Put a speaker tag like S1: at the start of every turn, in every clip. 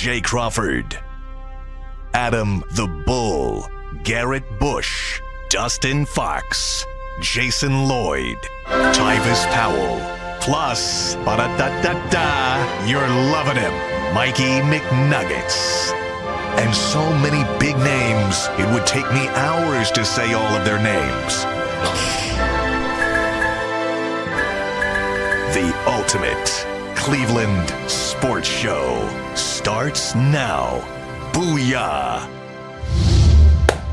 S1: Jay Crawford, Adam the Bull, Garrett Bush, Dustin Fox, Jason Lloyd, Tyvis Powell, plus, ba-da-da-da-da, you're loving him, Mikey McNuggets. And so many big names, it would take me hours to say all of their names. The ultimate Cleveland sports show starts now. Booyah!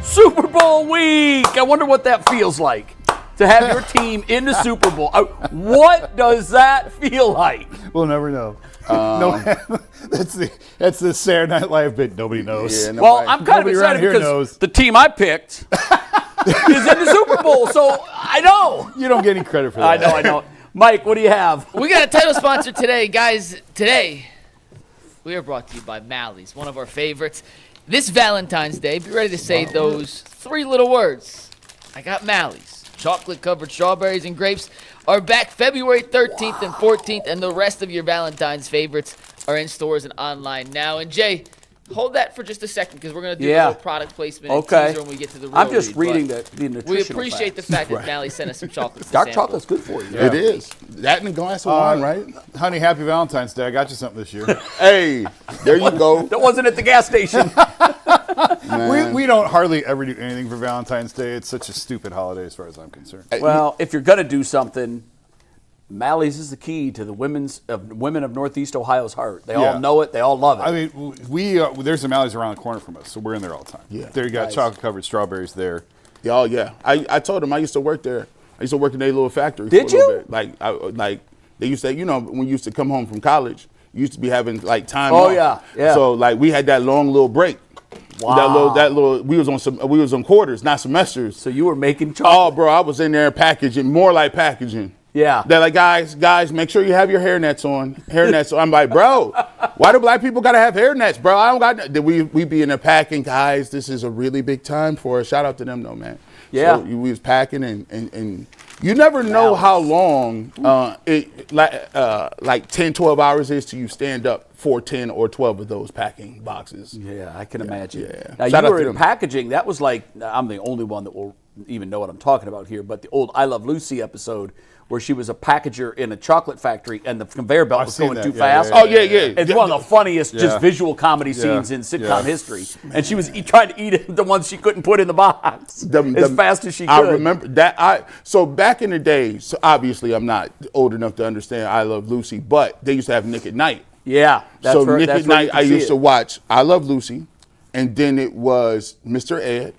S2: Super Bowl week! I wonder what that feels like to have your team in the Super Bowl. What does that feel like?
S3: We'll never know. No, that's the Saturday Night Live bit. Nobody knows.
S4: Yeah,
S2: Well, I'm kind of excited because the team I picked is in the Super Bowl, so I know.
S3: You don't get any credit for that.
S2: I know. Mike, what do you have?
S5: We got a title sponsor today, guys. Today, we are brought to you by Mally's, one of our favorites. This Valentine's Day, be ready to say those three little words. I got Mally's. Chocolate-covered strawberries and grapes are back February 13th and 14th, and the rest of your Valentine's favorites are in stores and online now. And, Jay, hold that for just a second because we're going to do a little product placement and teaser when we get to the real
S2: I'm just
S5: read,
S2: reading the nutritional
S5: we appreciate
S2: facts.
S5: the fact that Mally sent us some chocolates.
S2: Dark chocolate's good for you.
S4: Yeah. It is. That and a glass of wine, right?
S3: Honey, happy Valentine's Day. I got you something this year.
S4: Hey, there you go.
S2: That wasn't at the gas station.
S3: we don't hardly ever do anything for Valentine's Day. It's such a stupid holiday as far as I'm concerned.
S2: Well, if you're going to do something, Mally's is the key to the women of Northeast Ohio's heart. They all know it. They all love it.
S3: I mean, there's some Mally's around the corner from us, so we're in there all the time.
S4: Yeah.
S3: There you got chocolate-covered strawberries there.
S4: Oh, yeah. I told them I used to work there. I used to work in their little factory.
S2: Did
S4: for a little
S2: you?
S4: bit. Like they used to, when you used to come home from college, you used to be having like time off.
S2: Yeah.
S4: So like we had that long little break.
S2: Wow.
S4: That little we was on quarters, not semesters.
S2: So you were making chocolate.
S4: Oh, bro, I was in there packaging, more like packaging.
S2: Yeah.
S4: They're like, guys, make sure you have your hairnets on. Hairnets on. I'm like, bro, why do black people got to have hairnets, bro? I don't got. We be in there packing, guys. This is a really big time for us. Shout out to them, though, man.
S2: Yeah.
S4: So we was packing, and you never know how long like 10, 12 hours is till you stand up for 10 or 12 of those packing boxes.
S2: Yeah, I can imagine.
S4: Yeah.
S2: Now,
S4: Shout
S2: you
S4: out
S2: were
S4: to
S2: in
S4: them.
S2: packaging. That was like, I'm the only one that will even know what I'm talking about here, but the old I Love Lucy episode where she was a packager in a chocolate factory and the conveyor belt was going too fast.
S4: Oh, yeah.
S2: It's one of the funniest just visual comedy scenes in sitcom history. And she was trying to eat the ones she couldn't put in the box as fast as she could.
S4: I remember that. So back in the day, so obviously I'm not old enough to understand I Love Lucy, but they used to have Nick at Night.
S2: Yeah.
S4: So Nick at Night, I used to watch I Love Lucy, and then it was Mr. Ed.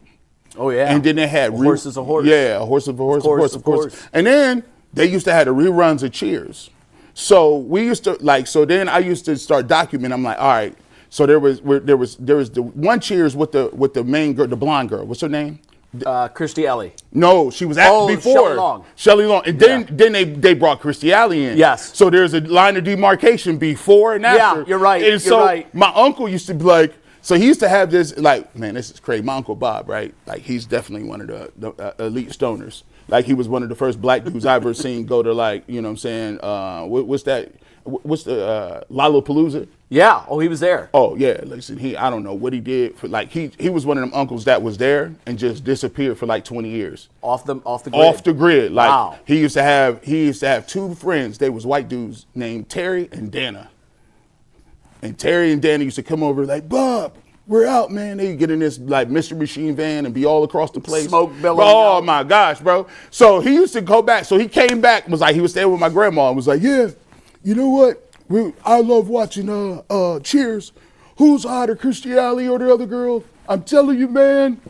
S2: Oh, yeah.
S4: And then they had
S2: Horse is a Horse.
S4: Yeah, a horse of a horse,
S2: Of course.
S4: And then they used to have the reruns of Cheers. So we used to so then I used to start documenting. I'm like, all right. So there was the one Cheers with the main girl, the blonde girl. What's her name?
S2: Christy Alley.
S4: No, she was before
S2: Shelley Long.
S4: Shelley Long, and then they brought Christy Alley in.
S2: Yes.
S4: So there's a line of demarcation before and after.
S2: Yeah, you're right.
S4: And so my uncle used to be like, so he used to have this like, man, this is crazy. My Uncle Bob, right? Like he's definitely one of the elite stoners. Like he was one of the first black dudes I ever seen go to like, you know what I'm saying? What's that? What's the Lollapalooza?
S2: Yeah. Oh, he was there.
S4: Oh yeah. Listen, I don't know what he did for like he was one of them uncles that was there and just disappeared for like 20 years.
S2: Off the grid.
S4: Off the grid. Like
S2: wow.
S4: he used to have two friends. They was white dudes named Terry and Dana. And Terry and Dana used to come over like, Bob, we're out, man. They get in this like Mystery Machine van and be all across the place.
S2: Smoke billowing
S4: Oh
S2: out.
S4: my gosh, bro. So he used to go back. So he came back, was like, he was staying with my grandma and was like, yeah, you know what? I love watching Cheers. Who's hotter, Christy Alley or the other girl? I'm telling you, man.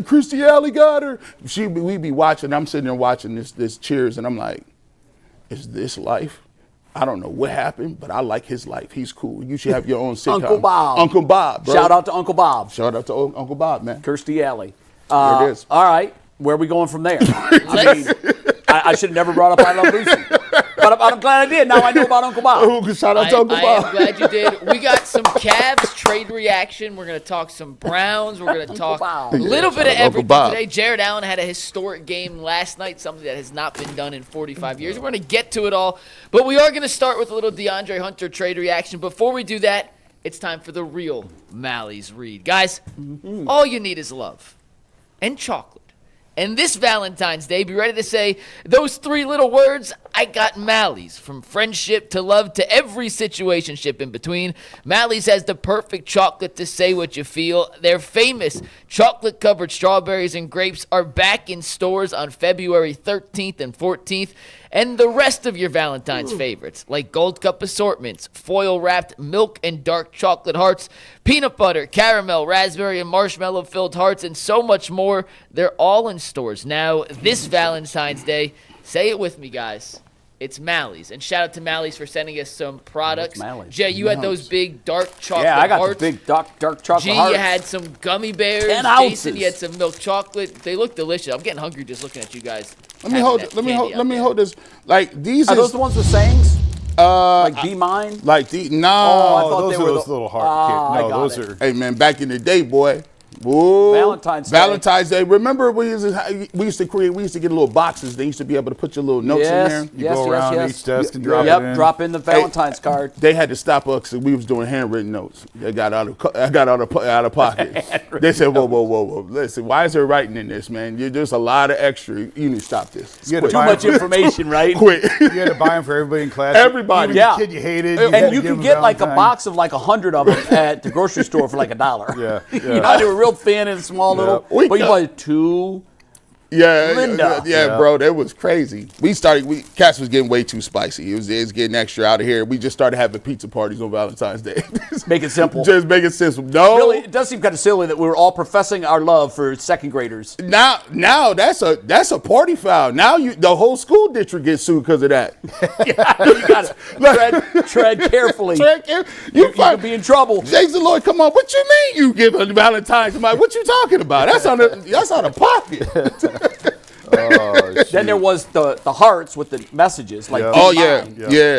S4: Christy Alley got her. We be watching. I'm sitting there watching this Cheers, and I'm like, is this life? I don't know what happened, but I like his life. He's cool. You should have your own sitcom.
S2: Uncle Bob.
S4: Uncle Bob, bro.
S2: Shout out to Uncle Bob.
S4: Shout out to Uncle Bob, man.
S2: Kirstie Alley.
S4: There it is.
S2: All right. Where are we going from there? I mean, I should have never brought up I Love Lucy. But I'm glad I did. Now I know about Uncle Bob.
S4: Shout out to Uncle Bob.
S5: I am glad you did. We got some Cavs trade reaction. We're going to talk some Browns. We're going to talk a little bit of everything today. Jarret Allen had a historic game last night, something that has not been done in 45 years. We're going to get to it all. But we are going to start with a little DeAndre Hunter trade reaction. Before we do that, It's time for the real Mally's read. Guys, all you need is love and chocolate. And this Valentine's Day, be ready to say those 3 little words, I got Mally's. From friendship to love to every situationship in between, Mally's has the perfect chocolate to say what you feel. Their famous chocolate-covered strawberries and grapes are back in stores on February 13th and 14th. And the rest of your Valentine's favorites, like Gold Cup assortments, foil-wrapped milk and dark chocolate hearts, peanut butter, caramel, raspberry, and marshmallow-filled hearts, and so much more, they're all in stores now this Valentine's Day. Say it with me, guys. It's Mally's. And shout out to Mally's for sending us some products. Jay, you had those big dark chocolate hearts.
S2: Yeah, I got the big dark chocolate
S5: G,
S2: hearts.
S5: you had some gummy bears.
S2: 10 ounces.
S5: Jason, you had some milk chocolate. They look delicious. I'm getting hungry just looking at you guys.
S4: Let me hold this. Like these
S2: Are those the ones with sayings? Like Be Mine?
S4: Like the no.
S2: I thought
S3: those
S2: they
S3: are
S2: were
S3: those little heart kids. No, those are.
S4: Hey man, back in the day, boy. Whoa. Valentine's Day. Remember we used to get little boxes. They used to be able to put your little notes in there.
S3: You go around each desk and drop it in.
S2: Drop in the Valentine's card.
S4: They had to stop us because we was doing handwritten notes. I got out of pocket. They said, whoa. Listen, why is there writing in this, man? There's a lot of extra. You need to stop this.
S2: Too much information, right?
S4: Quit.
S3: You had to buy them for everybody in class.
S4: Everybody.
S3: Even the kid you hated.
S2: And you could get like a box of like 100 of them at the grocery store for like $1.
S3: Yeah.
S2: You know, they were real thin and small little. But you buy 2. Linda.
S4: Yeah, bro, that was crazy. Cass was getting way too spicy. It was getting extra out of here. We just started having pizza parties on Valentine's Day.
S2: Make it simple.
S4: Just make it simple. No,
S2: really, it does seem kind of silly that we were all professing our love for second graders.
S4: Now that's a party foul. Now the whole school district gets sued because of that.
S2: You got to tread carefully. You could be in trouble.
S4: Jason Lloyd, come on. What you mean you give a Valentine's? What you talking about? That's out of pocket.
S2: Then there was the hearts with the messages like
S4: yeah.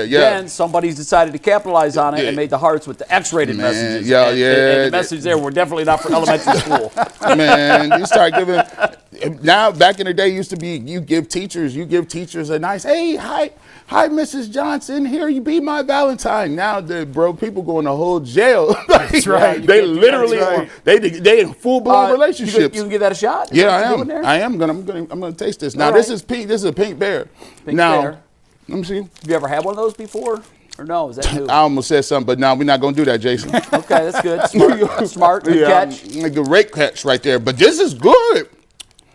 S2: Then somebody's decided to capitalize on it and made the hearts with the X-rated messages. And the messages there were definitely not for elementary school.
S4: Man, you start giving. Now back in the day, used to be you give teachers a nice hi Mrs. Johnson, here you be my Valentine. Now people going to whole jail.
S3: That's right.
S4: They literally they in full blown relationships.
S2: You can give that a shot.
S4: Yeah, I am. I'm gonna taste this. Now this is a pink bear.
S2: Pink bear.
S4: Let me see.
S2: Have you ever had one of those before? Or no, is that new?
S4: I almost said something, but no, we're not gonna do that, Jason.
S2: Okay, that's good. Smart. Good catch.
S4: Like a great catch right there. But this is good.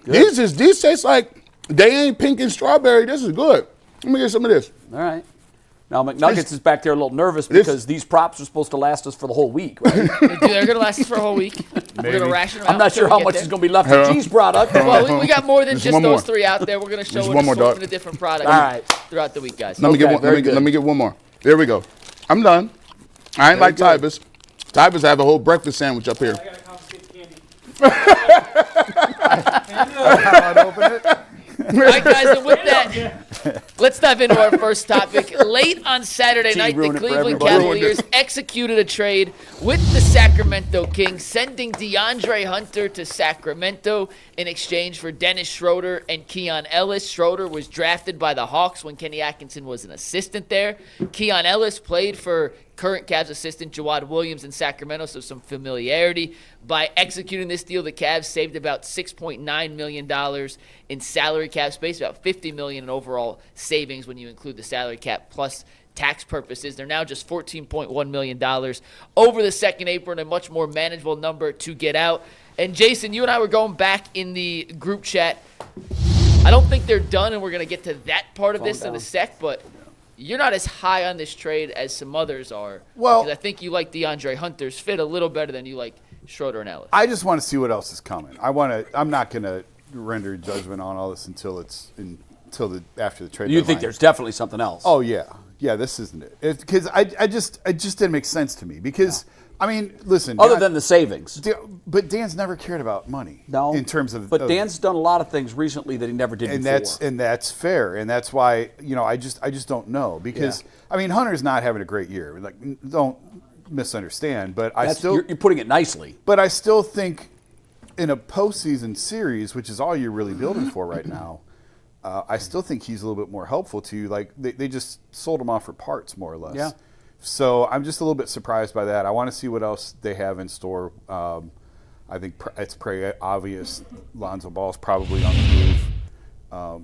S4: These taste like they ain't pink and strawberry. This is good. Let me get some of this.
S2: All right. Now, McNuggets is back there a little nervous because these props are supposed to last us for the whole week, right?
S5: They're going to last us for a whole week. We're going to ration them out.
S2: I'm not sure how much is going to be left of cheese product.
S5: Well, we got more than just those 3 out there. We're going to show an assortment of different products throughout the week, guys.
S4: Let me get one more. There we go. I'm done. I ain't like Tybus. Tybus have a whole breakfast sandwich up here.
S6: I got to confiscate the candy.
S3: Open it.
S5: All right, guys, and with that, let's dive into our first topic. Late on Saturday night, the Cleveland Cavaliers executed a trade with the Sacramento Kings, sending DeAndre Hunter to Sacramento in exchange for Dennis Schroder and Keon Ellis. Schroder was drafted by the Hawks when Kenny Atkinson was an assistant there. Keon Ellis played for current Cavs assistant Jawad Williams in Sacramento, so some familiarity. By executing this deal, the Cavs saved about $6.9 million in salary cap space, about $50 million in overall savings when you include the salary cap plus tax purposes. They're now just $14.1 million over the second apron, a much more manageable number to get out. And Jason, you and I were going back in the group chat. I don't think they're done, and we're going to get to that part of this in a sec, but you're not as high on this trade as some others are.
S3: Well,
S5: because I think you like DeAndre Hunter's fit a little better than you like Schroder and Ellis.
S3: I just want to see what else is coming. I'm not going to render judgment on all this until after the trade.
S2: You think there's definitely something else?
S3: Oh yeah, this isn't it. Because it just didn't make sense to me. Because I mean, listen.
S2: Other than the savings.
S3: But Dan's never cared about money.
S2: No.
S3: In terms of.
S2: But Dan's done a lot of things recently that he never did before.
S3: And that's fair. And that's why, I just don't know. Because, I mean, Hunter's not having a great year. Like, don't misunderstand. But you're
S2: putting it nicely.
S3: But I still think in a postseason series, which is all you're really building for right now, I still think he's a little bit more helpful to you. Like, they just sold him off for parts, more or less.
S2: Yeah.
S3: So I'm just a little bit surprised by that. I want to see what else they have in store. I think it's pretty obvious Lonzo Ball's probably on the move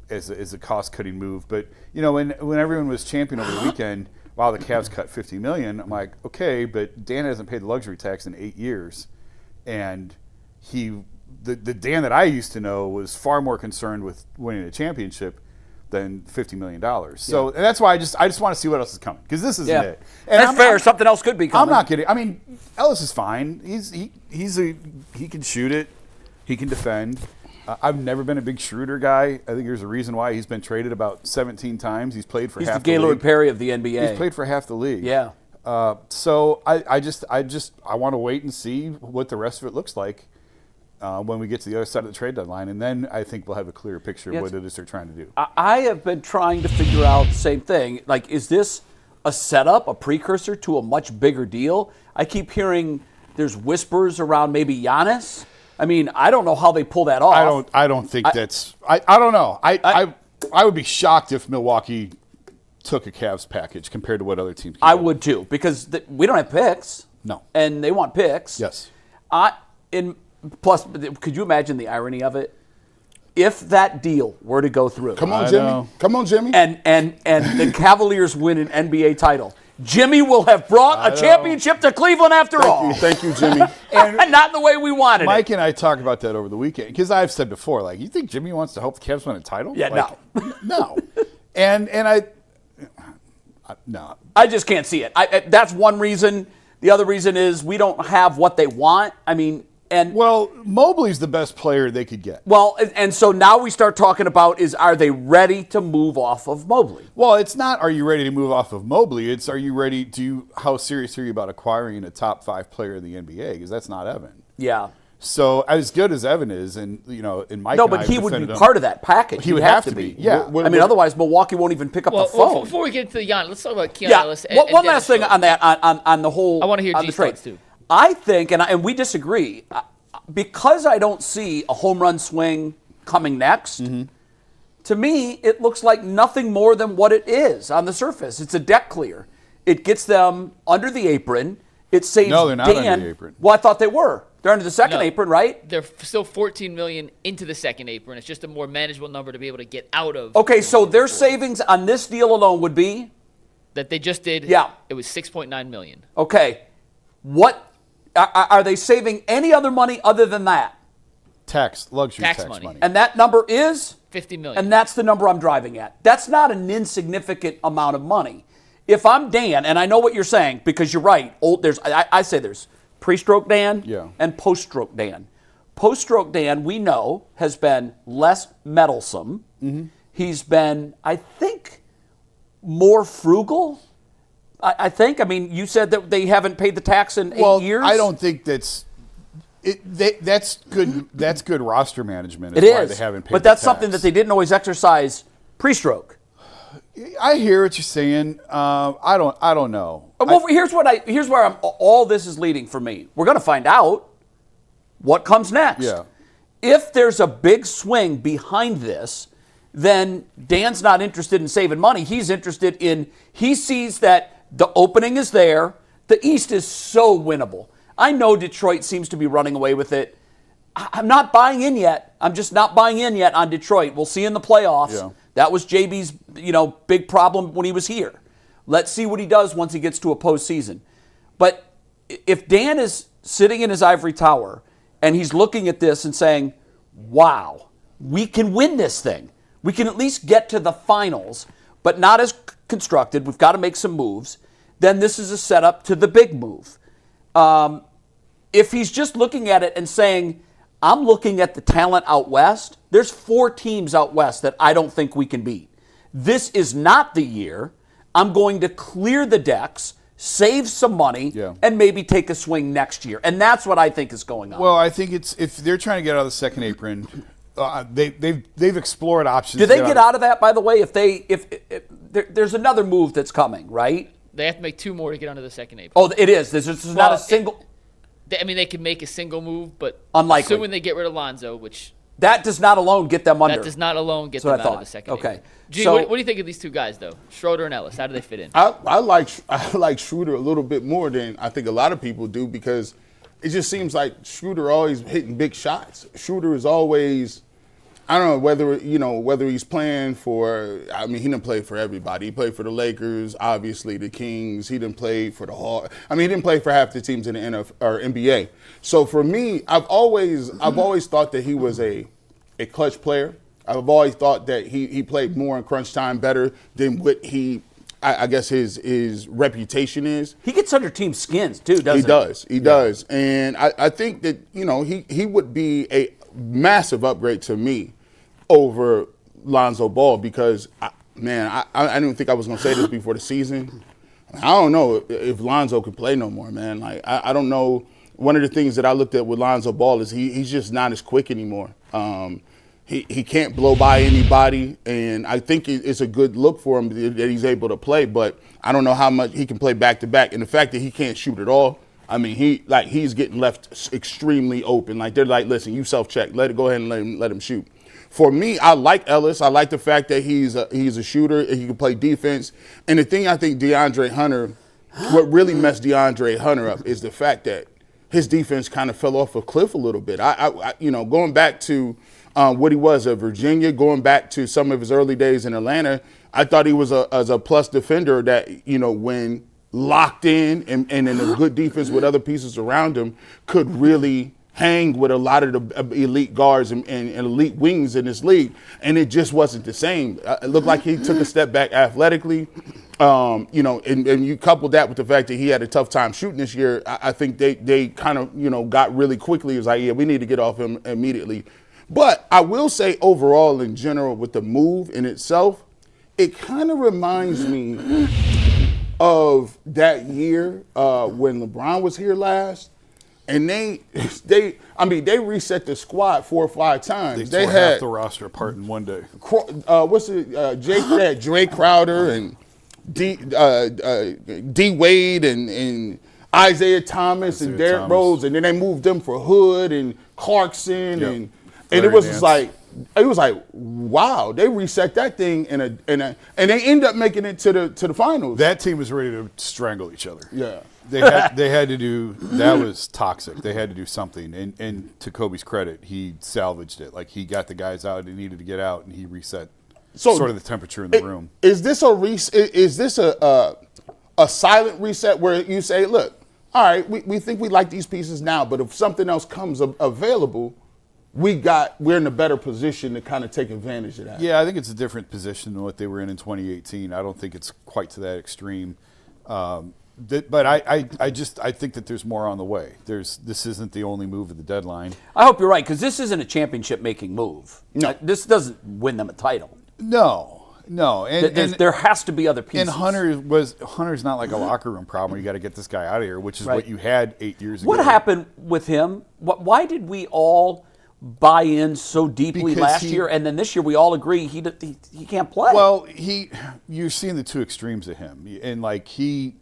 S3: as a cost-cutting move. But, when everyone was champion over the weekend, wow, the Cavs cut $50 million, I'm like, okay, but Dan hasn't paid the luxury tax in 8 years. And the Dan that I used to know was far more concerned with winning a championship than $50 million. So and that's why I just want to see what else is coming, because this isn't it. And
S2: That's fair. Something else could be coming.
S3: I'm not kidding. I mean, Ellis is fine. He can shoot it. He can defend. I've never been a big Schroder guy. I think there's a reason why he's been traded about 17 times. He's played for half the league.
S2: He's the Gaylord Perry of the NBA.
S3: He's played for half the league.
S2: Yeah.
S3: So I want to wait and see what the rest of it looks like when we get to the other side of the trade deadline, and then I think we'll have a clearer picture of what it is they're trying to do.
S2: I have been trying to figure out the same thing. Like, is this a setup, a precursor to a much bigger deal? I keep hearing there's whispers around maybe Giannis. I mean, I don't know how they pull that off.
S3: I don't think that's. I don't know. I would be shocked if Milwaukee took a Cavs package compared to what other teams can
S2: I
S3: do.
S2: would too, because we don't have picks.
S3: No.
S2: And they want picks.
S3: Yes.
S2: Plus, could you imagine the irony of it? If that deal were to go through.
S4: Come on,
S3: I
S4: Jimmy.
S3: know.
S4: Come on, Jimmy.
S2: And the Cavaliers win an NBA title. Jimmy will have brought a championship to Cleveland after all.
S4: Thank you, Jimmy.
S2: And not the way we wanted
S3: Mike
S2: it.
S3: and I talked about that over the weekend, because I've said before, like, you think Jimmy wants to help the Cavs win a title?
S2: Yeah,
S3: like, no. And no.
S2: I just can't see it. That's one reason. The other reason is we don't have what they want. I mean,
S3: Well, Mobley's the best player they could get.
S2: Well, and so now we start talking about are they ready to move off of Mobley?
S3: Well, it's not are you ready to move off of Mobley, it's are you ready to how serious are you about acquiring a top 5 player in the NBA, because that's not Evan.
S2: Yeah.
S3: So as good as Evan is, and in Mike,
S2: No,
S3: and
S2: but
S3: I
S2: he would be
S3: defended him,
S2: part of that package.
S3: He would have to be. Yeah.
S2: I mean, otherwise Milwaukee won't even pick up the phone.
S5: Before we get into the Giannis, let's talk about Keon
S2: Yeah.
S5: Ellis.
S2: One last thing on that, on the whole.
S5: I want to hear
S2: on
S5: G's
S2: the trade.
S5: thoughts too.
S2: I think, and we disagree, because I don't see a home run swing coming next.
S3: Mm-hmm.
S2: To me, it looks like nothing more than what it is on the surface. It's a deck clear. It gets them under the apron. It saves
S3: No, they're not
S2: Dan.
S3: under the apron.
S2: Well, I thought they were. They're under the second
S5: No.
S2: apron, right?
S5: They're still $14 million into the second apron. It's just a more manageable number to be able to get out of.
S2: Okay, so their savings on this deal alone would be?
S5: That they just did.
S2: Yeah.
S5: It was $6.9 million.
S2: Okay. What are they saving any other money other than that?
S3: luxury
S5: Tax
S3: tax
S5: money.
S3: money.
S2: And that number is?
S5: $50 million.
S2: And that's the number I'm driving at. That's not an insignificant amount of money. If I'm Dan, and I know what you're saying, because you're right, I say there's pre-stroke Dan and post-stroke Dan. Post-stroke Dan, we know, has been less meddlesome.
S3: Mm-hmm.
S2: He's been, I think, more frugal. I think. I mean, you said that they haven't paid the tax in 8 years.
S3: I don't think that's good. That's good roster management.
S2: It
S3: Why
S2: is,
S3: they haven't paid
S2: but
S3: the
S2: that's something
S3: tax.
S2: that they didn't always exercise pre-stroke.
S3: I hear what you're saying. I don't know.
S2: Well, here's where all this is leading for me. We're going to find out what comes next.
S3: Yeah.
S2: If there's a big swing behind this, then Dan's not interested in saving money. He's interested in, he sees that the opening is there. The East is so winnable. I know Detroit seems to be running away with it. I'm not buying in yet. I'm just not buying in yet on Detroit. We'll see in the playoffs.
S3: Yeah.
S2: That was JB's, big problem when he was here. Let's see what he does once he gets to a postseason. But if Dan is sitting in his ivory tower and he's looking at this and saying, wow, we can win this thing. We can at least get to the finals, but not as constructed. We've got to make some moves. Then this is a setup to the big move. If he's just looking at it and saying, I'm looking at the talent out west, there's 4 teams out west that I don't think we can beat. This is not the year. I'm going to clear the decks, save some money, and maybe take a swing next year. And that's what I think is going on.
S3: Well, I think it's if they're trying to get out of the second apron, they've explored options.
S2: Do they get out of that, by the way, if there's another move that's coming, right?
S5: They have to make 2 more to get under the second apron.
S2: Oh, it is. There's not a single.
S5: They can make a single move, but
S2: Unlikely.
S5: assuming they get rid of Lonzo, which
S2: That does not alone get them under.
S5: That does not alone get
S2: That's what
S5: them
S2: I
S5: out of the
S2: thought.
S5: second.
S2: Okay.
S5: Gee,
S2: So-
S5: what do you think of these two guys, though? Schroder and Ellis. How do they fit in?
S4: I like Schroder a little bit more than I think a lot of people do because it just seems like Schroder always hitting big shots. Schroder is always, I don't know whether he's playing for. I mean, he didn't play for everybody. He played for the Lakers, obviously the Kings. He didn't play for the Hawks. I mean, he didn't play for half the teams in the NFL or NBA. So for me, I've always thought that he was a clutch player. I've always thought that he played more in crunch time better than what I guess his reputation is.
S2: He gets under team skins too, doesn't he?
S4: He does. And I think that, he would be a massive upgrade to me over Lonzo Ball because, I didn't think I was going to say this before the season. I don't know if Lonzo could play no more, man. Like, I don't know. One of the things that I looked at with Lonzo Ball is he's just not as quick anymore. He can't blow by anybody, and I think it's a good look for him that he's able to play, but I don't know how much he can play back-to-back. And the fact that he can't shoot at all, I mean, he's getting left extremely open. Like, they're like, listen, you self-check. Go ahead and let him shoot. For me, I like Ellis. I like the fact that he's a shooter and he can play defense. And the thing I think DeAndre Hunter, what really messed DeAndre Hunter up is the fact that his defense kind of fell off a cliff a little bit. Going back to what he was at Virginia, going back to some of his early days in Atlanta, I thought he was a plus defender that, when locked in and in a good defense with other pieces around him, could really hang with a lot of the elite guards and elite wings in this league. And it just wasn't the same. It looked like he took a step back athletically. And you couple that with the fact that he had a tough time shooting this year, I think they kind of, got really quickly. It was like, yeah, we need to get off him immediately. But I will say overall in general with the move in itself, it kind of reminds me of that year when LeBron was here last. And they reset the squad 4 or 5 times.
S3: They tore half the roster apart in one day.
S4: They had Dre Crowder and D Wade and Isaiah Thomas and Derrick Rose, and then they moved them for Hood and Clarkson and it was just like wow, they reset that thing and they end up making it to the finals.
S3: That team was ready to strangle each other.
S4: Yeah.
S3: They had to do that was toxic. They had to do something, and to Kobe's credit, he salvaged it. Like he got the guys out he needed to get out, and he reset sort of the temperature in the room.
S4: Is this a silent reset where you say, look, all right, we think we like these pieces now, but if something else comes available, we're in a better position to kind of take advantage of that?
S3: Yeah, I think it's a different position than what they were in 2018. I don't think it's quite to that extreme. But I think that there's more on the way. This isn't the only move at the deadline.
S2: I hope you're right, because this isn't a championship-making move.
S4: No.
S2: This doesn't win them a title.
S3: No. And
S2: there has to be other pieces.
S3: And Hunter's not like a locker room problem. You got to get this guy out of here, which is what you had 8 years ago.
S2: What happened with him? Why did we all buy in so deeply last year, and then this year we all agree he can't play?
S3: Well, you're seeing the two extremes of him, and like he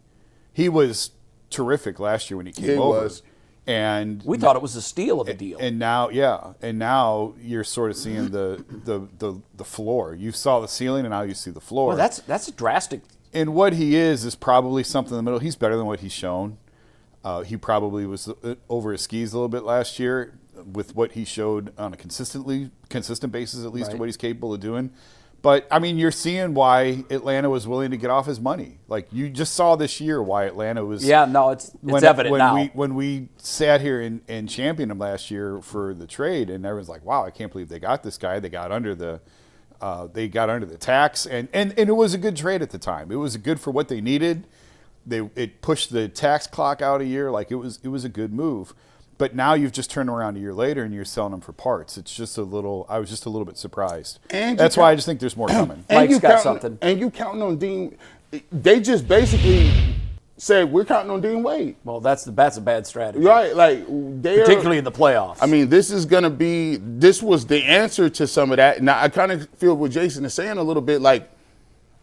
S3: was terrific last year when he came over. And
S2: we thought it was a steal of a deal.
S3: And now you're sort of seeing the floor. You saw the ceiling, and now you see the floor.
S2: Well, that's a drastic.
S3: And what he is probably something in the middle. He's better than what he's shown. He probably was over his skis a little bit last year with what he showed on a consistent basis, at least, to what he's capable of doing. But, I mean, you're seeing why Atlanta was willing to get off his money. Like, you just saw this year why Atlanta was...
S2: Yeah, no, it's evident now.
S3: When we sat here and championed him last year for the trade, and everyone's like, wow, I can't believe they got this guy. They got under the tax, and it was a good trade at the time. It was good for what they needed. It pushed the tax clock out a year. Like, it was a good move. But now you've just turned around a year later and you're selling them for parts. I was just a little bit surprised. And that's why I just think there's more coming.
S2: Mike's got something.
S4: And you counting on Dean. They just basically said, we're counting on Dean Wade.
S2: Well, that's a bad strategy.
S4: Right. Like
S2: particularly in the playoffs.
S4: I mean, this was the answer to some of that. Now, I kind of feel what Jason is saying a little bit. Like,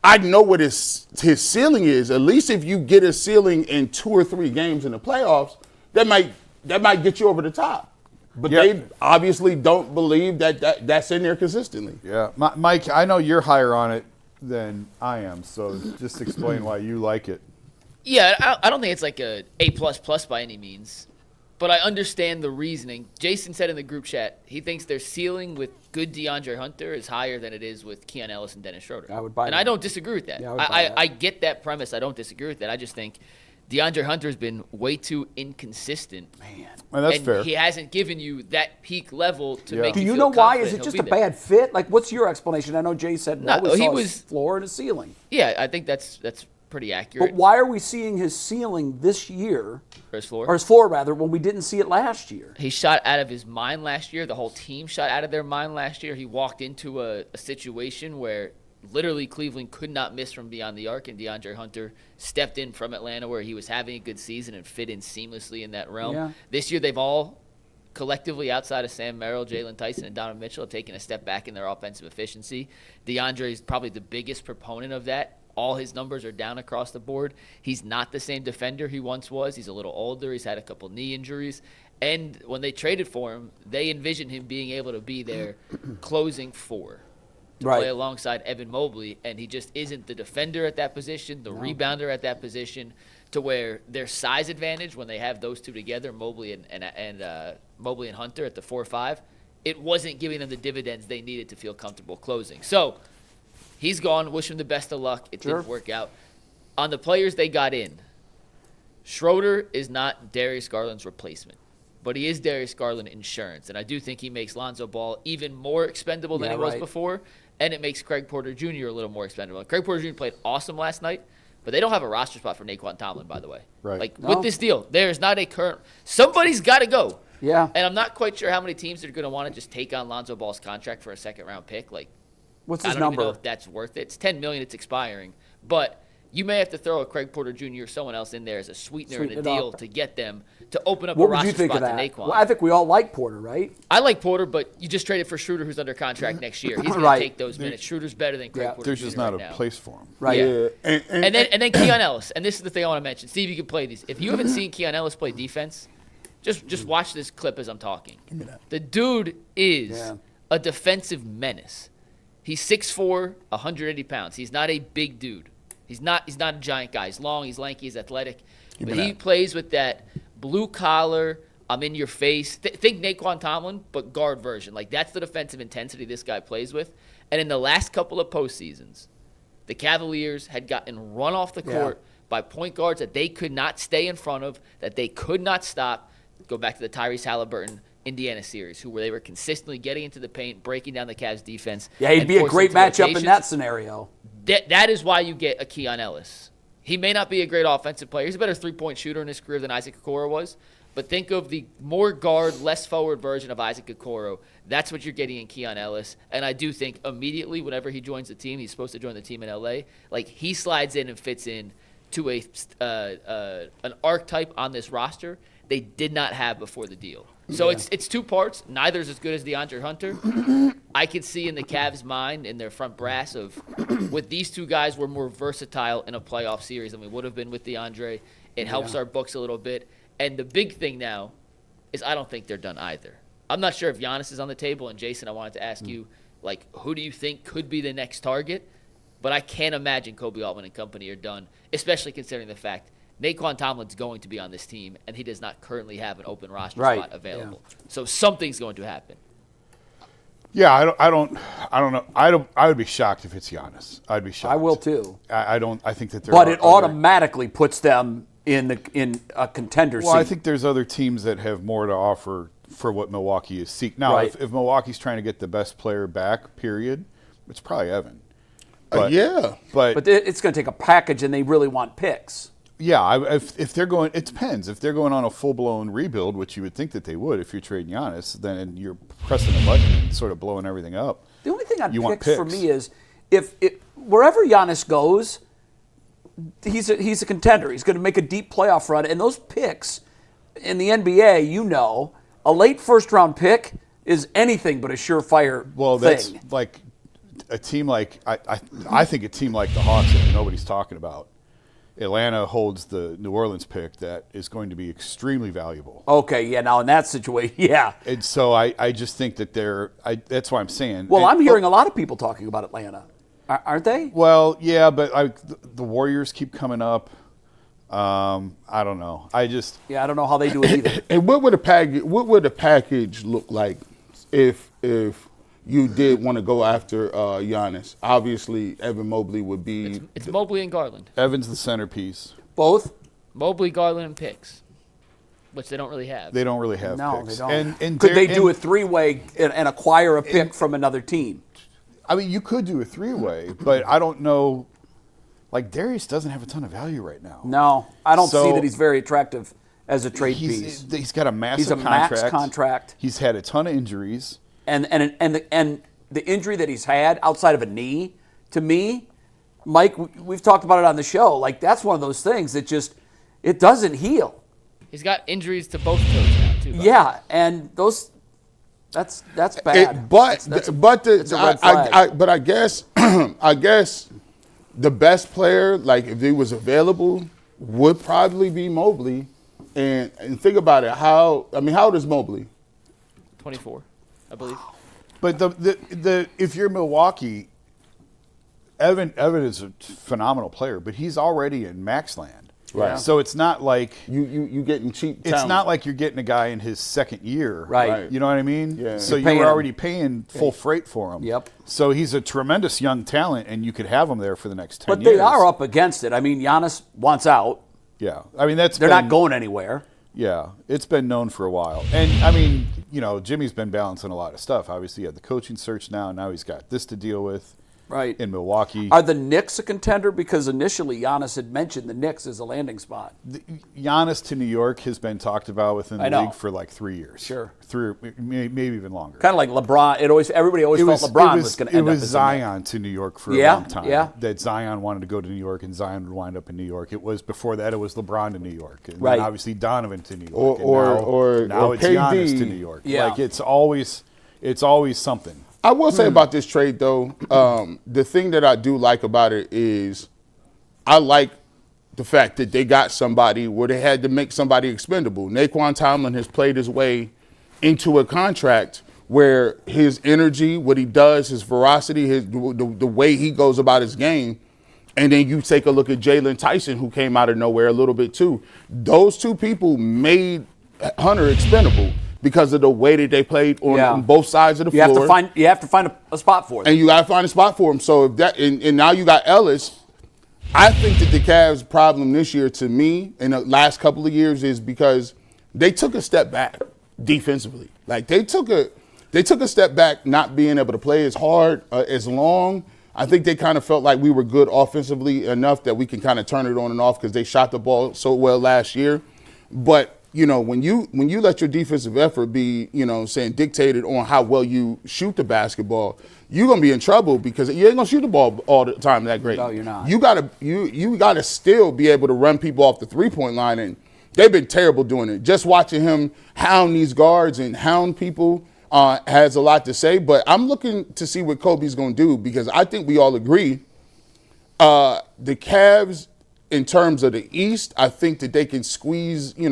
S4: I know what his ceiling is. At least if you get a ceiling in 2 or 3 games in the playoffs, that might get you over the top. But they obviously don't believe that's in there consistently.
S3: Yeah, Mike, I know you're higher on it than I am, so just explain why you like it.
S5: Yeah, I don't think it's like a A++ by any means, but I understand the reasoning. Jason said in the group chat he thinks their ceiling with good DeAndre Hunter is higher than it is with Keon Ellis and Dennis Schroder.
S2: I would buy
S5: and
S2: that.
S5: I don't disagree with that.
S2: Yeah, I would buy that.
S5: I get that premise. I don't disagree with that. I just think DeAndre Hunter has been way too inconsistent.
S3: And that's
S5: and
S3: fair.
S5: he hasn't given you that peak level to make
S2: Do
S5: you
S2: you
S5: feel
S2: know why?
S5: confident
S2: Is it
S5: he'll
S2: just
S5: be
S2: a
S5: there.
S2: bad fit? Like, what's your explanation? I know Jay said
S5: No,
S2: always
S5: he
S2: saw
S5: was-
S2: his floor and his ceiling.
S5: Yeah, I think that's pretty accurate.
S2: But why are we seeing his ceiling this year,
S5: For his floor?
S2: or his floor rather, when we didn't see it last year?
S5: He shot out of his mind last year. The whole team shot out of their mind last year. He walked into a situation where literally Cleveland could not miss from beyond the arc, and DeAndre Hunter stepped in from Atlanta where he was having a good season and fit in seamlessly in that realm.
S2: Yeah.
S5: This year they've all collectively, outside of Sam Merrill, Jalen Tyson, and Donovan Mitchell, have taken a step back in their offensive efficiency. DeAndre is probably the biggest proponent of that. All his numbers are down across the board. He's not the same defender he once was. He's a little older. He's had a couple knee injuries. And when they traded for him, they envisioned him being able to be their closing four to
S2: Right.
S5: play alongside Evan Mobley, and he just isn't the defender at that position, the rebounder at that position, to where their size advantage when they have those two together, Mobley and Hunter at the 4-5, it wasn't giving them the dividends they needed to feel comfortable closing. So he's gone. Wish him the best of luck. It didn't work out. On the players they got in, Schroder is not Darius Garland's replacement, but he is Darius Garland insurance, and I do think he makes Lonzo Ball even more expendable than he was before, and it makes Craig Porter Jr. a little more expendable. Craig Porter Jr. played awesome last night, but they don't have a roster spot for Naquan Tomlin, by the way.
S3: Right.
S5: Like, with this deal, there's not a current – somebody's got to go.
S2: Yeah.
S5: And I'm not quite sure how many teams are going to want to just take on Lonzo Ball's contract for a second-round pick. Like,
S2: What's
S5: I
S2: his
S5: don't
S2: number?
S5: even know if that's worth it. It's $10 million. It's expiring. But you may have to throw a Craig Porter Jr. or someone else in there as a sweetener in
S2: Sweeten
S5: a
S2: it
S5: deal
S2: up.
S5: to get them to open up
S2: What
S5: a
S2: would
S5: roster
S2: you think
S5: spot
S2: of
S5: to
S2: that?
S5: Naquan.
S2: Well, I think we all like Porter, right?
S5: I like Porter, but you just traded for Schroder, who's under contract next year. He's going
S2: Right.
S5: to take those minutes. Schroeder's better than Craig Porter
S3: There's
S5: Jr.
S3: just not
S5: right
S3: a
S5: now.
S3: place for him.
S2: Right.
S5: Yeah.
S4: And
S5: And then Keon Ellis, and this is the thing I want to mention. Steve, you can play these. If you haven't seen Keon Ellis play defense, just watch this clip as I'm talking. The dude is a defensive menace. He's 6'4", 180 pounds. He's not a big dude. He's not a giant guy. He's long, he's lanky, he's athletic. But he plays with that blue collar, I'm in your face. Think Naquan Tomlin, but guard version. Like, that's the defensive intensity this guy plays with. And in the last couple of postseasons, the Cavaliers had gotten run off the court by point guards that they could not stay in front of, that they could not stop. Go back to the Tyrese Halliburton Indiana series, where they were consistently getting into the paint, breaking down the Cavs defense.
S2: Yeah, he'd
S5: and
S2: be a
S5: forcing
S2: great
S5: into
S2: matchup in
S5: rotations.
S2: that scenario.
S5: That is why you get a Keon Ellis. He may not be a great offensive player. He's a better three-point shooter in his career than Isaac Okoro was. But think of the more guard, less forward version of Isaac Okoro. That's what you're getting in Keon Ellis. And I do think immediately whenever he joins the team, he's supposed to join the team in L.A., like he slides in and fits in to an archetype on this roster they did not have before the deal. So it's two parts. Neither is as good as DeAndre Hunter. I could see in the Cavs' mind, in their front brass, of with these two guys, we're more versatile in a playoff series than we would have been with DeAndre. It helps our books a little bit. And the big thing now is I don't think they're done either. I'm not sure if Giannis is on the table. And Jason, I wanted to ask you, like, who do you think could be the next target? But I can't imagine Koby Altman and company are done, especially considering the fact Naquan Tomlin's going to be on this team, and he does not currently have an open roster spot available. So something's going to happen.
S3: Yeah, I don't know. I would be shocked if it's Giannis. I'd be shocked.
S2: I will too.
S3: I don't. I think that there.
S2: But
S3: are
S2: it
S3: other-
S2: automatically puts them in a contender
S3: Well,
S2: seat.
S3: I think there's other teams that have more to offer for what Milwaukee is seeking. Now,
S2: Right.
S3: if Milwaukee's trying to get the best player back, period, it's probably Evan.
S4: But
S2: But it's going to take a package, and they really want picks.
S3: Yeah, if they're going, it depends. If they're going on a full-blown rebuild, which you would think that they would if you're trading Giannis, then you're pressing a button and sort of blowing everything up.
S2: The only thing on
S3: You want
S2: picks for
S3: picks.
S2: me is if wherever Giannis goes, he's a contender. He's going to make a deep playoff run, and those picks in the NBA, a late first-round pick is anything but a surefire
S3: Well,
S2: thing.
S3: that's like a team like I think a team like the Hawks that nobody's talking about. Atlanta holds the New Orleans pick that is going to be extremely valuable.
S2: Okay, yeah. Now in that situation, yeah.
S3: And so I just think that that's why I'm saying.
S2: Well, I'm hearing a lot of people talking about Atlanta, aren't they?
S3: Well, yeah, but the Warriors keep coming up. I don't know. I
S2: don't know how they do it either.
S4: And what would a package look like if you did want to go after Giannis? Obviously, Evan Mobley would be.
S5: It's Mobley and Garland.
S3: Evan's the centerpiece.
S2: Both?
S5: Mobley, Garland, and picks, which they don't really have.
S3: They don't really have
S2: No,
S3: picks.
S2: they don't.
S3: And
S2: could they do a three-way and acquire a pick from another team?
S3: I mean, you could do a three-way, but I don't know. Like, Darius doesn't have a ton of value right now.
S2: No, I don't
S3: So-
S2: see that he's very attractive as a trade piece.
S3: He's got a massive
S2: He's a
S3: contract.
S2: max contract.
S3: He's had a ton of injuries.
S2: And the injury that he's had outside of a knee, to me, Mike, we've talked about it on the show. Like, that's one of those things that just, it doesn't heal.
S5: He's got injuries to both toes now, too.
S2: Yeah, and that's bad.
S4: It's
S2: a red flag.
S4: But I guess I guess the best player, like if he was available, would probably be Mobley. And think about it. How old is Mobley?
S5: 24, I believe.
S3: But the if you're Milwaukee, Evan is a phenomenal player, but he's already in max land.
S4: Right.
S3: So it's not like
S4: You getting cheap
S3: it's
S4: talent.
S3: not like you're getting a guy in his second year.
S2: Right.
S3: You know what I mean?
S4: Yeah.
S3: So
S2: You're
S3: you
S2: paying
S3: were
S2: him.
S3: already paying full freight for him.
S2: Yep.
S3: So he's a tremendous young talent, and you could have him there for the next 10
S2: But
S3: years.
S2: they are up against it. I mean, Giannis wants out.
S3: Yeah. I mean,
S2: They're not going anywhere.
S3: Yeah, it's been known for a while. And, I mean, Jimmy's been balancing a lot of stuff. Obviously, he had the coaching search now. Now he's got this to deal with
S2: Right.
S3: in Milwaukee.
S2: Are the Knicks a contender? Because initially Giannis had mentioned the Knicks as a landing spot.
S3: Giannis to New York has been talked about within the league for like 3 years.
S2: Sure.
S3: Maybe even longer.
S2: Kind of like LeBron. Everybody always felt LeBron was going to end up as a Knick.
S3: Zion to New York for a long time.
S2: Yeah.
S3: That Zion wanted to go to New York, and Zion would wind up in New York. It was before that. It was LeBron to New York, and
S2: Right.
S3: then obviously Donovan to New York,
S4: Or
S3: now it's
S4: KD.
S3: Giannis to New York.
S2: Yeah.
S3: Like it's always something.
S4: I will say about this trade, though, the thing that I do like about it is I like the fact that they got somebody where they had to make somebody expendable. Naquan Tomlin has played his way into a contract where his energy, what he does, his veracity, the way he goes about his game, and then you take a look at Jalen Tyson, who came out of nowhere a little bit too. Those two people made Hunter expendable because of the way that they played on both sides of the floor.
S2: You have to find a spot for them.
S4: And you got to find a spot for him. So if that, and now you got Ellis. I think that the Cavs' problem this year, to me, in the last couple of years, is because they took a step back defensively. Like they took a step back, not being able to play as hard, as long. I think they kind of felt like we were good offensively enough that we can kind of turn it on and off because they shot the ball so well last year. But when you let your defensive effort be, dictated on how well you shoot the basketball, you're gonna be in trouble because you ain't gonna shoot the ball all the time that great.
S2: No, you're not.
S4: You gotta still be able to run people off the 3-point line, and they've been terrible doing it. Just watching him hound these guards and hound people has a lot to say. But I'm looking to see what Kobe's gonna do because I think we all agree the Cavs. In terms of the East, I think that they can squeeze, they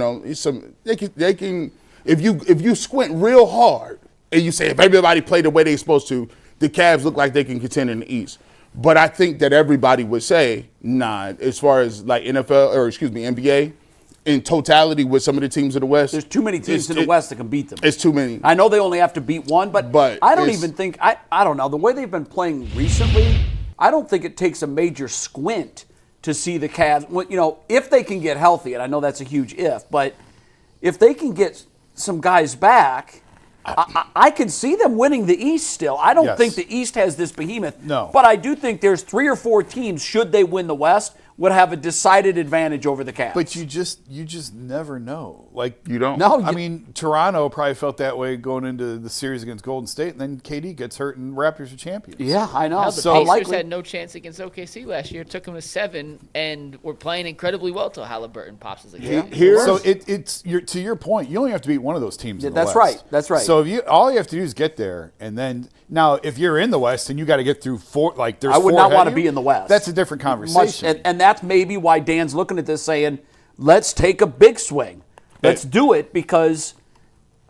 S4: can if you squint real hard and you say if everybody played the way they're supposed to, the Cavs look like they can contend in the East. But I think that everybody would say, nah, as far as like NBA, in totality with some of the teams in the West.
S2: There's too many teams in the West that can beat them.
S4: It's too many.
S2: I know they only have to beat one, but I don't even think, I don't know, the way they've been playing recently, I don't think it takes a major squint to see the Cavs, if they can get healthy, and I know that's a huge if, but if they can get some guys back, I can see them winning the East still. I don't think the East has this behemoth.
S3: No.
S2: But I do think there's 3 or 4 teams, should they win the West, would have a decided advantage over the Cavs.
S3: But you just never know. Like
S4: you don't.
S2: No,
S3: I mean, Toronto probably felt that way going into the series against Golden State, and then KD gets hurt, and Raptors are champions.
S2: Yeah, I know.
S5: Hell, the
S2: So
S5: Pacers
S2: likely.
S5: had no chance against OKC last year. Took them to 7, and were playing incredibly well till Halliburton pops his Achilles.
S3: So it's to your point. You only have to beat one of those teams. In the
S2: That's
S3: West.
S2: right. That's right.
S3: So all you have to do is get there, and then now if you're in the West and you got to get through 4, like there's
S2: I would
S3: 4
S2: not
S3: ahead
S2: want
S3: of
S2: to
S3: you,
S2: be in the West.
S3: That's a different conversation.
S2: And that's maybe why Dan's looking at this saying, let's take a big swing. Let's do it because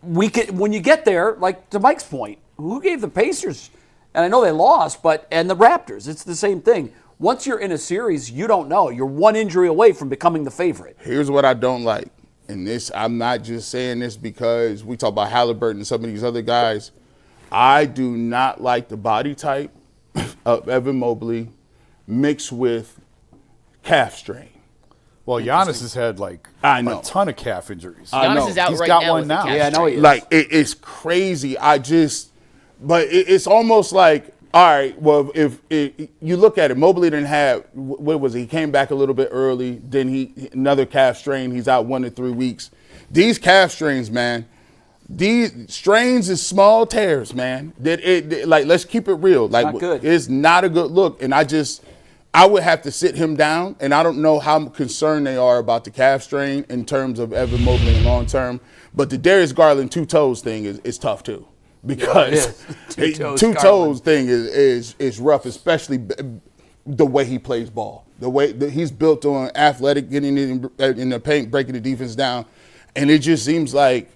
S2: we can. When you get there, like to Mike's point, who gave the Pacers? And I know they lost, and the Raptors, it's the same thing. Once you're in a series, you don't know. You're one injury away from becoming the favorite.
S4: Here's what I don't like. And this, I'm not just saying this because we talk about Halliburton and some of these other guys. I do not like the body type of Evan Mobley mixed with calf strain.
S3: Well, Giannis has had a ton of calf injuries.
S5: Giannis is out
S3: He's
S5: right
S3: got
S5: now
S3: one
S5: with
S3: now.
S5: the calf
S2: Yeah, I know
S5: strain.
S2: he is.
S4: Like, it's crazy. But it's almost like, all right, well, if you look at it, Mobley didn't have, what was it? He came back a little bit early. Then another calf strain. He's out 1 to 3 weeks. These calf strains, man, these strains is small tears, man. Let's keep it real. Like,
S2: not good.
S4: It's not a good look. And I would have to sit him down, and I don't know how concerned they are about the calf strain in terms of Evan Mobley in long term. But the Darius Garland 2 toes thing is tough too, because two toes thing is rough, especially the way he plays ball. The way that he's built on athletic, getting in the paint, breaking the defense down, and it just seems like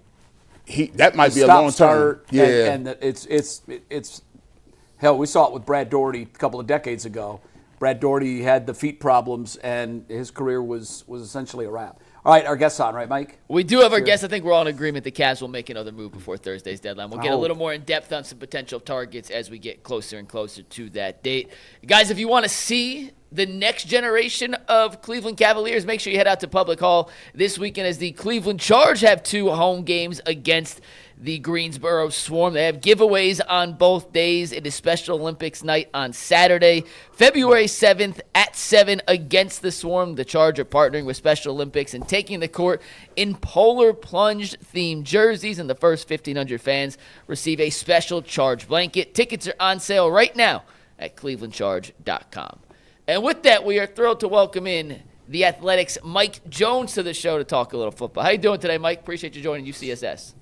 S4: that might be a long term. Yeah,
S2: and it's hell. We saw it with Brad Daugherty a couple of decades ago. Brad Daugherty had the feet problems, and his career was essentially a wrap. All right, our guest's on, right, Mike?
S5: We do have our guest. I think we're all in agreement the Cavs will make another move before Thursday's deadline. We'll get a little more in depth on some potential targets as we get closer and closer to that date. Guys, if you want to see the next generation of Cleveland Cavaliers, make sure you head out to Public Hall this weekend as the Cleveland Charge have 2 home games against the Greensboro Swarm. They have giveaways on both days. It is Special Olympics night on Saturday, February 7th at 7 against the Swarm. The Charge are partnering with Special Olympics and taking the court in polar plunge themed jerseys, and the first 1,500 fans receive a special Charge blanket. Tickets are on sale right now at clevelandcharge.com. And with that, we are thrilled to welcome in the Athletics' Mike Jones to the show to talk a little football. How you doing today, Mike? Appreciate you joining UCSS.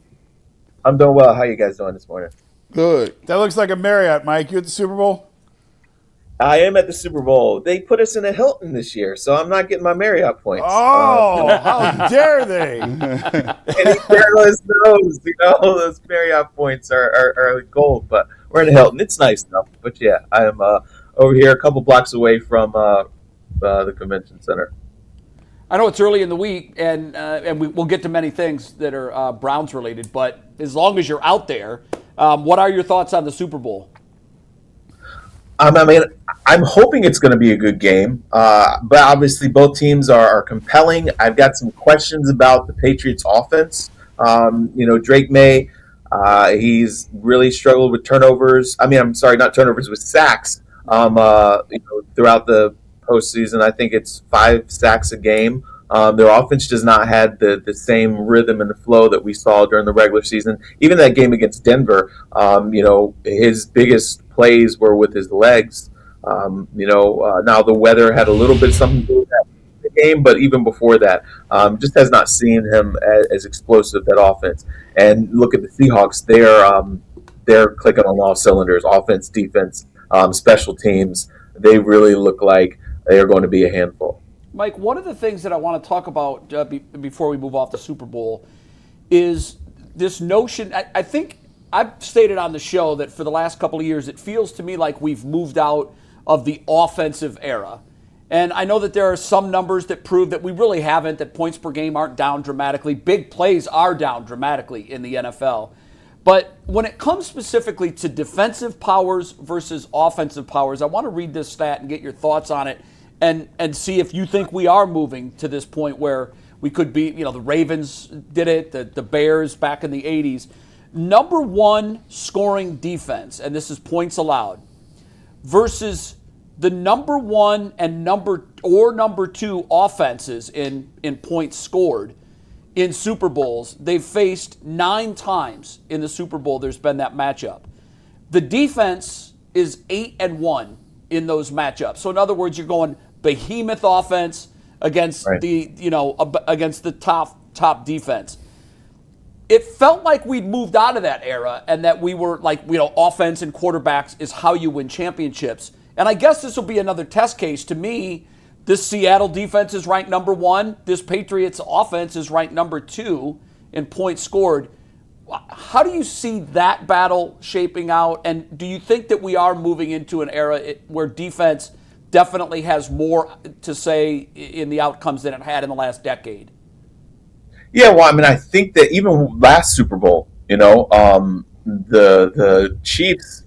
S7: I'm doing well. How you guys doing this morning?
S4: good.
S3: That looks like a Marriott, Mike. You at the Super Bowl?
S7: I am at the Super Bowl. They put us in a Hilton this year, so I'm not getting my Marriott points.
S3: Oh, how dare they?
S7: And he careless knows, those Marriott points are gold, but we're in a Hilton. It's nice enough. But yeah, I am over here a couple blocks away from the convention center.
S2: I know it's early in the week, and we'll get to many things that are Browns related, but as long as you're out there, what are your thoughts on the Super Bowl?
S7: I mean, I'm hoping it's going to be a good game, but obviously both teams are compelling. I've got some questions about the Patriots' offense. Drake May, he's really struggled with turnovers. Not turnovers, with sacks throughout the postseason. I think it's 5 sacks a game. Their offense does not have the same rhythm and the flow that we saw during the regular season. Even that game against Denver, his biggest plays were with his legs. Now the weather had a little bit something to do with that the game, but even before that, just has not seen him as explosive, that offense. And look at the Seahawks; they're clicking on all cylinders: offense, defense, special teams. They really look like they are going to be a handful.
S2: Mike, one of the things that I want to talk about before we move off the Super Bowl is this notion. I think I've stated on the show that for the last couple of years, it feels to me like we've moved out of the offensive era. And I know that there are some numbers that prove that we really haven't, that points per game aren't down dramatically. Big plays are down dramatically in the NFL. But when it comes specifically to defensive powers versus offensive powers, I want to read this stat and get your thoughts on it and see if you think we are moving to this point where we could be, the Ravens did it, the Bears back in the 80s. Number 1 scoring defense, and this is points allowed, versus the number 1 and number 2 offenses in points scored in Super Bowls. They've faced 9 times in the Super Bowl there's been that matchup. The defense is 8-1 in those matchups. So in other words, you're going behemoth offense against against the top defense. It felt like we'd moved out of that era and that we were offense and quarterbacks is how you win championships. And I guess this will be another test case. To me, This Seattle defense is ranked number 1. This Patriots offense is ranked number 2 in points scored. How do you see that battle shaping out? And do you think that we are moving into an era where defense definitely has more to say in the outcomes than it had in the last decade?
S7: Yeah, well, I mean, I think that even last Super Bowl, the Chiefs,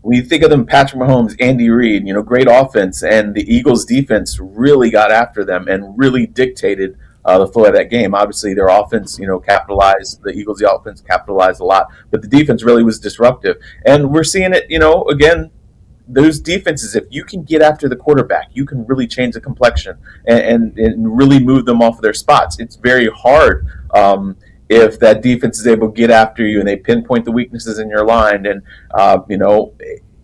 S7: when you think of them, Patrick Mahomes, Andy Reid, great offense, and the Eagles' defense really got after them and really dictated the flow of that game. Obviously, their offense, capitalized. The Eagles' offense capitalized a lot, but the defense really was disruptive. And we're seeing it, again, those defenses, if you can get after the quarterback, you can really change the complexion and really move them off of their spots. It's very hard if that defense is able to get after you and they pinpoint the weaknesses in your line. And,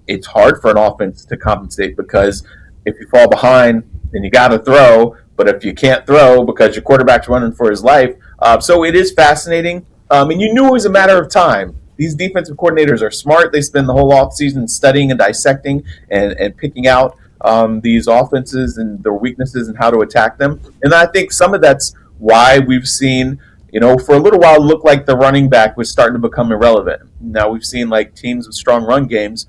S7: it's hard for an offense to compensate, because if you fall behind, then you got to throw. But if you can't throw because your quarterback's running for his life. So it is fascinating. And you knew it was a matter of time. These defensive coordinators are smart. They spend the whole offseason studying and dissecting and picking out these offenses and their weaknesses and how to attack them. And I think some of that's why we've seen, for a little while, it looked like the running back was starting to become irrelevant. Now we've seen like teams with strong run games.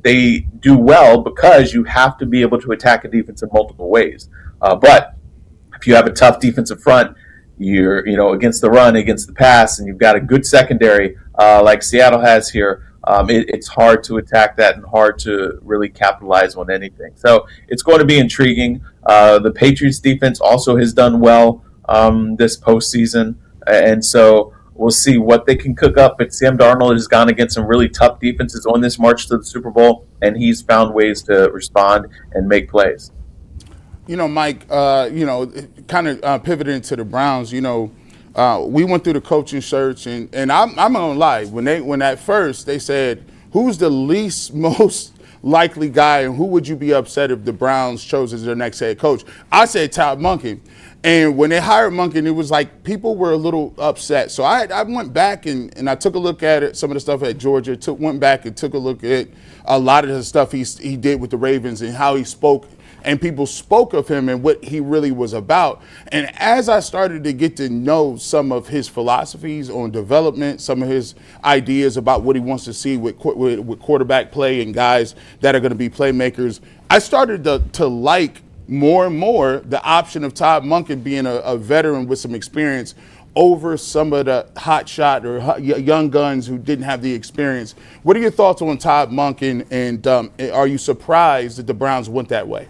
S7: They do well because you have to be able to attack a defense in multiple ways. But if you have a tough defensive front, you're against the run, against the pass, and you've got a good secondary like Seattle has here, it's hard to attack that and hard to really capitalize on anything. So it's going to be intriguing. The Patriots defense also has done well this postseason, and so we'll see what they can cook up. But Sam Darnold has gone against some really tough defenses on this march to the Super Bowl, and he's found ways to respond and make plays.
S4: Mike, kind of pivoting to the Browns, we went through the coaching search, and I'm not gonna lie, when at first they said, who's the least most likely guy and who would you be upset if the Browns chose as their next head coach? I said Todd Monken. And when they hired Monken, it was like people were a little upset. So I went back and I took a look at it, some of the stuff at Georgia, went back and took a look at a lot of the stuff he did with the Ravens and how he spoke. And people spoke of him and what he really was about. And as I started to get to know some of his philosophies on development, some of his ideas about what he wants to see with quarterback play and guys that are going to be playmakers, I started to like more and more the option of Todd Monken being a veteran with some experience over some of the hot shot or young guns who didn't have the experience. What are your thoughts on Todd Monken, and are you surprised that the Browns went that way?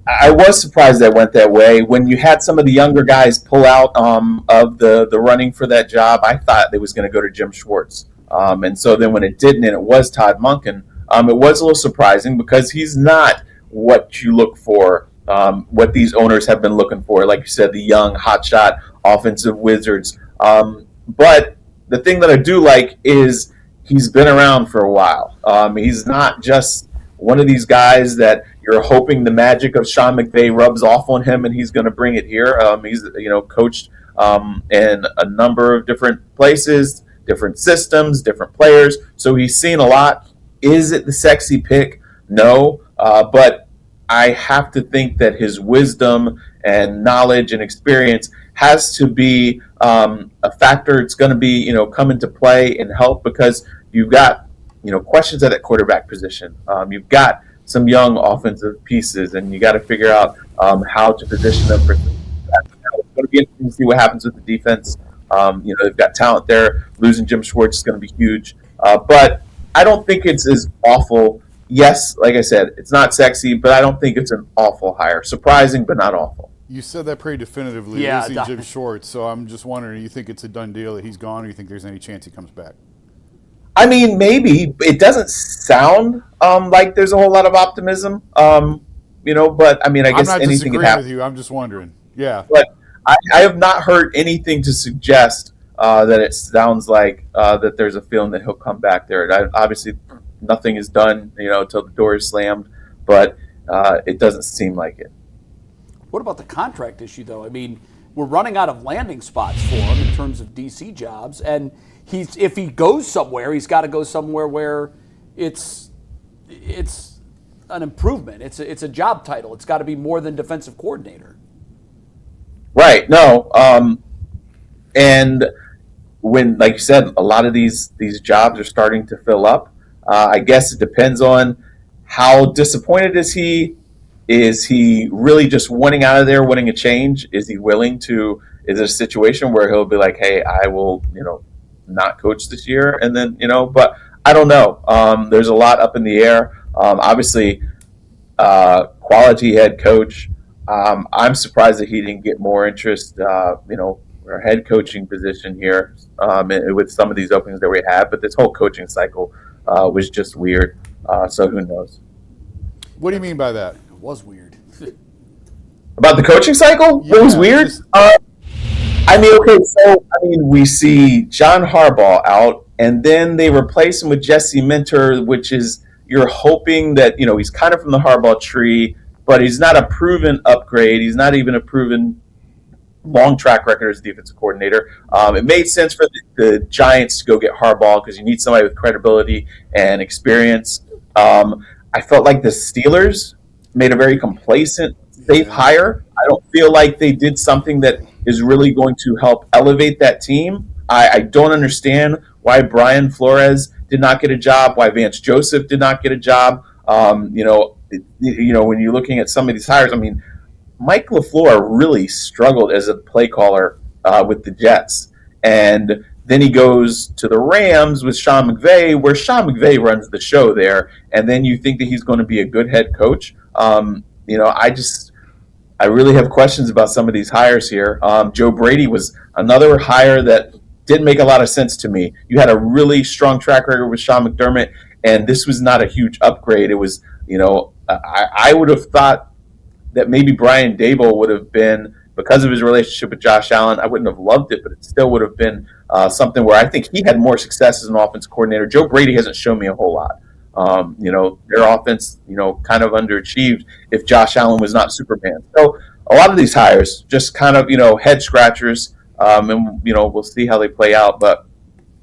S7: I was surprised that went that way. When you had some of the younger guys pull out of the running for that job, I thought they was going to go to Jim Schwartz. And so then when it didn't and it was Todd Monken, it was a little surprising because he's not what you look for, what these owners have been looking for. Like you said, the young, hotshot offensive wizards. But the thing that I do like is he's been around for a while. He's not just one of these guys that you're hoping the magic of Sean McVay rubs off on him and he's going to bring it here. He's coached in a number of different places, different systems, different players. So he's seen a lot. Is it the sexy pick? No. But I have to think that his wisdom and knowledge and experience has to be a factor. It's going to be, come into play and help because you've got, questions at that quarterback position. You've got some young offensive pieces, and you got to figure out how to position them for success. It's going to be interesting to see what happens with the defense. They've got talent there. Losing Jim Schwartz is going to be huge. But I don't think it's as awful. Yes, like I said, it's not sexy, but I don't think it's an awful hire. Surprising, but not awful.
S3: You said that pretty definitively, losing Jim Schwartz. So I'm just wondering, you think it's a done deal that he's gone, or you think there's any chance he comes back?
S7: I mean, maybe. It doesn't sound like there's a whole lot of optimism, but I mean, I guess anything could happen.
S3: With you. I'm just wondering. Yeah.
S7: But I have not heard anything to suggest that it sounds like that there's a feeling that he'll come back there. Obviously, nothing is done, until the door is slammed, but it doesn't seem like it.
S2: What about the contract issue, though? I mean, we're running out of landing spots for him in terms of DC jobs, and if he goes somewhere, he's got to go somewhere where it's an improvement. It's a job title. It's got to be more than defensive coordinator.
S7: Right. No. And when, like you said, a lot of these jobs are starting to fill up. I guess it depends on how disappointed is he. Is he really just wanting out of there, wanting a change? Is he willing to? Is it a situation where he'll be like, "Hey, I will, not coach this year," and then But I don't know. There's a lot up in the air. Obviously, quality head coach. I'm surprised that he didn't get more interest. Our head coaching position here with some of these openings that we have, but this whole coaching cycle was just weird. So who knows?
S3: What do you mean by that?
S2: It was weird.
S7: About the coaching cycle?
S3: Yeah,
S7: It was weird. We see John Harbaugh out, and then they replace him with Jesse Minter, which is you're hoping that he's kind of from the Harbaugh tree, but he's not a proven upgrade. He's not even a proven long track record as defensive coordinator. It made sense for the Giants to go get Harbaugh because you need somebody with credibility and experience. I felt like the Steelers made a very complacent, safe hire. I don't feel like they did something that is really going to help elevate that team. I don't understand why Brian Flores did not get a job, why Vance Joseph did not get a job. When you're looking at some of these hires, Mike LaFleur really struggled as a play caller with the Jets. And then he goes to the Rams with Sean McVay, where Sean McVay runs the show there. And then you think that he's going to be a good head coach. I really have questions about some of these hires here. Joe Brady was another hire that didn't make a lot of sense to me. You had a really strong track record with Sean McDermott, and this was not a huge upgrade. It was, I would have thought that maybe Brian Daboll would have been, because of his relationship with Josh Allen, I wouldn't have loved it, but it still would have been something where I think he had more success as an offense coordinator. Joe Brady hasn't shown me a whole lot. Their offense, kind of underachieved if Josh Allen was not Superman. So a lot of these hires just kind of, head scratchers, and, we'll see how they play out, but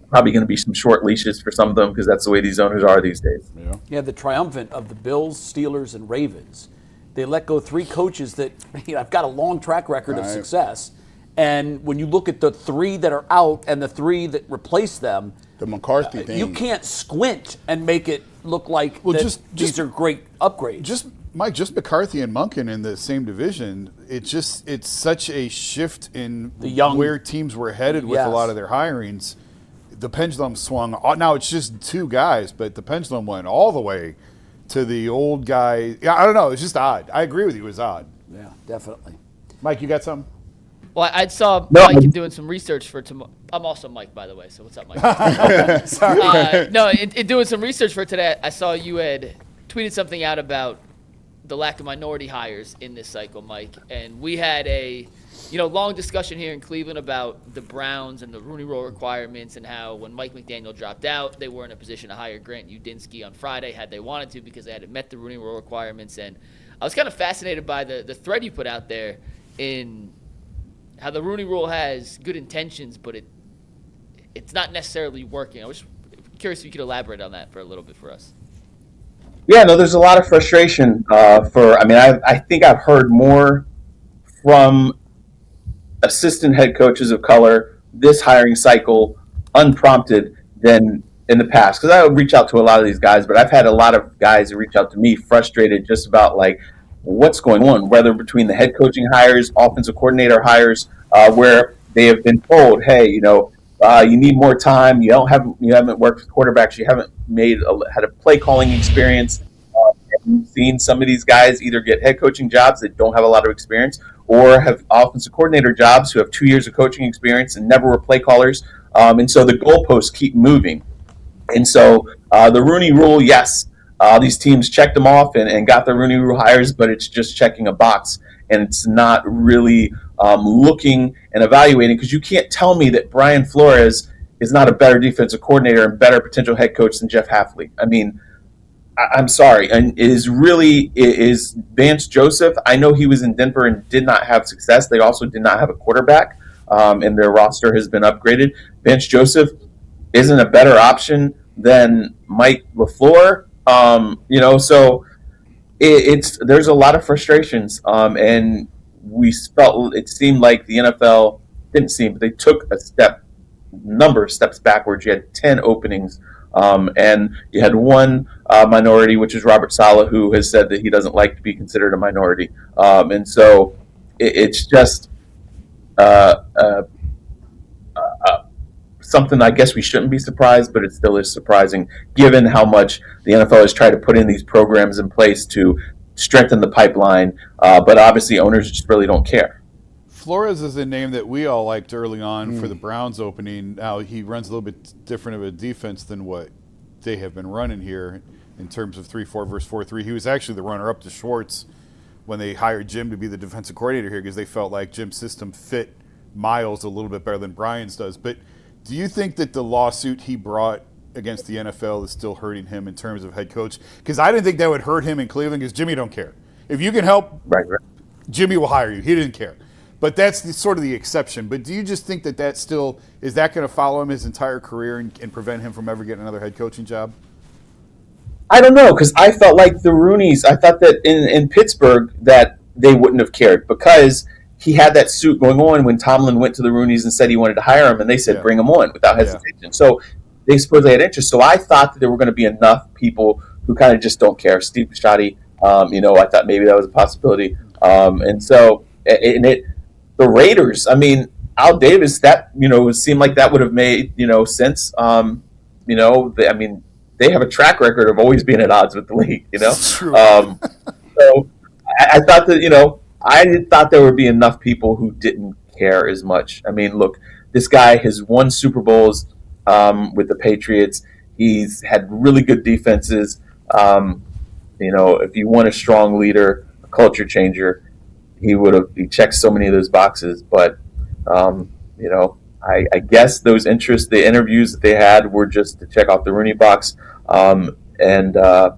S7: probably going to be some short leashes for some of them because that's the way these owners are these days.
S2: Yeah, the triumvirate of the Bills, Steelers, and Ravens. They let go 3 coaches that have got a long track record of success. And when you look at the 3 that are out and the 3 that replace them,
S4: the McCarthy thing,
S2: you can't squint and make it look like these are great upgrades.
S3: Just McCarthy and Monken in the same division. It's such a shift in where teams were headed with a lot of their hirings. The pendulum swung. Now it's just 2 guys, but the pendulum went all the way to the old guy. Yeah, I don't know. It's just odd. I agree with you. It was odd.
S2: Yeah, definitely.
S3: Mike, you got something?
S5: Well, I saw Mike doing some research for tomorrow. I'm also Mike, by the way, so what's up, Mike?
S3: Sorry.
S5: In doing some research for today, I saw you had tweeted something out about the lack of minority hires in this cycle, Mike. And we had a long discussion here in Cleveland about the Browns and the Rooney Rule requirements and how when Mike McDaniel dropped out, they were in a position to hire Grant Udinski on Friday had they wanted to because they hadn't met the Rooney Rule requirements. And I was kind of fascinated by the thread you put out there in how the Rooney Rule has good intentions, but it's not necessarily working. I was curious if you could elaborate on that for a little bit for us.
S7: Yeah, no, there's a lot of frustration I think I've heard more from assistant head coaches of color this hiring cycle unprompted than in the past. Because I would reach out to a lot of these guys, but I've had a lot of guys who reach out to me frustrated just about what's going on, whether between the head coaching hires, offensive coordinator hires, where they have been told, hey, you need more time. You haven't worked with quarterbacks. You haven't had a play calling experience. We've seen some of these guys either get head coaching jobs that don't have a lot of experience, or have offensive coordinator jobs who have 2 years of coaching experience and never were play callers. And so the goalposts keep moving. And so the Rooney Rule, yes, these teams checked them off and got the Rooney Rule hires, but it's just checking a box, and it's not really looking and evaluating, because you can't tell me that Brian Flores is not a better defensive coordinator and better potential head coach than Jeff Hafley. I'm sorry. And is Vance Joseph, I know he was in Denver and did not have success. They also did not have a quarterback, and their roster has been upgraded. Vance Joseph isn't a better option than Mike LaFleur. So there's a lot of frustrations, and it seemed like the NFL didn't seem, but they took number of steps backwards. You had 10 openings, and you had one minority, which is Robert Saleh, who has said that he doesn't like to be considered a minority, and so it's just something I guess we shouldn't be surprised, but it still is surprising given how much the NFL has tried to put in these programs in place to strengthen the pipeline, but obviously owners just really don't care.
S3: Flores is a name that we all liked early on for the Browns opening. Now he runs a little bit different of a defense than what they have been running here in terms of 3-4 versus 4-3. He was actually the runner-up to Schwartz when they hired Jim to be the defensive coordinator here because they felt like Jim's system fit Miles a little bit better than Brian's does. But do you think that the lawsuit he brought against the NFL is still hurting him in terms of head coach? Because I didn't think that would hurt him in Cleveland because Jimmy don't care. If you can help,
S7: Right.
S3: Jimmy will hire you. He didn't care. But that's sort of the exception. But do you just think that still – is that going to follow him his entire career and prevent him from ever getting another head coaching job?
S7: I don't know, because I felt like the Rooneys, I thought that in Pittsburgh that they wouldn't have cared because he had that suit going on when Tomlin went to the Rooneys and said he wanted to hire him, and they said bring him on without hesitation. Yeah. So they supposedly had interest. So I thought that there were going to be enough people who kind of just don't care. Steve Bisciotti, I thought maybe that was a possibility. The Raiders, I mean, Al Davis, that, seemed like that would have made, sense. They have a track record of always being at odds with the league,
S3: True.
S7: So I thought that, I thought there would be enough people who didn't care as much. I mean, look, this guy has won Super Bowls with the Patriots. He's had really good defenses. If you want a strong leader, a culture changer, he checked so many of those boxes. But, I guess those the interviews that they had were just to check off the Rooney box and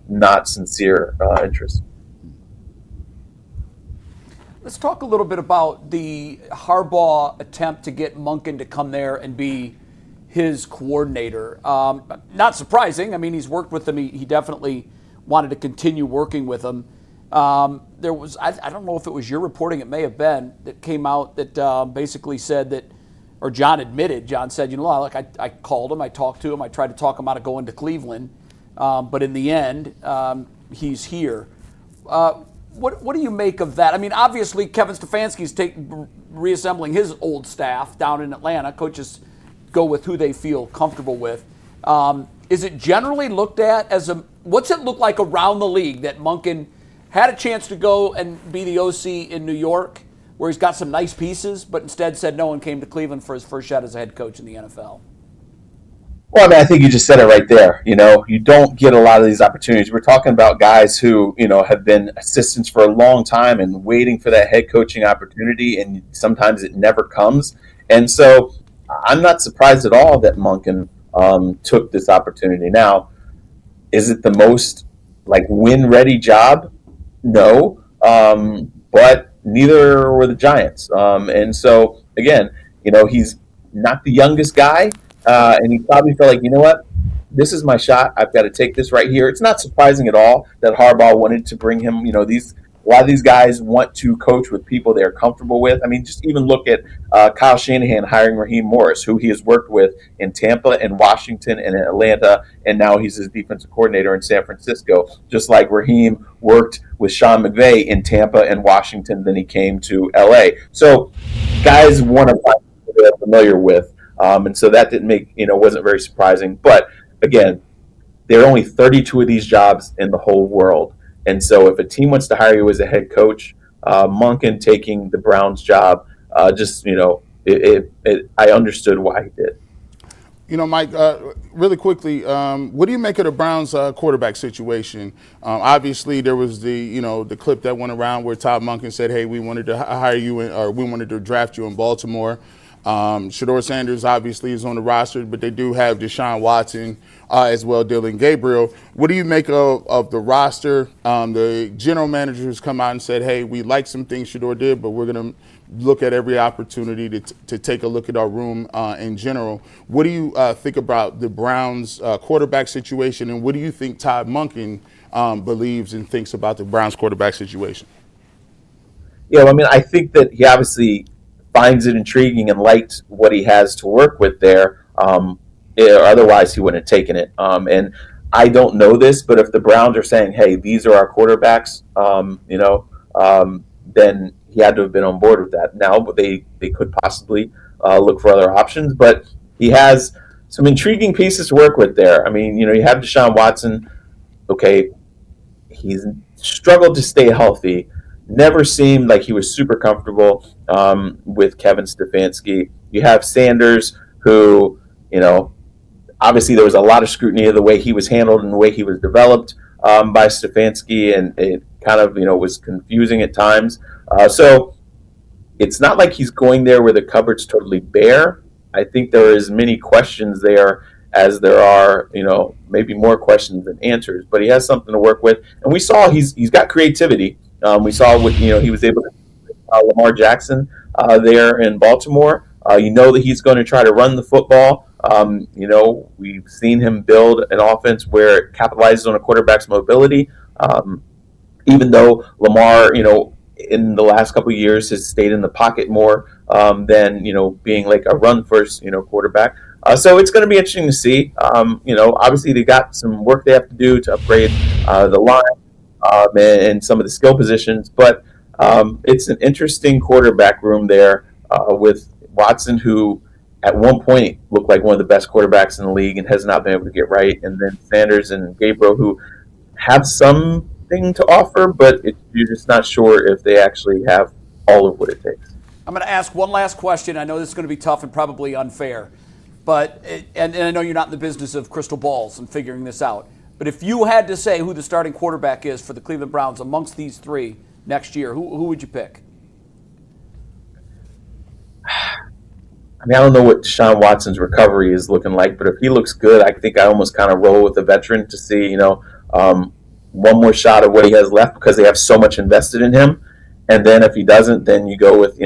S7: not sincere interest.
S2: Let's talk a little bit about the Harbaugh attempt to get Monken to come there and be his coordinator. Not surprising. I mean, he's worked with him. He definitely wanted to continue working with him. There was, I don't know if it was your reporting, it may have been, that came out that basically said that, or John said, look, I called him, I talked to him, I tried to talk him out of going to Cleveland, but in the end, he's here. What do you make of that? I mean, obviously, Kevin Stefanski's reassembling his old staff down in Atlanta. Coaches go with who they feel comfortable with. Is it generally looked at as what's it look like around the league that Monken had a chance to go and be the OC in New York, where he's got some nice pieces, but instead said no and came to Cleveland for his first shot as a head coach in the NFL?
S7: Well, I think you just said it right there. You don't get a lot of these opportunities. We're talking about guys who, have been assistants for a long time and waiting for that head coaching opportunity, and sometimes it never comes. And so I'm not surprised at all that Monken took this opportunity. Now, is it the most win-ready job? No, but neither were the Giants. And so again, he's not the youngest guy, and he probably felt like, what, this is my shot. I've got to take this right here. It's not surprising at all that Harbaugh wanted to bring him. A lot of these guys want to coach with people they're comfortable with. I mean, just even look at Kyle Shanahan hiring Raheem Morris, who he has worked with in Tampa and Washington and in Atlanta, and now he's his defensive coordinator in San Francisco, just like Raheem worked with Sean McVay in Tampa and Washington, then he came to L.A. So guys want to find people they're familiar with, and so that didn't wasn't very surprising. But again, there are only 32 of these jobs in the whole world. And so if a team wants to hire you as a head coach, Monken taking the Browns job, I understood why he did.
S4: Mike, really quickly, what do you make of the Browns quarterback situation? Obviously, there was the clip that went around where Todd Monken said, hey, we wanted to hire you or we wanted to draft you in Baltimore. Shedeur Sanders obviously is on the roster, but they do have Deshaun Watson as well, Dylan Gabriel. What do you make of the roster? The general manager has come out and said, hey, we like some things Shedeur did, but we're going to look at every opportunity to take a look at our room in general. What do you think about the Browns quarterback situation, and what do you think Todd Monken believes and thinks about the Browns quarterback situation?
S7: Yeah, well, I mean, I think that he obviously finds it intriguing and liked what he has to work with there. Otherwise, he wouldn't have taken it. And I don't know this, but if the Browns are saying, "Hey, these are our quarterbacks," then he had to have been on board with that. Now, they could possibly look for other options, but he has some intriguing pieces to work with there. I mean, you have Deshaun Watson. Okay, he's struggled to stay healthy. Never seemed like he was super comfortable with Kevin Stefanski. You have Sanders, who, obviously there was a lot of scrutiny of the way he was handled and the way he was developed by Stefanski, and it kind of, was confusing at times. So it's not like he's going there where the cupboard's totally bare. I think there is many questions there, as there are, maybe more questions than answers. But he has something to work with, and we saw he's got creativity. We saw what he was able to Lamar Jackson there in Baltimore. That he's going to try to run the football. We've seen him build an offense where it capitalizes on a quarterback's mobility. Even though Lamar, in the last couple of years has stayed in the pocket more than being like a run first quarterback. So it's going to be interesting to see. Obviously they got some work they have to do to upgrade the line and some of the skill positions, but it's an interesting quarterback room there with Watson, who at one point looked like one of the best quarterbacks in the league and has not been able to get right, and then Sanders and Gabriel, who have something to offer, but you're just not sure if they actually have all of what it takes.
S2: I'm going to ask one last question. I know this is going to be tough and probably unfair, but and I know you're not in the business of crystal balls and figuring this out. But if you had to say who the starting quarterback is for the Cleveland Browns amongst these three next year, who would you pick?
S7: I mean, I don't know what Deshaun Watson's recovery is looking like, but if he looks good, I think I almost kind of roll with the veteran to see, one more shot of what he has left, because they have so much invested in him. And then if he doesn't, then you go with,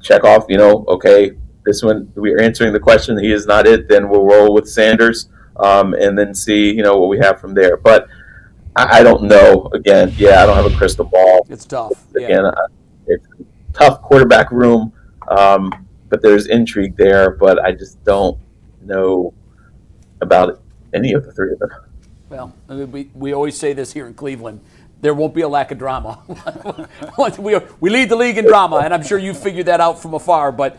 S7: check off, okay, this one, we are answering the question, he is not it, then we'll roll with Sanders. And then see, what we have from there. But I don't know. Again, I don't have a crystal ball.
S2: It's tough.
S7: Again, it's a tough quarterback room, but there's intrigue there. But I just don't know about any of the three of them.
S2: Well, we always say this here in Cleveland. There won't be a lack of drama. We lead the league in drama, and I'm sure you figured that out from afar, but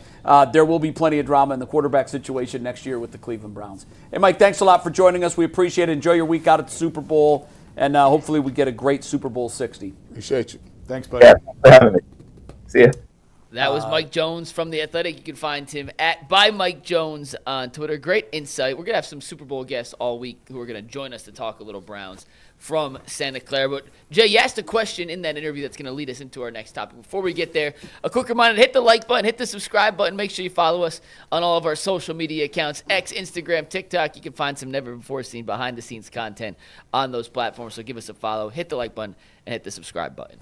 S2: there will be plenty of drama in the quarterback situation next year with the Cleveland Browns. Hey, Mike, thanks a lot for joining us. We appreciate it. Enjoy your week out at the Super Bowl, and hopefully we get a great Super Bowl 60.
S4: Appreciate you.
S3: Thanks, buddy.
S7: Yeah, thanks for having me. See ya.
S5: That was Mike Jones from The Athletic. You can find him at @ByMikeJones on Twitter. Great insight. We're going to have some Super Bowl guests all week who are going to join us to talk a little Browns from Santa Clara. But, Jay, you asked a question in that interview that's going to lead us into our next topic. Before we get there, a quick reminder, hit the like button, hit the subscribe button. Make sure you follow us on all of our social media accounts, X, Instagram, TikTok. You can find some never-before-seen behind-the-scenes content on those platforms. So give us a follow, hit the like button, and hit the subscribe button.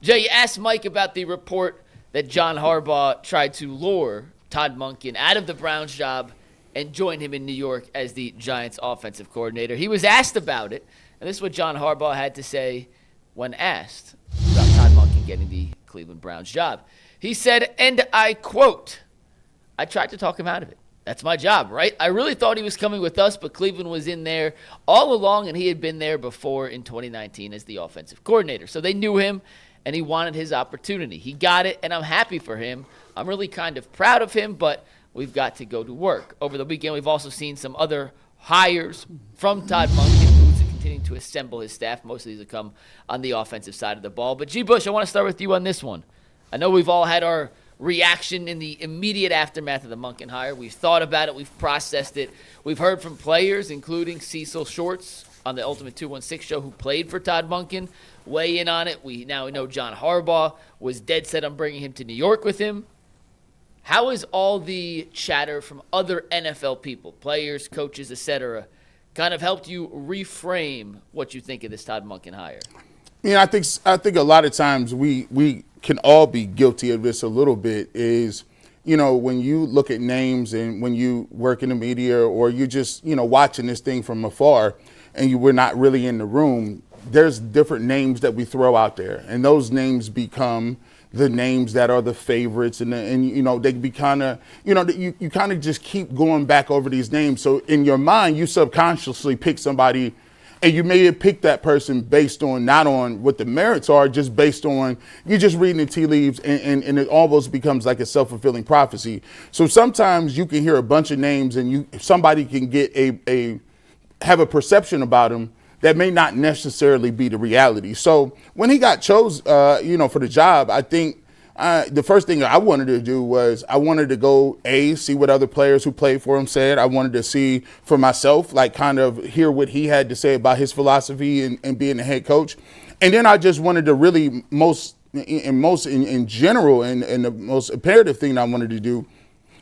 S5: Jay, you asked Mike about the report that John Harbaugh tried to lure Todd Monken out of the Browns job and join him in New York as the Giants offensive coordinator. He was asked about it, and this is what John Harbaugh had to say when asked about Todd Monken getting the Cleveland Browns job. He said, and I quote, "I tried to talk him out of it. That's my job, right? I really thought he was coming with us, but Cleveland was in there all along, and he had been there before in 2019 as the offensive coordinator. So they knew him, and he wanted his opportunity. He got it, and I'm happy for him. I'm really kind of proud of him, but we've got to go to work." Over the weekend, we've also seen some other hires from Todd Monken, who's continuing to assemble his staff. Most of these have come on the offensive side of the ball. But, G. Bush, I want to start with you on this one. I know we've all had our reaction in the immediate aftermath of the Monken hire. We've thought about it. We've processed it. We've heard from players, including Cecil Schwartz on the Ultimate 216 show, who played for Todd Monken, weigh in on it. We now know John Harbaugh was dead set on bringing him to New York with him. How has all the chatter from other NFL people, players, coaches, etc., kind of helped you reframe what you think of this Todd Monken hire?
S4: I think a lot of times we can all be guilty of this a little bit is, when you look at names and when you work in the media or you just, watching this thing from afar and we're not really in the room, there's different names that we throw out there. And those names become the names that are the favorites. And they be kind of, you kind of just keep going back over these names. So in your mind, you subconsciously pick somebody, and you may have picked that person based on not on what the merits are, just based on you're just reading the tea leaves, and it almost becomes like a self-fulfilling prophecy. So sometimes you can hear a bunch of names, and somebody can get have a perception about them that may not necessarily be the reality. So when he got chose, for the job, I think the first thing I wanted to do was I wanted to go see what other players who played for him said. I wanted to see for myself, like kind of hear what he had to say about his philosophy and being a head coach. And then I just wanted to really in general, and the most imperative thing I wanted to do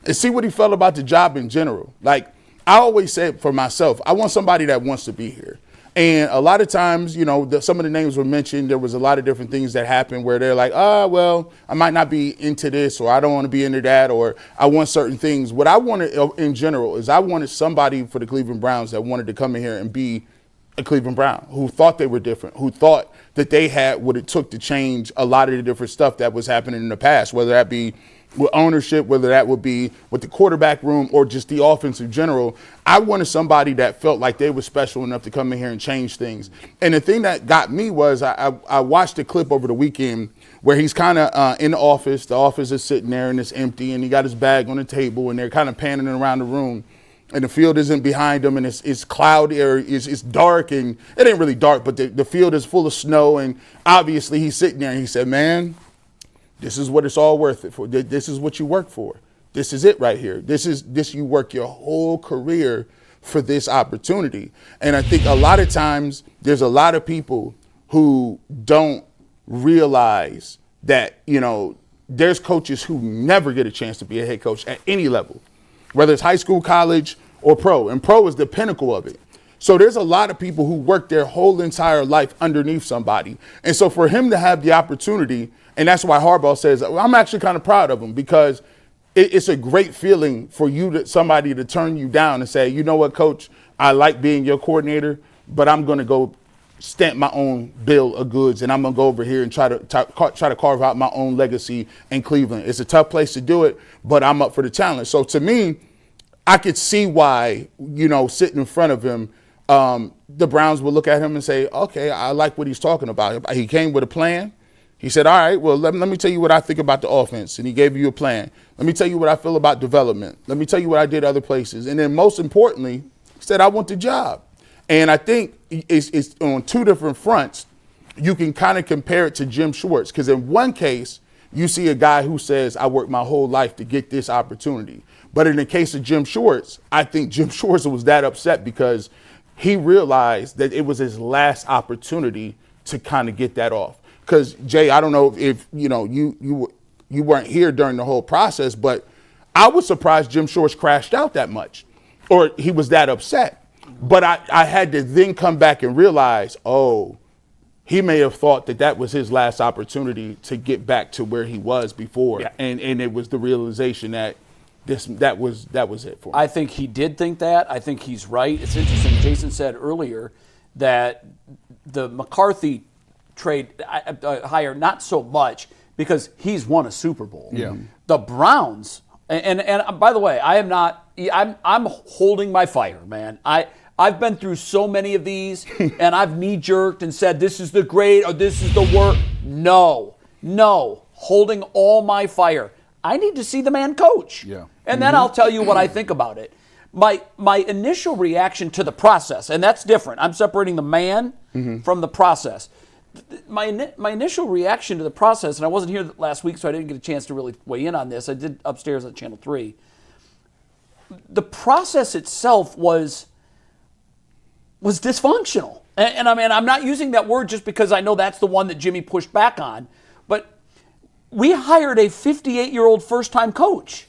S4: is see what he felt about the job in general. Like I always said for myself, I want somebody that wants to be here. And a lot of times, some of the names were mentioned. There was a lot of different things that happened where they're like, well, I might not be into this, or I don't want to be into that, or I want certain things. What I wanted in general is I wanted somebody for the Cleveland Browns that wanted to come in here and be a Cleveland Brown, who thought they were different, who thought that they had what it took to change a lot of the different stuff that was happening in the past, whether that be with ownership, whether that would be with the quarterback room or just the offense in general. I wanted somebody that felt like they were special enough to come in here and change things. And the thing that got me was I watched a clip over the weekend where he's kind of in the office. The office is sitting there and it's empty, and he got his bag on the table, and they're kind of panning around the room. And the field isn't behind him, and it's cloudy, or it's dark, and it ain't really dark, but the field is full of snow. And obviously he's sitting there and he said, man, this is what it's all worth it for. This is what you work for. This is it right here. This you work your whole career for this opportunity. And I think a lot of times there's a lot of people who don't realize that, there's coaches who never get a chance to be a head coach at any level, whether it's high school, college, or pro. And pro is the pinnacle of it. So there's a lot of people who work their whole entire life underneath somebody. And so for him to have the opportunity, and that's why Harbaugh says, I'm actually kind of proud of him, because it's a great feeling for somebody to turn you down and say, you know what, coach, I like being your coordinator, but I'm going to go stamp my own bill of goods, and I'm going to go over here and try to carve out my own legacy in Cleveland. It's a tough place to do it, but I'm up for the challenge. So to me, I could see why, sitting in front of him, the Browns would look at him and say, okay, I like what he's talking about. He came with a plan. He said, all right, well, let me tell you what I think about the offense. And he gave you a plan. Let me tell you what I feel about development. Let me tell you what I did other places. And then most importantly, he said, I want the job. And I think it's on two different fronts. You can kind of compare it to Jim Schwartz, because in one case, you see a guy who says, I worked my whole life to get this opportunity. But in the case of Jim Schwartz, I think Jim Schwartz was that upset because he realized that it was his last opportunity to kind of get that off. Because, Jay, I don't know if you weren't here during the whole process, but I was surprised Jim Schwartz crashed out that much, or he was that upset. But I had to then come back and realize, he may have thought that was his last opportunity to get back to where he was before. Yeah. And it was the realization that that was it for him.
S2: I think he did think that. I think he's right. It's interesting. Jason said earlier that the McCarthy trade hire, not so much because he's won a Super Bowl.
S3: Yeah.
S2: The Browns, and by the way, I'm holding my fire, man. I've been through so many of these, and I've knee-jerked and said this is the great or this is the worst. No, holding all my fire. I need to see the man coach.
S3: Yeah.
S2: And then I'll tell you what I think about it. My initial reaction to the process, and that's different. I'm separating the man from the process. My initial reaction to the process, and I wasn't here last week, so I didn't get a chance to really weigh in on this. I did upstairs at Channel 3. The process itself was dysfunctional. And I mean, I'm not using that word just because I know that's the one that Jimmy pushed back on. But we hired a 58-year-old first-time coach.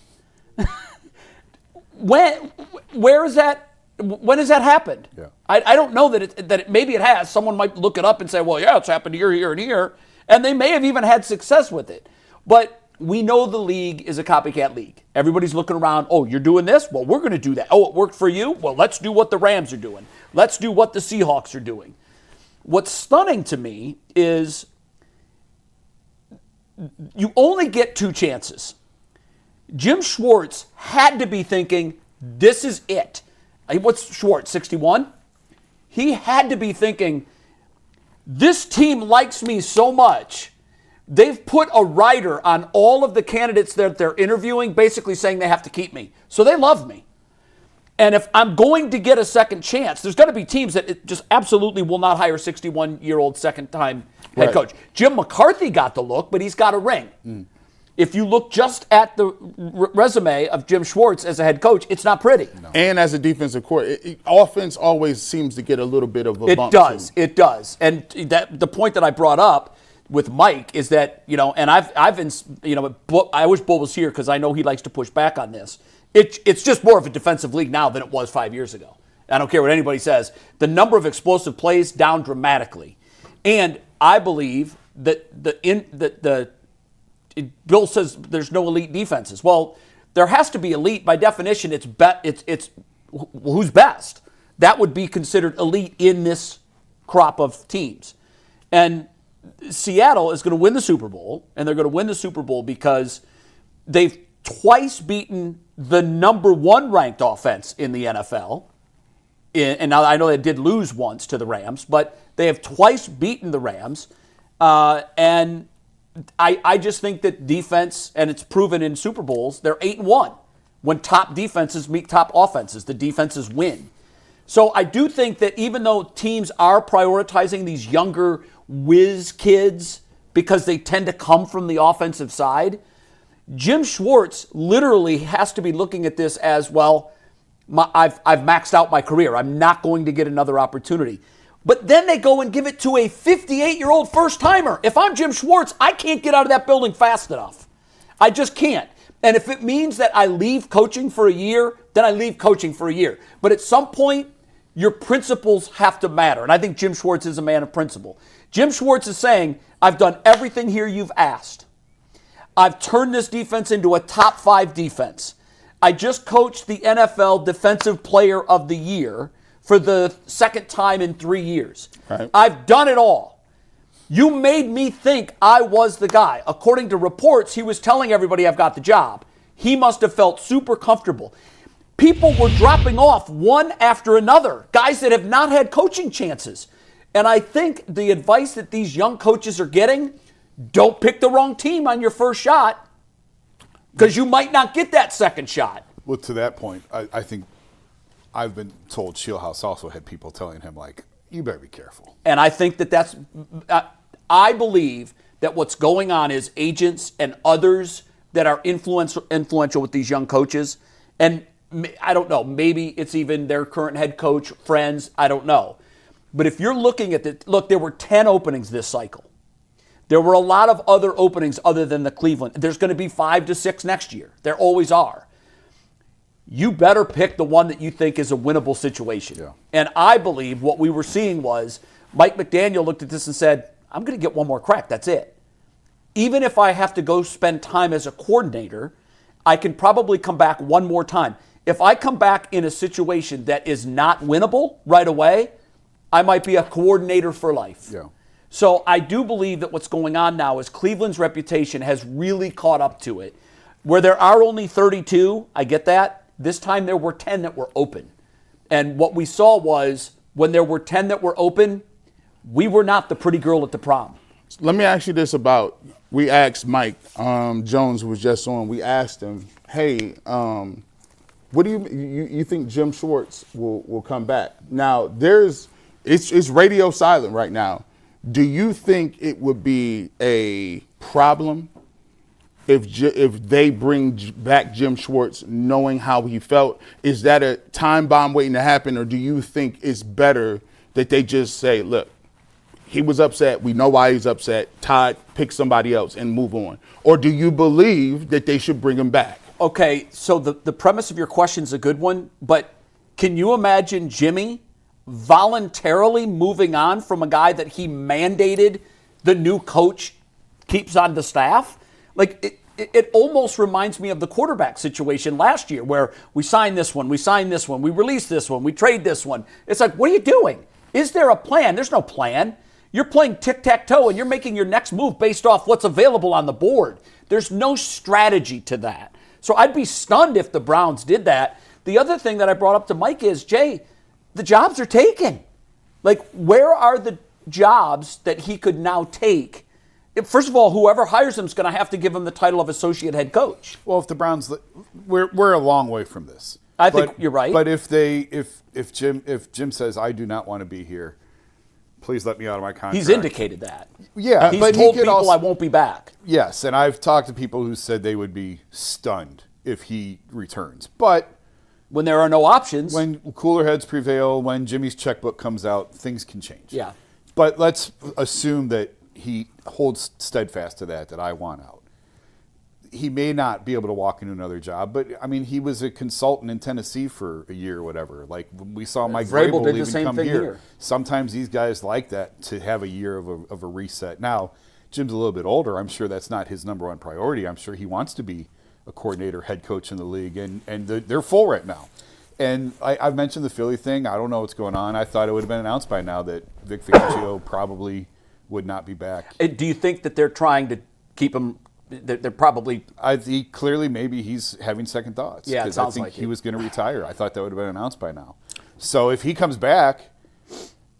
S2: Where is that? When has that happened?
S3: Yeah.
S2: I don't know that maybe it has. Someone might look it up and say, well, yeah, it's happened here, here, and here. And they may have even had success with it. But we know the league is a copycat league. Everybody's looking around, oh, you're doing this? Well, we're going to do that. Oh, it worked for you? Well, let's do what the Rams are doing. Let's do what the Seahawks are doing. What's stunning to me is you only get 2 chances. Jim Schwartz had to be thinking, this is it. What's Schwartz, 61? He had to be thinking, this team likes me so much, they've put a rider on all of the candidates that they're interviewing, basically saying they have to keep me. So they love me. And if I'm going to get a second chance, there's going to be teams that just absolutely will not hire a 61-year-old second-time head coach. Jim McCarthy got the look, but he's got a ring. If you look just at the resume of Jim Schwartz as a head coach, it's not pretty.
S4: No. And as a defensive coordinator, offense always seems to get a little bit of a bump.
S2: It does. And the point that I brought up with Mike is that, and I've been, I wish Bull was here because I know he likes to push back on this. It's just more of a defensive league now than it was 5 years ago. I don't care what anybody says. The number of explosive plays down dramatically. And I believe that Bill says there's no elite defenses. Well, there has to be elite. By definition, it's who's best. That would be considered elite in this crop of teams. And Seattle is going to win the Super Bowl, and they're going to win the Super Bowl because they've twice beaten the number 1 ranked offense in the NFL. And now I know they did lose once to the Rams, but they have twice beaten the Rams. And I just think that defense, and it's proven in Super Bowls, they're 8-1. When top defenses meet top offenses, the defenses win. So I do think that even though teams are prioritizing these younger whiz kids because they tend to come from the offensive side, Jim Schwartz literally has to be looking at this as, well, I've maxed out my career. I'm not going to get another opportunity. But then they go and give it to a 58-year-old first-timer. If I'm Jim Schwartz, I can't get out of that building fast enough. I just can't. And if it means that I leave coaching for a year, then I leave coaching for a year. But at some point, your principles have to matter. And I think Jim Schwartz is a man of principle. Jim Schwartz is saying, I've done everything here you've asked. I've turned this defense into a top 5 defense. I just coached the NFL Defensive Player of the Year for the second time in 3 years. Right. I've done it all. You made me think I was the guy. According to reports, he was telling everybody I've got the job. He must have felt super comfortable. People were dropping off one after another, guys that have not had coaching chances. And I think the advice that these young coaches are getting, don't pick the wrong team on your first shot because you might not get that second shot.
S3: Well, to that point, I think I've been told Shieldhouse also had people telling him, like, you better be careful.
S2: And I think that's I believe that what's going on is agents and others that are influential with these young coaches. And I don't know, maybe it's even their current head coach, friends, I don't know. But if you're looking at look, there were 10 openings this cycle. There were a lot of other openings other than the Cleveland. There's going to be 5 to 6 next year. There always are. You better pick the one that you think is a winnable situation. Yeah. And I believe what we were seeing was Mike McDaniel looked at this and said, I'm going to get one more crack. That's it. Even if I have to go spend time as a coordinator, I can probably come back one more time. If I come back in a situation that is not winnable right away, I might be a coordinator for life.
S3: Yeah.
S2: So I do believe that what's going on now is Cleveland's reputation has really caught up to it. Where there are only 32, I get that. This time there were 10 that were open. And what we saw was when there were 10 that were open, we were not the pretty girl at the prom.
S4: Let me ask you this about, we asked Mike Jones was just on, we asked him, hey, what do you think Jim Schwartz will come back? Now, it's radio silent right now. Do you think it would be a problem if they bring back Jim Schwartz knowing how he felt? Is that a time bomb waiting to happen, or do you think it's better that they just say, look, he was upset, we know why he's upset, Todd, pick somebody else and move on? Or do you believe that they should bring him back?
S2: Okay, so the premise of your question is a good one, but can you imagine Jimmy voluntarily moving on from a guy that he mandated the new coach keeps on the staff. Like, it almost reminds me of the quarterback situation last year where we sign this one, we release this one, we trade this one. It's like, what are you doing? Is there a plan? There's no plan. You're playing tic-tac-toe and you're making your next move based off what's available on the board. There's no strategy to that. So I'd be stunned if the Browns did that. The other thing that I brought up to Mike is, Jay, the jobs are taken. Like, where are the jobs that he could now take? First of all, whoever hires him is going to have to give him the title of associate head coach.
S3: Well, if the Browns, we're a long way from this.
S2: I think you're right.
S3: But if Jim says, I do not want to be here, please let me out of my contract.
S2: He's indicated that.
S3: Yeah,
S2: he's
S3: but
S2: told
S3: he could
S2: people
S3: also,
S2: I won't be back.
S3: Yes, and I've talked to people who said they would be stunned if he returns. But
S2: when there are no options,
S3: when cooler heads prevail, when Jimmy's checkbook comes out, things can change.
S2: Yeah.
S3: But let's assume that he holds steadfast to that I want out. He may not be able to walk into another job, but I mean, he was a consultant in Tennessee for a year or whatever. Like we saw Mike Vrabel
S2: did the
S3: even
S2: same
S3: come
S2: thing
S3: here.
S2: here.
S3: Sometimes these guys like that to have a year of a reset. Now, Jim's a little bit older. I'm sure that's not his number one priority. I'm sure he wants to be a coordinator, head coach in the league, and they're full right now. And I've mentioned the Philly thing. I don't know what's going on. I thought it would have been announced by now that Vic Fangio probably would not be back.
S2: Do you think that they're trying to keep him? They're probably.
S3: I think clearly maybe he's having second thoughts.
S2: Yeah, it sounds
S3: I think
S2: like
S3: he
S2: it.
S3: was going to retire. I thought that would have been announced by now. So if he comes back,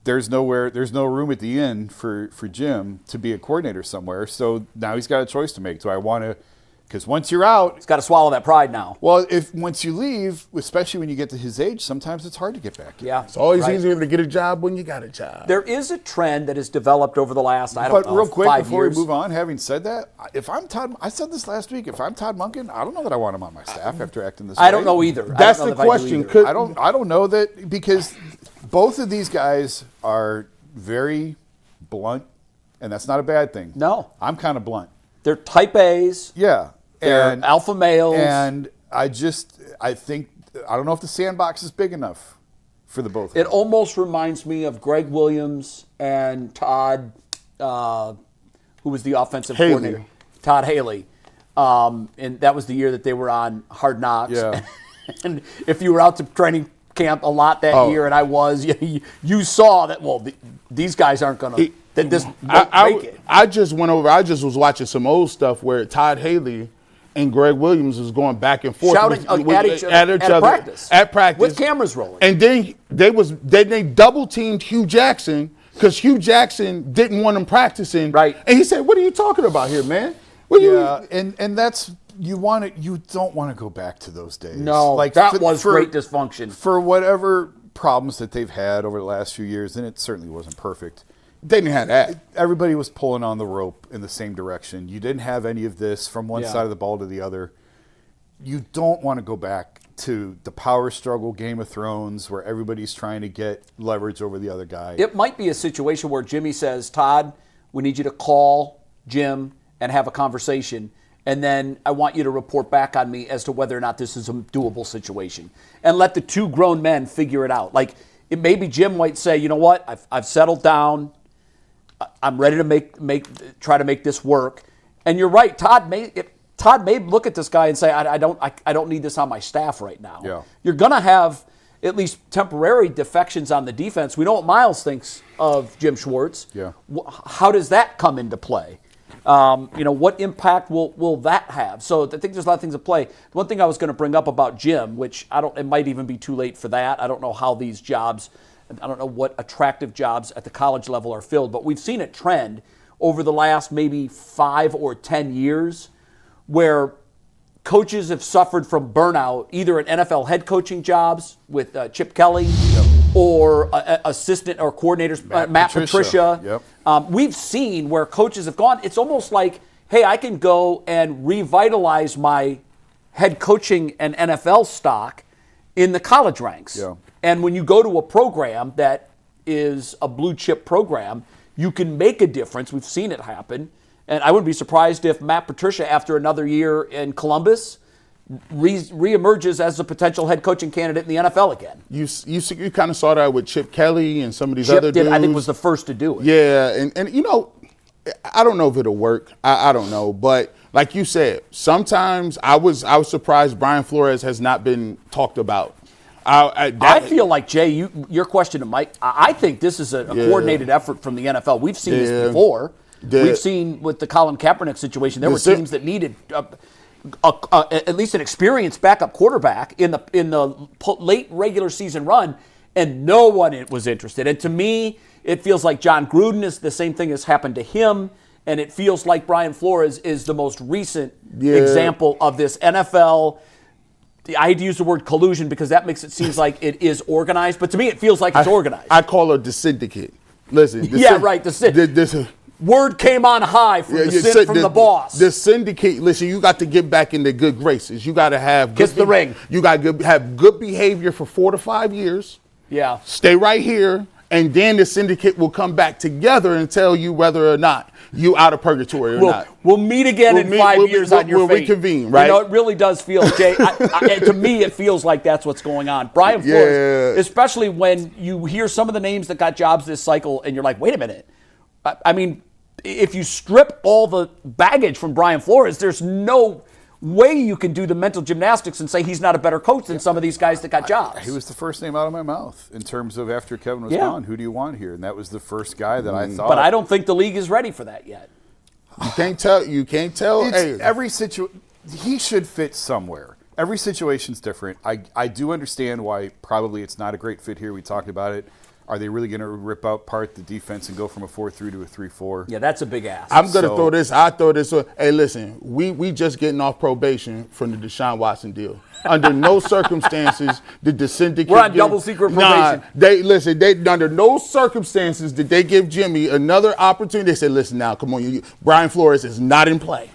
S3: there's no room at the inn for Jim to be a coordinator somewhere. So now he's got a choice to make. Do I want to? Because once you're out,
S2: He's got to swallow that pride now.
S3: well, once you leave, especially when you get to his age, sometimes it's hard to get back.
S2: Yeah,
S4: It's always
S2: right.
S4: easier to get a job when you got a job.
S2: There is a trend that has developed over the last,
S3: But real quick,
S2: 5
S3: before
S2: years.
S3: we move on, having said that, if I'm Todd, I said this last week. If I'm Todd Monken, I don't know that I want him on my staff after acting this way.
S2: I don't know either.
S4: That's
S2: I don't
S4: the
S2: know if I do
S4: question.
S2: either.
S3: I don't know that because both of these guys are very blunt, and that's not a bad thing.
S2: No.
S3: I'm kind of blunt.
S2: They're type A's.
S3: Yeah,
S2: They're alpha males.
S3: and I think I don't know if the sandbox is big enough for the both.
S2: It almost reminds me of Greg Williams and Todd, who was the offensive
S4: Haley.
S2: coordinator, Todd Haley. And that was the year that they were on Hard Knocks.
S3: Yeah.
S2: And if you were out to training camp a lot that year, and I was, you saw that, well, these guys aren't going to, that this won't make it.
S4: I just went over. I just was watching some old stuff where Todd Haley and Greg Williams was going back and forth
S2: Shouting at each other
S4: at practice
S2: with cameras rolling.
S4: And then they double teamed Hugh Jackson because Hugh Jackson didn't want him practicing.
S2: Right.
S4: And he said, "What are you talking about here, man? What are
S3: Yeah, and that's you don't want to go back to those days.
S2: No,
S3: like
S2: that was great dysfunction.
S3: for whatever problems that they've had over the last few years, and it certainly wasn't perfect.
S4: They didn't have that.
S3: Everybody was pulling on the rope in the same direction. You didn't have any of this from one
S2: Yeah.
S3: side of the ball to the other. You don't want to go back to the power struggle, Game of Thrones, where everybody's trying to get leverage over the other guy.
S2: It might be a situation where Jimmy says, Todd, we need you to call Jim and have a conversation, and then I want you to report back on me as to whether or not this is a doable situation. And let the two grown men figure it out. Like, maybe Jim might say, you know what, I've settled down. I'm ready to try to make this work. And you're right, Todd may look at this guy and say, I don't need this on my staff right now.
S3: Yeah.
S2: You're going to have at least temporary defections on the defense. We know what Miles thinks of Jim Schwartz.
S3: Yeah.
S2: How does that come into play? What impact will that have? So I think there's a lot of things at play. The one thing I was going to bring up about Jim, which it might even be too late for that. I don't know how these jobs, I don't know what attractive jobs at the college level are filled, but we've seen a trend over the last maybe 5 or 10 years where coaches have suffered from burnout, either in NFL head coaching jobs with Chip Kelly or assistant or coordinators, Matt Patricia.
S3: Yep.
S2: We've seen where coaches have gone, it's almost like, hey, I can go and revitalize my head coaching and NFL stock in the college ranks.
S3: Yeah.
S2: And when you go to a program that is a blue chip program, you can make a difference. We've seen it happen. And I wouldn't be surprised if Matt Patricia, after another year in Columbus, reemerges as a potential head coaching candidate in the NFL again.
S4: You kind of saw that with Chip Kelly and some of these other
S2: Chip
S4: dudes.
S2: I think was the first to do it.
S4: Yeah, and I don't know if it'll work. I don't know, but like you said, sometimes I was surprised Brian Flores has not been talked about.
S2: I feel like, Jay, your question to Mike, I think this is a coordinated effort from the NFL. We've seen this before. We've seen with the Colin Kaepernick situation, there were teams that needed at least an experienced backup quarterback in the late regular season run, and no one was interested. And to me, it feels like John Gruden is the same thing has happened to him, and it feels like Brian Flores is the most recent example of this NFL. I hate to use the word collusion because that makes it seem like it is organized, but to me it feels like it's organized.
S4: I call it the syndicate. Listen.
S2: The word came on high from the boss.
S4: The syndicate, listen, you got to get back in the good graces. You got to have
S2: kiss the ring.
S4: You got to have good behavior for 4 to 5 years.
S2: Yeah.
S4: Stay right here, and then the syndicate will come back together and tell you whether or not you out of purgatory or not.
S2: We'll meet again in 5 years on your fate.
S4: We'll reconvene, right?
S2: It really does feel, Jay, to me it feels like that's what's going on. Brian Flores, especially when you hear some of the names that got jobs this cycle and you're like, wait a minute. I mean, if you strip all the baggage from Brian Flores, there's no way you can do the mental gymnastics and say he's not a better coach than some of these guys that got jobs.
S3: He was the first name out of my mouth in terms of after Kevin was gone, who do you want here? And that was the first guy that I thought.
S2: But I don't think the league is ready for that yet.
S4: You can't tell. Hey.
S3: Every situation, he should fit somewhere. Every situation's different. I do understand why probably it's not a great fit here. We talked about it. Are they really going to rip apart the defense and go from a 4-3 to a 3-4?
S2: Yeah, that's a big ask.
S4: I'm going to throw this. I throw this. Hey, listen, we just getting off probation from the Deshaun Watson deal. Under no circumstances did the syndicate.
S2: We're on double secret probation.
S4: They under no circumstances did they give Jimmy another opportunity. They said, listen now, come on, Brian Flores is not in play.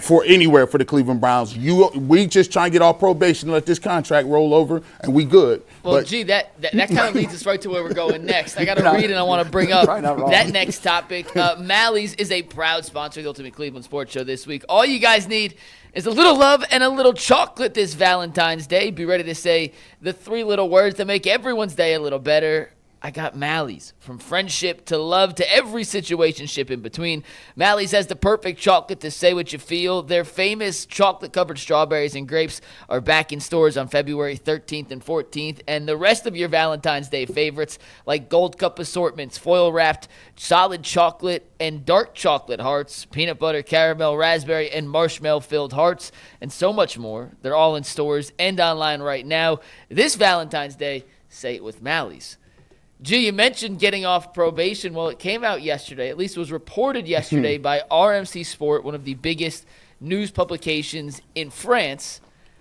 S4: For anywhere for the Cleveland Browns. We just try and get off probation and let this contract roll over, and we good.
S5: Well, that kind of leads us right to where we're going next. I got to read and I want to bring up that next topic. Mally's is a proud sponsor of the Ultimate Cleveland Sports Show this week. All you guys need is a little love and a little chocolate this Valentine's Day. Be ready to say the 3 little words that make everyone's day a little better. I got Mally's. From friendship to love to every situationship in between, Mally's has the perfect chocolate to say what you feel. Their famous chocolate-covered strawberries and grapes are back in stores on February 13th and 14th. And the rest of your Valentine's Day favorites, like Gold Cup assortments, foil-wrapped solid chocolate and dark chocolate hearts, peanut butter, caramel, raspberry, and marshmallow-filled hearts, and so much more. They're all in stores and online right now. This Valentine's Day, say it with Mally's. G, you mentioned getting off probation. Well, it came out yesterday, at least it was reported yesterday by RMC Sport, one of the biggest news publications in France,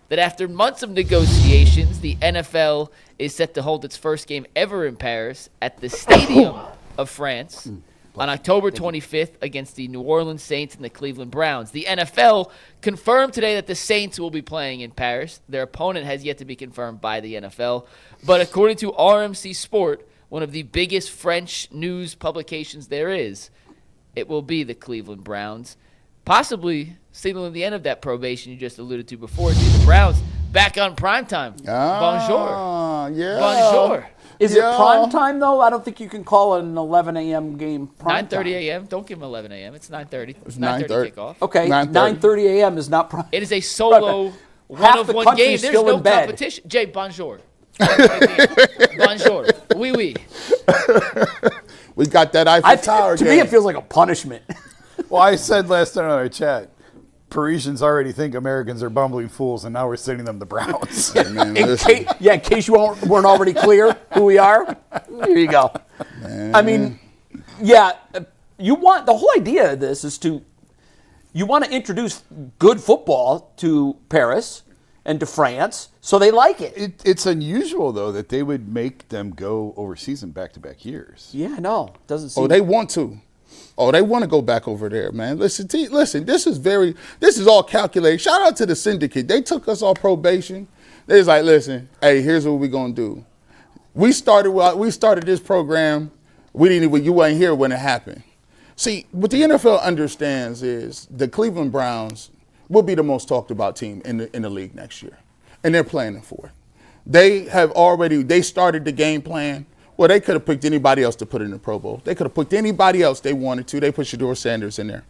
S5: that after months of negotiations, the NFL is set to hold its first game ever in Paris at the Stadium of France on October 25th against the New Orleans Saints and the Cleveland Browns. The NFL confirmed today that the Saints will be playing in Paris. Their opponent has yet to be confirmed by the NFL. But according to RMC Sport, one of the biggest French news publications there is, it will be the Cleveland Browns, possibly signaling the end of that probation you just alluded to before. The Browns back on primetime. Bonjour.
S4: Yeah.
S2: Bonjour. Is it prime time, though? I don't think you can call it an 11 a.m. game prime
S5: 9:30 a.m. Don't give them 11 a.m. It's 9:30.
S4: It's
S5: 9:30 kickoff.
S2: Okay, 9:30 a.m. is not prime.
S5: It is a solo one-of-one game. There's no competition. Jay, bonjour. Bonjour. Oui, oui.
S4: We got that Eiffel Tower
S2: To
S4: game.
S2: me, it feels like a punishment.
S3: Well, I said last night on our chat, Parisians already think Americans are bumbling fools, and now we're sending them the Browns.
S4: Man,
S2: in case you weren't already clear who we are, here you go.
S4: Man.
S2: I mean, yeah, the whole idea of this is you want to introduce good football to Paris and to France, so they like it.
S3: It's unusual, though, that they would make them go overseas in back-to-back years.
S2: Yeah, no, doesn't seem.
S4: Oh, they want to. Oh, they want to go back over there, man. Listen, this is all calculated. Shout out to the syndicate. They took us off probation. They was like, listen, hey, here's what we're going to do. We started this program. You weren't here when it happened. See, what the NFL understands is the Cleveland Browns will be the most talked about team in the league next year. And they're planning for it. They started the game plan Well, they could have picked anybody else to put in the Pro Bowl. They could have picked anybody else they wanted to. They put Shedeur Sanders in there.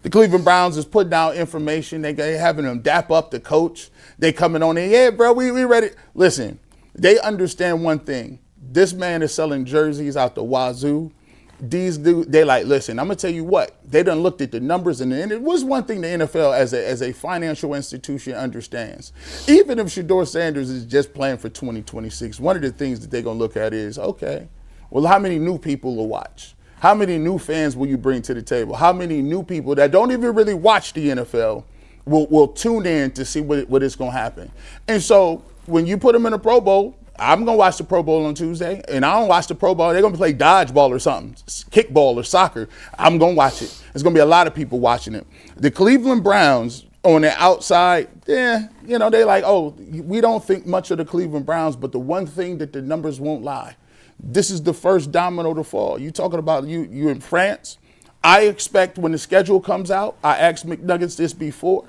S4: The Cleveland Browns is putting out information. They having them dap up the coach. They coming on in, yeah, bro, we ready. Listen, they understand one thing. This man is selling jerseys out the wazoo. These dudes, they like, listen, I'm going to tell you what. They done looked at the numbers, and it was one thing the NFL as a financial institution understands. Even if Shedeur Sanders is just playing for 2026, one of the things that they're going to look at is, okay, well, how many new people will watch? How many new fans will you bring to the table? How many new people that don't even really watch the NFL will tune in to see what is going to happen? And so when you put them in a Pro Bowl, I'm going to watch the Pro Bowl on Tuesday, and I don't watch the Pro Bowl. They're going to play dodgeball or something, kickball or soccer. I'm going to watch it. There's going to be a lot of people watching it. The Cleveland Browns on the outside, they like, oh, we don't think much of the Cleveland Browns, but the one thing that the numbers won't lie, this is the first domino to fall. You talking about you in France? I expect when the schedule comes out, I asked McNuggets this before.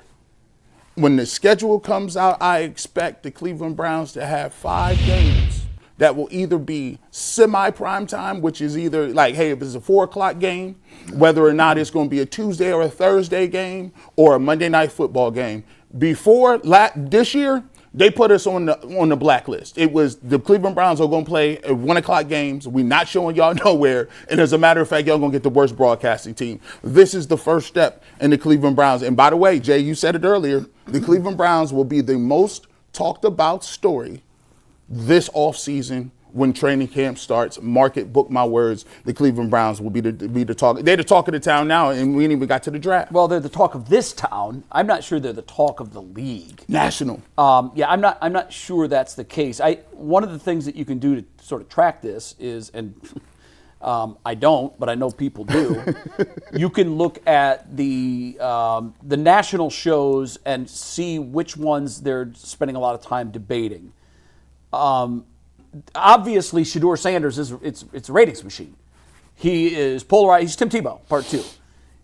S4: When the schedule comes out, I expect the Cleveland Browns to have 5 games that will either be semi-prime time, which is either like, hey, if it's a 4 o'clock game, whether or not it's going to be a Tuesday or a Thursday game or a Monday night football game. Before this year, they put us on the blacklist. It was the Cleveland Browns are going to play at 1 o'clock games. We're not showing y'all nowhere. And as a matter of fact, y'all going to get the worst broadcasting team. This is the first step in the Cleveland Browns. And by the way, Jay, you said it earlier, the Cleveland Browns will be the most talked about story this offseason when training camp starts. Mark it, book my words. The Cleveland Browns will be the talk. They're the talk of the town now, and we ain't even got to the draft.
S2: Well, they're the talk of this town. I'm not sure they're the talk of the league.
S4: National.
S2: Yeah, I'm not sure that's the case. One of the things that you can do to sort of track this is, and I don't, but I know people do. You can look at the national shows and see which ones they're spending a lot of time debating. Obviously, Shedeur Sanders it's a ratings machine. He is polarized. He's Tim Tebow, part 2.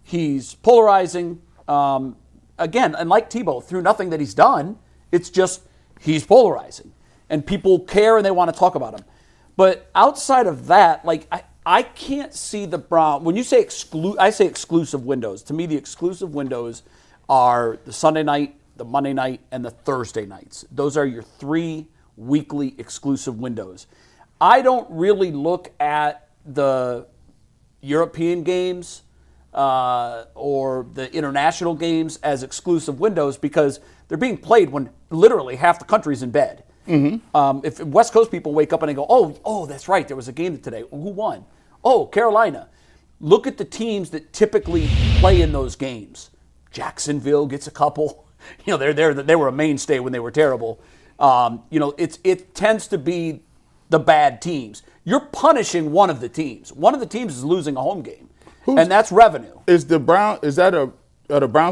S2: He's polarizing. Again, unlike Tebow, through nothing that he's done, it's just he's polarizing, and people care and they want to talk about him. But outside of that, like I can't see the Browns. When you say I say exclusive windows. To me, the exclusive windows are the Sunday night, the Monday night, and the Thursday nights. Those are your 3 weekly exclusive windows. I don't really look at the European games or the international games as exclusive windows because they're being played when literally half the country's in bed. Mm-hmm. If West Coast people wake up and they go, oh, that's right, there was a game today. Who won? Oh, Carolina. Look at the teams that typically play in those games. Jacksonville gets a couple. They were a mainstay when they were terrible. It tends to be the bad teams. You're punishing one of the teams. One of the teams is losing a home game, and that's revenue.
S4: Is the Browns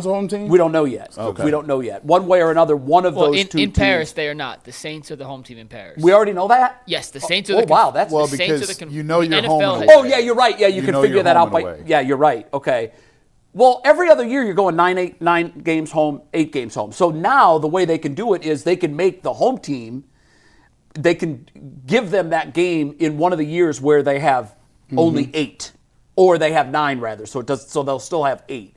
S4: a home team?
S2: We don't know yet.
S4: Okay.
S2: We don't know yet. One way or another, one of those two
S5: in
S2: teams.
S5: Paris, they are not. The Saints are the home team in Paris.
S2: We already know that?
S5: Yes, the Saints are
S2: the
S5: wow,
S2: that's
S3: well,
S5: the Saints
S3: because
S5: are the
S3: you know you're
S5: the
S3: home
S5: NFL
S3: and
S5: has-
S3: away.
S2: Oh, yeah, you're right. Yeah, you can figure that out. Yeah, you're right. Okay. Well, every other year you're going 9 games home, 8 games home. So now the way they can do it is they can make the home team, they can give them that game in one of the years where they have only 8, or they have 9 rather. So they'll still have 8.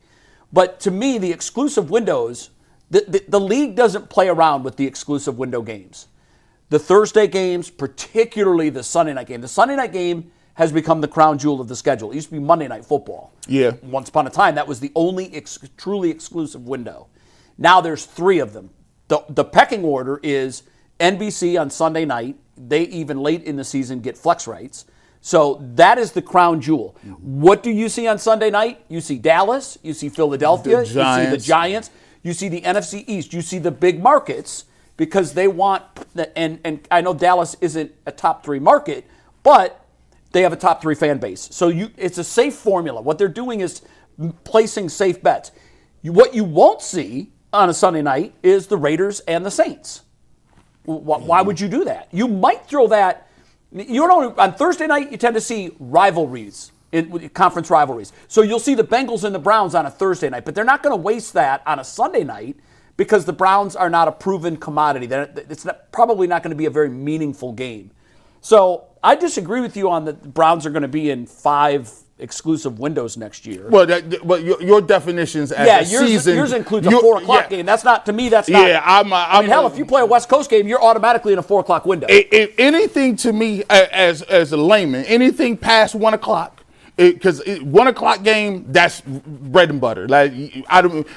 S2: But to me, the exclusive windows, the league doesn't play around with the exclusive window games. The Thursday games, particularly the Sunday night game. The Sunday night game has become the crown jewel of the schedule. It used to be Monday Night Football.
S4: Yeah.
S2: Once upon a time, that was the only truly exclusive window. Now there's 3 of them. The pecking order is NBC on Sunday night. They even late in the season get flex rights. So that is the crown jewel. What do you see on Sunday night? You see Dallas. You see Philadelphia. You see the Giants. You see the NFC East. You see the big markets because they want, and I know Dallas isn't a top 3 market, but they have a top 3 fan base. So it's a safe formula. What they're doing is placing safe bets. What you won't see on a Sunday night is the Raiders and the Saints. Why would you do that? You might throw that. On Thursday night, you tend to see rivalries, conference rivalries. So you'll see the Bengals and the Browns on a Thursday night, but they're not going to waste that on a Sunday night because the Browns are not a proven commodity. It's probably not going to be a very meaningful game. So I disagree with you on the Browns are going to be in 5 exclusive windows next year.
S4: Well, your definitions as a season.
S2: Yours includes a 4 o'clock game. That's not, to me, that's not.
S4: Yeah,
S2: I mean, hell, if you play a West Coast game, you're automatically in a 4 o'clock window.
S4: If anything to me, as a layman, anything past 1 o'clock, because 1 o'clock game, that's bread and butter. Like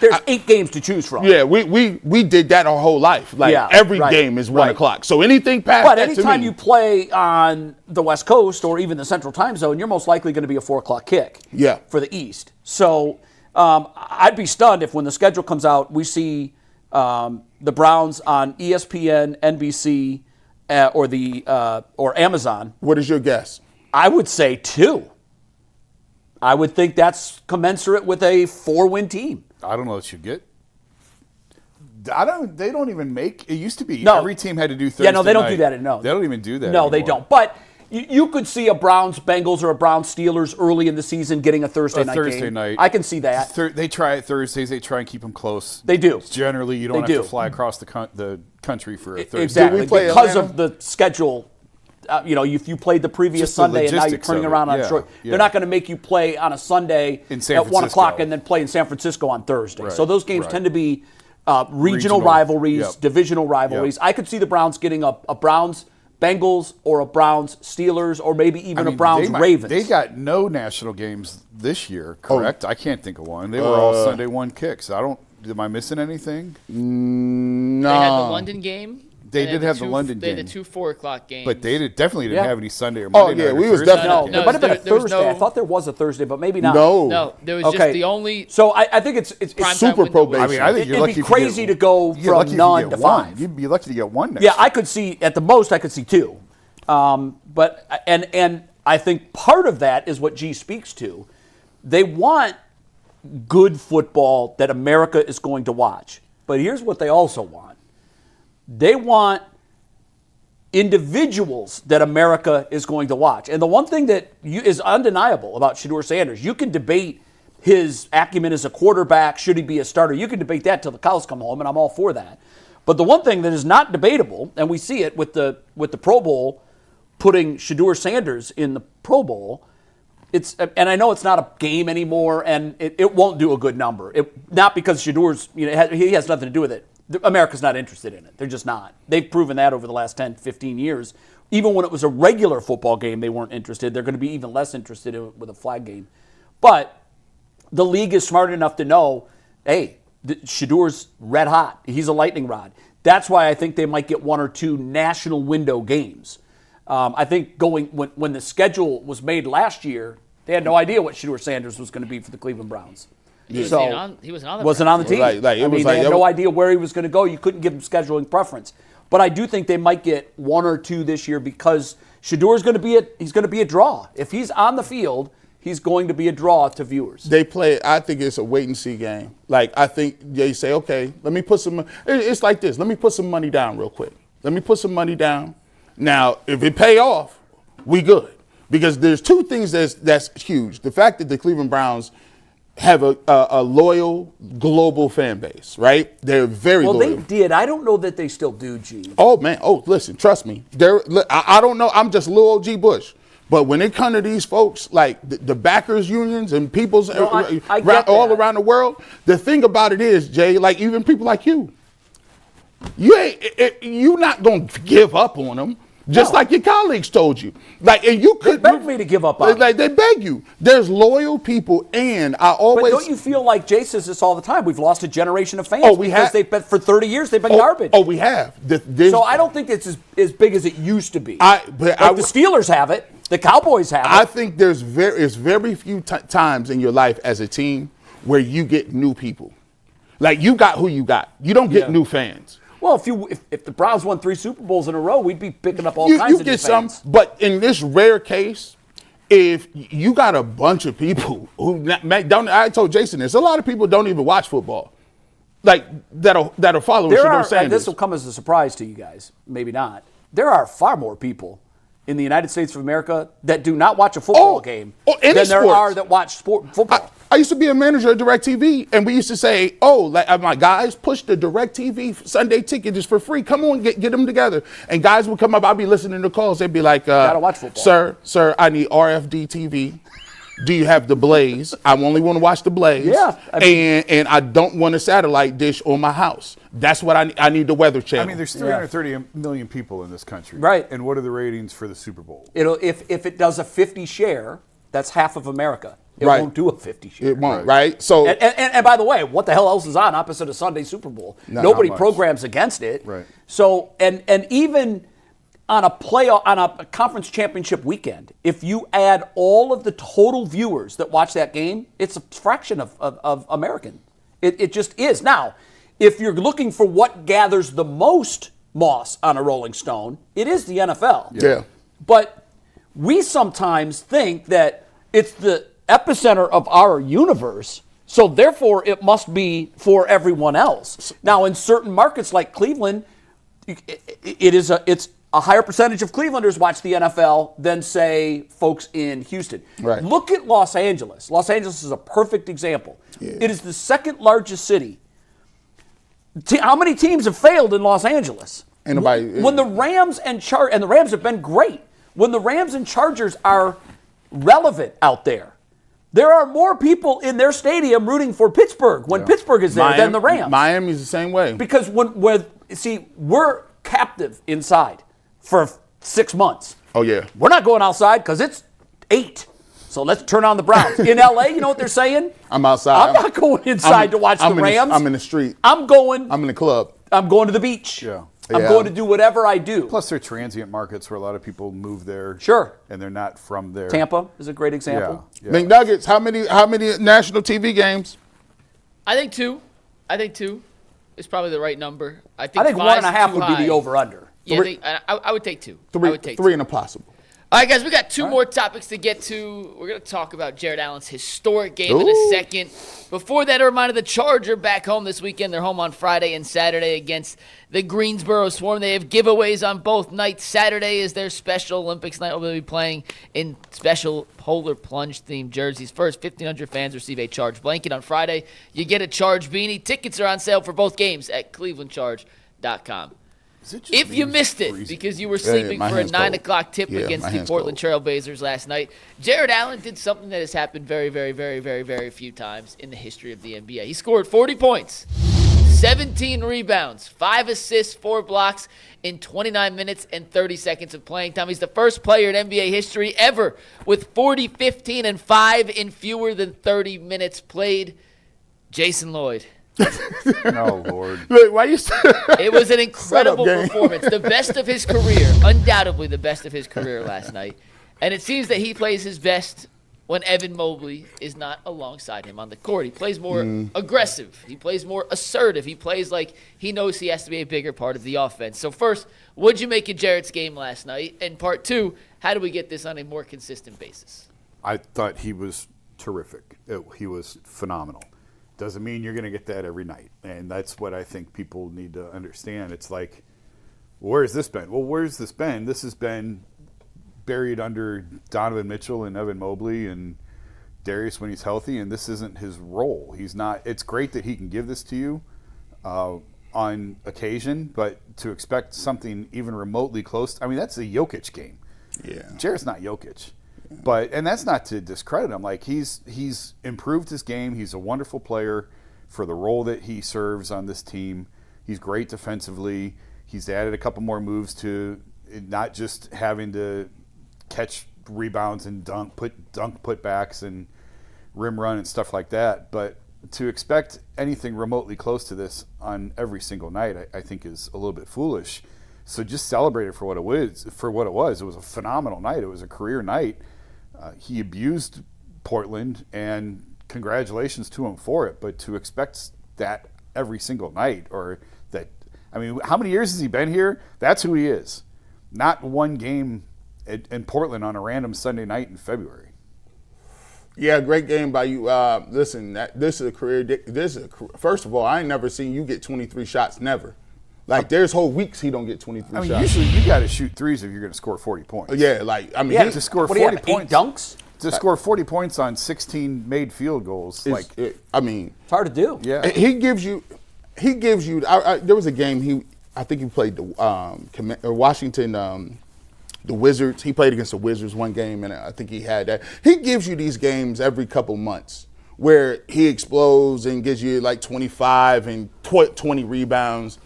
S2: There's 8 games to choose from.
S4: Yeah, we did that our whole life. Like every game is 1 o'clock. So anything past
S2: but
S4: that
S2: anytime
S4: to me,
S2: you play on the West Coast or even the Central Time Zone, you're most likely going to be a 4 o'clock kick.
S4: Yeah.
S2: For the East. So I'd be stunned if when the schedule comes out, we see the Browns on ESPN, NBC, or Amazon.
S4: What is your guess?
S2: I would say 2. I would think that's commensurate with a 4-win team.
S3: I don't know what you get. They don't even make. It used to be every team had to do Thursday.
S2: Yeah, no, they don't
S3: night.
S2: do that. No,
S3: they don't even do that.
S2: No,
S3: anymore.
S2: they don't. But you could see a Browns Bengals or a Browns Steelers early in the season getting a Thursday night game. I can see that.
S3: They try it Thursdays. They try and keep them close.
S2: They do.
S3: Generally, you don't have to fly across the country for a Thursday.
S2: Exactly, because
S4: Atlanta?
S2: of the schedule. If you played the previous
S3: Just the
S2: Sunday and now you're
S3: logistics
S2: turning
S3: of it.
S2: around on
S3: Yeah,
S2: a short,
S3: yeah.
S2: they're not going to make you play on a Sunday
S3: In San
S2: at 1 o'clock
S3: Francisco.
S2: and then play in San Francisco on Thursday.
S3: Right,
S2: So those games
S3: right.
S2: tend to be regional
S3: Regional.
S2: rivalries,
S3: Yep.
S2: divisional rivalries.
S3: Yep.
S2: I could see the Browns getting a Browns Bengals or a Browns Steelers or maybe even a Browns Ravens.
S3: They got no national games this year, correct? I can't think of one. They were all Sunday 1 kicks. Am I missing anything?
S4: No.
S5: They had the London game.
S3: They
S5: and
S3: did have the London
S5: They
S3: game.
S5: had the 2 4 o'clock games.
S3: But they definitely didn't
S2: Yeah.
S3: have any Sunday or Monday
S4: yeah,
S3: night.
S4: we
S3: or
S4: was
S3: Thursday
S4: definitely-
S3: night
S2: there
S3: games.
S2: might have been a
S5: there was
S2: Thursday.
S5: no-
S2: I thought there was a Thursday, but maybe not.
S5: No, there was just
S2: Okay.
S5: the only.
S2: So I think it's
S5: Prime
S4: super
S5: time window
S4: probation.
S3: I mean, I think
S2: It'd
S3: you're
S2: be
S3: lucky if you
S2: crazy
S3: get-
S2: to go
S3: you're
S2: from
S3: lucky if you
S2: none
S3: get
S2: to
S3: one.
S2: 5.
S3: You'd be lucky to get 1 next
S2: Yeah,
S3: year.
S2: I could see at the most I could see 2, but I think part of that is what G speaks to. They want good football that America is going to watch, but here's what they also want. They want individuals that America is going to watch, and the one thing that is undeniable about Shedeur Sanders, you can debate his acumen as a quarterback. Should he be a starter? You can debate that till the cows come home, and I'm all for that. But the one thing that is not debatable, and we see it with the Pro Bowl, putting Shedeur Sanders in the Pro Bowl, and I know it's not a game anymore, and it won't do a good number. Not because Shedeur's, he has nothing to do with it. America's not interested in it. They're just not. They've proven that over the last 10, 15 years. Even when it was a regular football game, they weren't interested. They're going to be even less interested in it with a flag game. But the league is smart enough to know, hey, Shedeur's red hot. He's a lightning rod. That's why I think they might get 1 or 2 national window games. I think when the schedule was made last year, they had no idea what Shedeur Sanders was going to be for the Cleveland Browns.
S5: He wasn't on the
S2: wasn't on the team.
S4: Like, it was
S2: they
S4: like-
S2: had no idea where he was going to go. You couldn't give him scheduling preference. But I do think they might get 1 or 2 this year because Shedeur's going to be a draw. If he's on the field, he's going to be a draw to viewers.
S4: They play. I think it's a wait and see game. Like I think they say, okay, let me put some. It's like this. Let me put some money down real quick. Let me put some money down. Now, if it pay off, we good. Because there's 2 things that's huge. The fact that the Cleveland Browns have a loyal global fan base, right? They're very loyal.
S2: Well, they did. I don't know that they still do, G.
S4: Oh man. Oh, listen. Trust me. I don't know. I'm just little OG Bush. But when it comes to these folks, like the backers unions and people's
S2: I get
S4: all
S2: that.
S4: around the world, the thing about it is, Jay, like even people like you you're not gonna give up on them. Just like your colleagues told you. Like, and you could
S2: They begged me to give up on
S4: Like, they beg you. There's loyal people, and I always.
S2: But don't you feel like Jay says this all the time? We've lost a generation of fans.
S4: Oh, we
S2: because
S4: have.
S2: they've been for 30 years. They've been garbage.
S4: Oh, we have.
S2: So I don't think it's as big as it used to be.
S4: But
S2: the Steelers have it. The Cowboys have it.
S4: I think there's very few times in your life as a team where you get new people. Like you got who you got. You don't get new fans.
S2: Well, if the Browns won 3 Super Bowls in a row, we'd be picking up all kinds
S4: You
S2: of
S4: get
S2: new
S4: some,
S2: fans.
S4: but in this rare case, if you got a bunch of people who don't, I told Jason this, a lot of people don't even watch football, like that are following Shedeur
S2: And
S4: Sanders.
S2: this will come as a surprise to you guys, maybe not. There are far more people in the United States of America that do not watch a football game
S4: any
S2: than there
S4: sports.
S2: are that watch football.
S4: I used to be a manager at DirecTV, and we used to say, I'm like, guys, push the DirecTV Sunday ticket just for free. Come on, get them together. And guys would come up. I'd be listening to calls. They'd be like,
S2: Gotta watch football.
S4: Sir, I need RFD TV. Do you have the Blaze? I only want to watch the Blaze.
S2: Yeah.
S4: And I don't want a satellite dish on my house. That's what I need the Weather Channel.
S3: I mean, there's 330 million people in this country.
S2: Right.
S3: And what are the ratings for the Super Bowl?
S2: If it does a 50 share, that's half of America. It
S4: Right.
S2: won't do a 50 share.
S4: It won't, right? So
S2: And by the way, what the hell else is on opposite of Sunday Super Bowl? Nobody
S3: much.
S2: programs against it.
S3: Right.
S2: So and even on a conference championship weekend, if you add all of the total viewers that watch that game, it's a fraction of American. It just is. Now, if you're looking for what gathers the most moss on a Rolling Stone, it is the NFL.
S4: Yeah.
S2: But we sometimes think that it's the epicenter of our universe, so therefore it must be for everyone else. Now, in certain markets like Cleveland, it's a higher percentage of Clevelanders watch the NFL than, say, folks in Houston.
S4: Right.
S2: Look at Los Angeles. Los Angeles is a perfect example.
S4: Yeah.
S2: It is the second largest city. How many teams have failed in Los Angeles?
S4: Ain't nobody-
S2: When the Rams and the Rams have been great. When the Rams and Chargers are relevant out there, there are more people in their stadium rooting for Pittsburgh when Pittsburgh is there than the Rams.
S4: Miami's the same way.
S2: Because we're captive inside for 6 months.
S4: Oh, yeah.
S2: We're not going outside because it's 8. So let's turn on the Browns. In LA, you know what they're saying?
S4: I'm outside.
S2: I'm not going inside to watch the Rams.
S4: I'm in the street.
S2: I'm
S4: I'm in the club.
S2: going to the beach.
S3: Yeah.
S2: I'm
S4: Yeah.
S2: going to do whatever I do.
S3: Plus, they're transient markets where a lot of people move there.
S2: Sure.
S3: And they're not from there.
S2: Tampa is a great example.
S3: Yeah.
S4: McNuggets, how many national TV games?
S5: I think 2. I think 2 is probably the right number. I think
S2: 1.5
S5: 5's too
S2: would be
S5: high.
S2: the over-under.
S5: Yeah, I would take 2. I would take 2.
S4: Three and a possible.
S5: All right, guys, we got 2 more topics to get to. We're going to talk about Jarret Allen's historic game in a second. Before that, a reminder, the Charger back home this weekend. They're home on Friday and Saturday against the Greensboro Swarm. They have giveaways on both nights. Saturday is their Special Olympics night. We'll be playing in special polar plunge-themed jerseys. First, 1,500 fans receive a Charge blanket. On Friday, you get a Charge beanie. Tickets are on sale for both games at clevelandcharge.com. If you missed it because you were sleeping
S4: my
S5: for a
S4: hand's
S5: 9
S4: cold.
S5: o'clock tip
S4: Yeah,
S5: against
S4: my
S5: the
S4: hand's
S5: Portland
S4: cold.
S5: Trailblazers last night, Jarret Allen did something that has happened very, very, very, very, very few times in the history of the NBA. He scored 40 points, 17 rebounds, 5 assists, 4 blocks in 29 minutes and 30 seconds of playing time. He's the first player in NBA history ever with 40, 15, and 5 in fewer than 30 minutes played. Jason Lloyd.
S3: No, Lord.
S4: Look, why you?
S5: It was an incredible
S4: gang.
S5: performance. The best of his career. Undoubtedly the best of his career last night. And it seems that he plays his best when Evan Mobley is not alongside him on the court. He plays more aggressive. He plays more assertive. He plays like he knows he has to be a bigger part of the offense. So first, what'd you make of Jarrett's game last night? And part 2, how do we get this on a more consistent basis?
S3: I thought he was terrific. He was phenomenal. Doesn't mean you're going to get that every night. And that's what I think people need to understand. It's like, where's this been? Well, where's this been? This has been buried under Donovan Mitchell and Evan Mobley and Darius when he's healthy, and this isn't his role. He's not. It's great that he can give this to you on occasion, but to expect something even remotely close, I mean, that's a Jokic game.
S4: Yeah.
S3: Jarrett's not Jokic. And that's not to discredit him. Like he's improved his game. He's a wonderful player for the role that he serves on this team. He's great defensively. He's added a couple more moves to not just having to catch rebounds and dunk putbacks and rim run and stuff like that. But to expect anything remotely close to this on every single night, I think is a little bit foolish. So just celebrate it for what it was. It was a phenomenal night. It was a career night. He abused Portland, and congratulations to him for it. But to expect that every single night, how many years has he been here? That's who he is. Not one game in Portland on a random Sunday night in February.
S4: Yeah, great game by you. Listen, this is a career. First of all, I ain't never seen you get 23 shots. Never. Like, there's whole weeks he don't get 23
S3: I mean,
S4: shots.
S3: usually you got to shoot threes if you're going to score 40 points.
S4: Yeah, like, I mean,
S2: Yeah,
S3: To score
S2: what do you
S3: 40
S2: have,
S3: points.
S2: 8 dunks?
S3: To score 40 points on 16 made field goals,
S4: I mean,
S2: It's hard to do.
S3: yeah.
S4: he gives you. There was a game I think he played the Washington, the Wizards. He played against the Wizards one game, and I think he had that. He gives you these games every couple months where he explodes and gives you like 25 and 20 rebounds.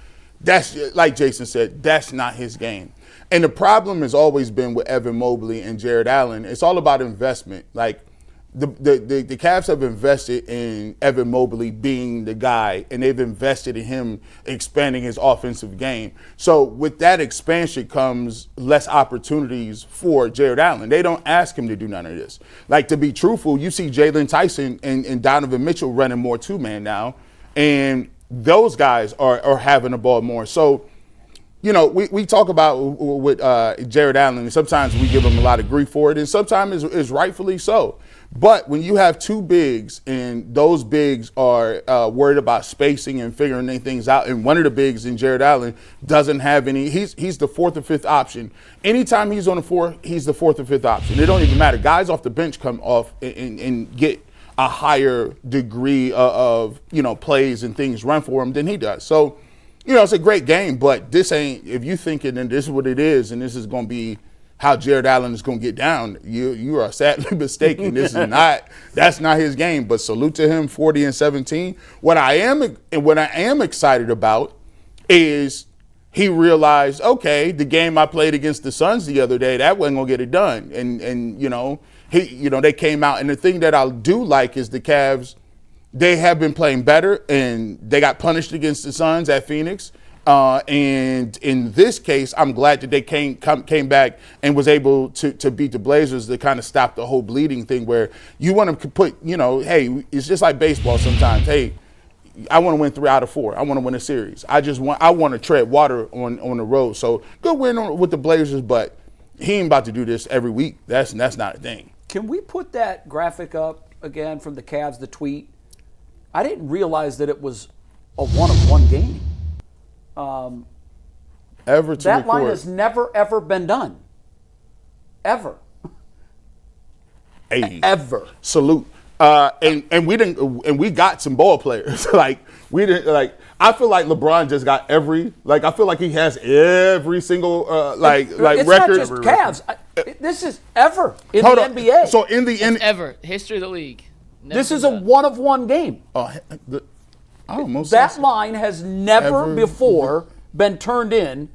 S4: That's, like Jason said, that's not his game. And the problem has always been with Evan Mobley and Jarret Allen. It's all about investment. Like, the Cavs have invested in Evan Mobley being the guy, and they've invested in him expanding his offensive game. So with that expansion comes less opportunities for Jarret Allen. They don't ask him to do none of this. Like, to be truthful, you see Jalen Tyson and Donovan Mitchell running more two-man now, and those guys are having the ball more. So, you know, we talk about with Jarret Allen, and sometimes we give him a lot of grief for it, and sometimes it's rightfully so. But when you have two bigs, and those bigs are worried about spacing and figuring things out, and one of the bigs in Jarret Allen doesn't have any, he's the fourth or fifth option. Anytime he's on the floor, he's the fourth or fifth option. It don't even matter. Guys off the bench come off and get a higher degree of, you know, plays and things run for him than he does. So, you know, it's a great game, but this ain't, if you thinking that this is what it is and this is going to be how Jarret Allen is going to get down, you are sadly mistaken. This is not, that's not his game, but salute to him, 40 and 17. What I am excited about is he realized, okay, the game I played against the Suns the other day, that wasn't going to get it done. And you know, they came out, and the thing that I do like is the Cavs, they have been playing better, and they got punished against the Suns at Phoenix. And in this case, I'm glad that they came back and was able to beat the Blazers to kind of stop the whole bleeding thing where you want to put, you know, hey, it's just like baseball sometimes. Hey, I want to win 3 out of 4. I want to win a series. I want to tread water on the road. So good win with the Blazers, but he ain't about to do this every week. That's not a thing.
S2: Can we put that graphic up again from the Cavs, the tweet? I didn't realize that it was a 1-of-1 game. That line has never, ever been done. Ever.
S4: Hey,
S2: Ever.
S4: salute. And we got some ball players. I feel like LeBron just got I feel like he has every single
S2: It's
S4: record.
S2: not just Cavs. This is ever in the NBA.
S4: So in the end,
S5: Ever. History of the league. Never
S2: this is
S5: been
S2: a
S5: done.
S2: 1-of-1 game. That line has never
S4: Ever.
S2: before been turned in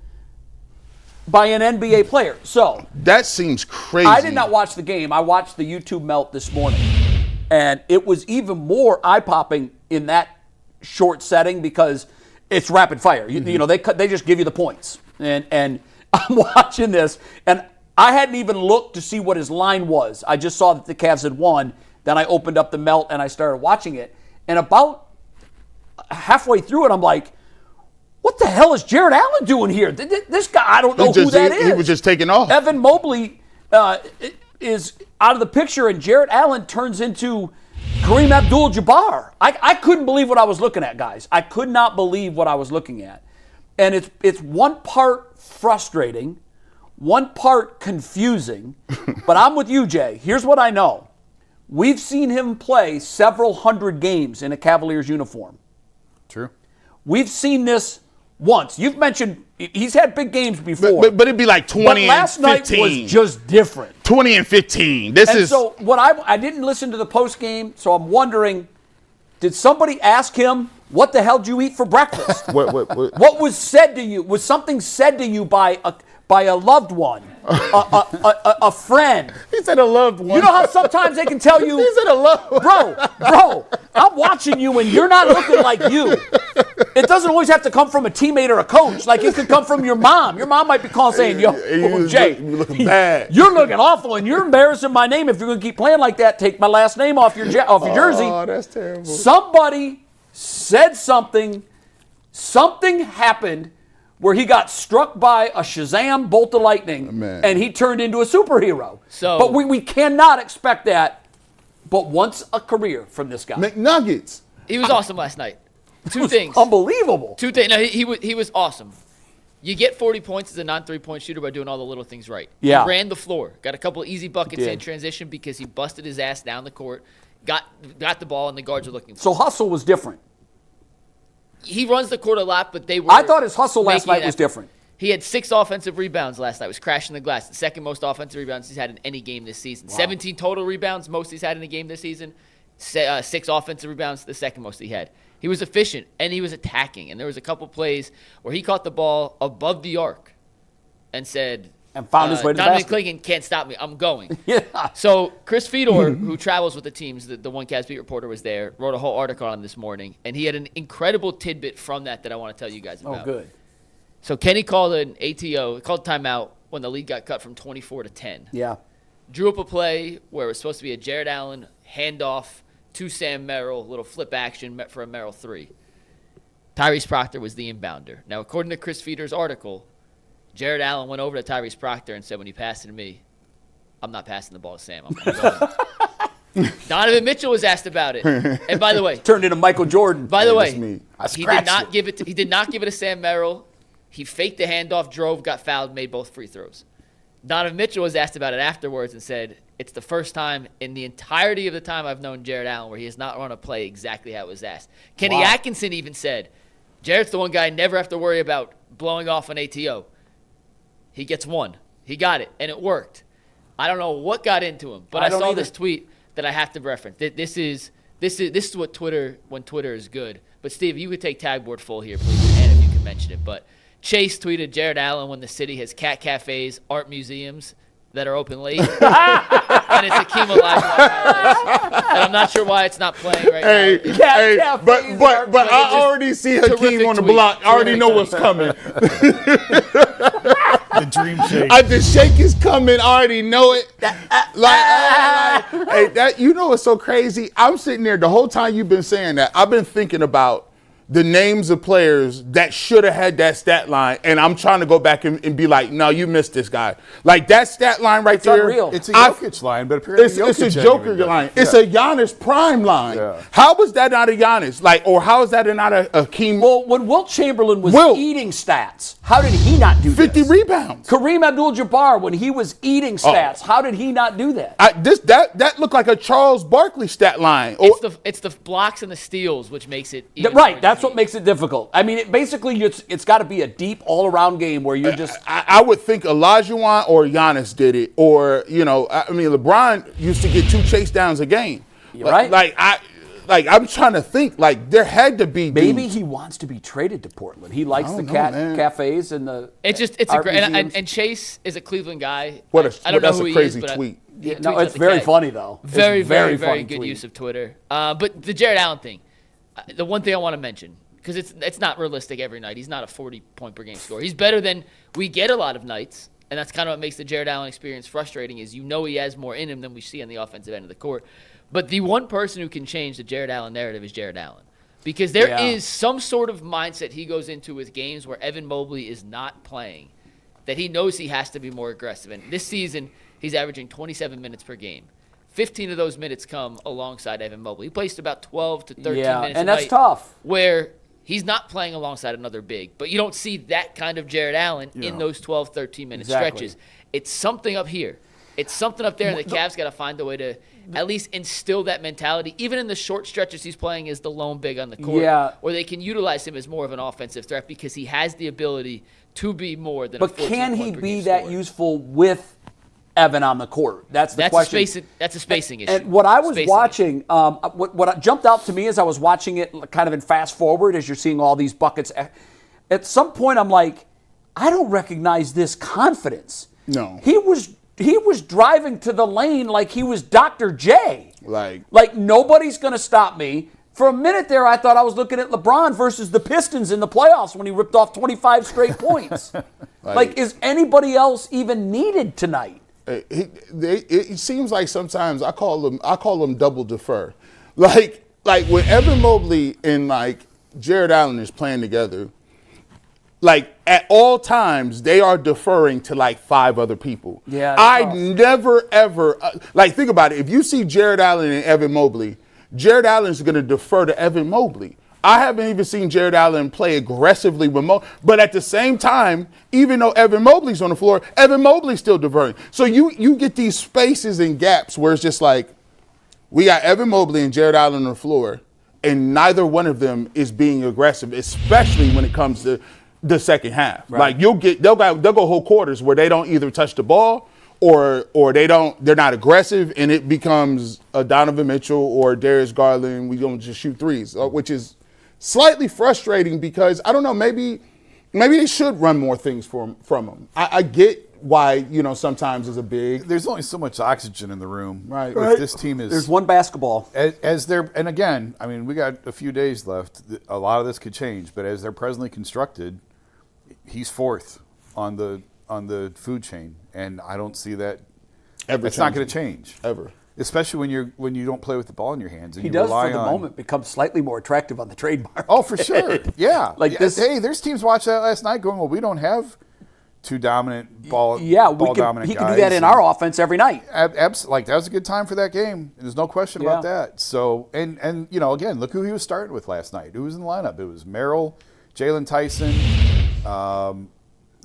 S2: by an NBA player. So
S4: that seems crazy.
S2: I did not watch the game. I watched the YouTube melt this morning, and it was even more eye-popping in that short setting because it's rapid fire. You know, they just give you the points, and I'm watching this, and I hadn't even looked to see what his line was. I just saw that the Cavs had won. Then I opened up the melt and I started watching it, and about halfway through it, I'm like, what the hell is Jarret Allen doing here? This guy, I don't know who that is.
S4: He was just taking off.
S2: Evan Mobley is out of the picture, and Jarret Allen turns into Kareem Abdul-Jabbar. I couldn't believe what I was looking at, guys. I could not believe what I was looking at. And it's one part frustrating, one part confusing, but I'm with you, Jay. Here's what I know. We've seen him play several hundred games in a Cavaliers uniform.
S3: True.
S2: We've seen this once. You've mentioned he's had big games before.
S4: But it'd be like 20
S2: but last
S4: and 15.
S2: night was just different.
S4: 20 and 15.
S2: So what I didn't listen to the post game, so I'm wondering, did somebody ask him, what the hell did you eat for breakfast? What was said to you? Was something said to you by a loved one, a friend?
S4: He said a loved one.
S2: You know how sometimes they can tell you,
S4: He said a loved one.
S2: bro, I'm watching you and you're not looking like you. It doesn't always have to come from a teammate or a coach. Like, it could come from your mom. Your mom might be calling saying, Jay,
S4: you're looking bad.
S2: You're looking awful and you're embarrassing my name. If you're going to keep playing like that, take my last name off your jersey.
S4: Oh, that's terrible.
S2: Somebody said something. Something happened where he got struck by a Shazam bolt of lightning, and he turned into a superhero. But we cannot expect that but once a career from this guy.
S4: McNuggets.
S5: He was awesome last night. Two things.
S2: Unbelievable.
S5: Two things. No, he was awesome. You get 40 points as a non-3-point shooter by doing all the little things right.
S2: Yeah.
S5: He ran the floor. Got a couple of easy buckets
S2: Did.
S5: in transition because he busted his ass down the court. Got the ball, and the guards were looking for
S2: So
S5: him.
S2: hustle was different.
S5: He runs the court a lot, but they were.
S2: I thought his hustle last
S5: making an
S2: night was
S5: effort.
S2: different.
S5: He had 6 offensive rebounds last night. Was crashing the glass. The second most offensive rebounds he's had in any game this season. 17 total rebounds, most he's had in a game this season. 6 offensive rebounds, the second most he had. He was efficient, and he was attacking. And there was a couple plays where he caught the ball above the arc and said,
S2: And found his way to the
S5: Donovan
S2: basket.
S5: Clingan can't stop me. I'm going.
S2: Yeah.
S5: So Chris Fedor, who travels with the teams, the one Cavs beat reporter was there, wrote a whole article on this morning, and he had an incredible tidbit from that I want to tell you guys about.
S2: Oh, good.
S5: So Kenny called an ATO, called timeout when the lead got cut from 24 to 10.
S2: Yeah.
S5: Drew up a play where it was supposed to be a Jarret Allen handoff to Sam Merrill, little flip action for a Merrill 3. Tyrese Proctor was the inbounder. Now, according to Chris Fedor's article, Jarret Allen went over to Tyrese Proctor and said, when you pass it to me, I'm not passing the ball to Sam. I'm going. Donovan Mitchell was asked about it. And by the way,
S2: Turned into Michael Jordan.
S5: by the
S4: That's
S5: way,
S4: me. I
S5: he did
S4: scratched
S5: not
S4: it.
S5: give it. He did not give it to Sam Merrill. He faked the handoff, drove, got fouled, made both free throws. Donovan Mitchell was asked about it afterwards and said, it's the first time in the entirety of the time I've known Jarret Allen where he has not run a play exactly how it was asked. Kenny Atkinson even said, Jarrett's the one guy I never have to worry about blowing off an ATO. He gets one. He got it, and it worked. I don't know what got into him, but I
S2: don't
S5: saw
S2: either.
S5: this tweet that I have to reference. This is what Twitter, when Twitter is good. But Steve, you could take tagboard full here, please, and if you can mention it. But Chase tweeted Jarret Allen when the city has cat cafes, art museums that are open late, and it's Akeem Olajuwon. And I'm not sure why it's not playing right
S4: Hey,
S5: now.
S4: hey,
S2: cafes
S4: but
S5: But
S4: I
S5: just
S4: already see
S5: terrific
S4: Hakeem on the
S5: tweet.
S4: block. I already
S5: Terrific
S4: know
S5: tweet.
S4: what's coming.
S6: The dream shake.
S4: The shake is coming. I already know it. Hey, that you know what's so crazy? I'm sitting there the whole time you've been saying that. I've been thinking about the names of players that should have had that stat line, and I'm trying to go back and be like, no, you missed this guy. Like that stat line right there.
S2: unreal.
S3: It's a Jokic line, but apparently
S4: It's a
S3: Jokic
S4: Joker
S3: didn't even
S4: line.
S3: get it.
S4: It's a Giannis prime line.
S3: Yeah.
S4: How was that not a Giannis? Or how is that not a Hakeem?
S2: Well, when Wilt Chamberlain was
S4: Wilt.
S2: eating stats, how did he not do
S4: 50
S2: this?
S4: rebounds.
S2: Kareem Abdul-Jabbar, when he was eating stats, how did he not do that?
S4: That looked like a Charles Barkley stat line.
S5: It's the blocks and the steals which makes it even
S2: Right,
S5: more
S2: that's what
S5: unique.
S2: makes it difficult. I mean, it's got to be a deep all-around game where you're just
S4: I would think Olajuwon or Giannis did it, or LeBron used to get 2 chase downs a game.
S2: You're right.
S4: I'm trying to think. There had to be
S2: maybe
S4: dudes.
S2: he wants to be traded to Portland. He likes
S4: I
S2: the
S4: don't know, man.
S2: cafes and the.
S5: It's a
S2: art
S5: great
S2: museums.
S5: and Chase is a Cleveland guy.
S4: What
S5: I don't know
S4: that's
S5: who
S4: a
S5: he
S4: crazy
S5: is, but
S4: tweet.
S5: he
S2: Yeah, no,
S5: tweets
S2: it's
S5: at the
S2: very
S5: Cavs.
S2: funny though. It's
S5: Very, very,
S2: funny
S5: very good
S2: tweet.
S5: use of Twitter. But the Jarret Allen thing, the one thing I want to mention, because it's not realistic every night. He's not a 40-point per game scorer. He's better than we get a lot of nights, and that's kind of what makes the Jarret Allen experience frustrating is he has more in him than we see on the offensive end of the court. But the one person who can change the Jarret Allen narrative is Jarret Allen. Because there is some sort of mindset he goes into with games where Evan Mobley is not playing that he knows he has to be more aggressive. And this season, he's averaging 27 minutes per game. 15 of those minutes come alongside Evan Mobley. He plays about 12 to 13 minutes
S2: and
S5: a
S2: that's
S5: night
S2: tough.
S5: where he's not playing alongside another big. But you don't see that kind of Jarret Allen in those 12, 13-minute
S2: Exactly.
S5: stretches. It's something up here. It's something up there, and the Cavs got to find a way to at least instill that mentality, even in the short stretches he's playing as the lone big on the court, where they can utilize him as more of an offensive threat because he has the ability to be more than a
S2: But can he
S5: 14-point per
S2: be
S5: game
S2: that
S5: scorer.
S2: useful with Evan on the court? That's the question.
S5: That's a spacing issue.
S2: And what I was
S5: Spacing
S2: watching, what jumped out to me as I was watching it kind of in fast forward as you're seeing all these buckets, at some point I'm like, I don't recognize this confidence.
S4: No.
S2: He was driving to the lane like he was Dr. J. Like nobody's going to stop me. For a minute there, I thought I was looking at LeBron versus the Pistons in the playoffs when he ripped off 25 straight points. Is anybody else even needed tonight?
S4: It seems like sometimes I call them double defer. Like when Evan Mobley and Jarret Allen is playing together, at all times they are deferring to 5 other people.
S2: Yeah,
S4: I
S2: tough.
S4: never ever think about it. If you see Jarret Allen and Evan Mobley, Jarret Allen is going to defer to Evan Mobley. I haven't even seen Jarret Allen play aggressively with but at the same time, even though Evan Mobley's on the floor, Evan Mobley's still diverting. So you get these spaces and gaps where it's just like, we got Evan Mobley and Jarret Allen on the floor, and neither one of them is being aggressive, especially when it comes to the second half.
S2: Right.
S4: Like they'll go whole quarters where they don't either touch the ball or they're not aggressive, and it becomes a Donovan Mitchell or Darius Garland. We don't just shoot threes, which is slightly frustrating because I don't know, maybe they should run more things from them. I get why, sometimes as a big.
S3: There's only so much oxygen in the room.
S4: Right.
S3: If this team is.
S2: There's one basketball.
S3: As they're, and again, I mean, we got a few days left. A lot of this could change, but as they're presently constructed, he's fourth on the food chain, and I don't see that. It's not going to change
S4: ever.
S3: Especially when you don't play with the ball in your hands. And
S2: He
S3: you
S2: does,
S3: rely
S2: for the
S3: on,
S2: moment, become slightly more attractive on the trade market.
S3: Oh, for sure. Yeah.
S2: Like this.
S3: Hey, there's teams watching that last night going, well, we don't have two dominant ball.
S2: Yeah,
S3: dominant
S2: he can
S3: guys.
S2: do that in our offense every night.
S3: Like that was a good time for that game. There's no question about that. So and again, look who he was starting with last night. Who was in the lineup? It was Merrill, Jalen Tyson.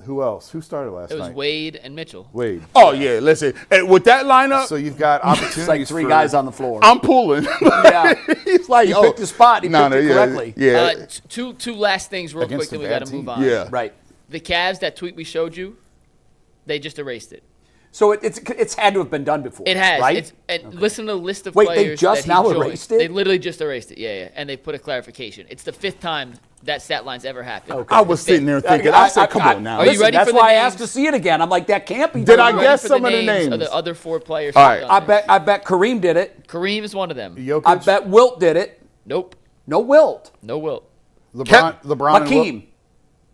S3: Who else? Who started last night?
S5: It was Wade and Mitchell.
S3: Wade.
S4: Oh yeah, listen. And with that lineup,
S3: So you've got opportunities.
S2: It's like three
S3: for,
S2: guys on the floor.
S4: I'm pulling.
S2: Yeah.
S4: He's like,
S2: He picked the spot. He picked it correctly.
S4: Yeah.
S5: Two last things real
S3: Against
S5: quick, then
S3: a
S5: we
S3: bad
S5: got to move
S3: team.
S5: on.
S4: Yeah.
S2: Right.
S5: The Cavs, that tweet we showed you, they just erased it.
S2: So it's had to have been done before.
S5: It has.
S2: Right?
S5: Listen to the list of
S2: Wait, they
S5: players.
S2: just
S5: that he
S2: now
S5: joined.
S2: erased it?
S5: They literally just erased it. Yeah. And they put a clarification. It's the 5th time that stat line's ever happened.
S2: Okay.
S4: I was sitting there thinking, I said, come on now.
S5: Are you ready
S2: That's
S5: for the
S2: why I
S5: names?
S2: asked to see it again. I'm like, that can't be
S4: Did
S2: done.
S4: I
S5: Are you ready
S4: guess
S5: for
S4: some of the
S5: names
S4: names?
S5: of the other 4 players?
S4: All right.
S2: I bet Kareem did it.
S5: Kareem is one of them.
S3: Jokic,
S2: I bet Wilt did it.
S5: Nope.
S2: No Wilt.
S5: No Wilt.
S3: LeBron, and
S2: Hakeem.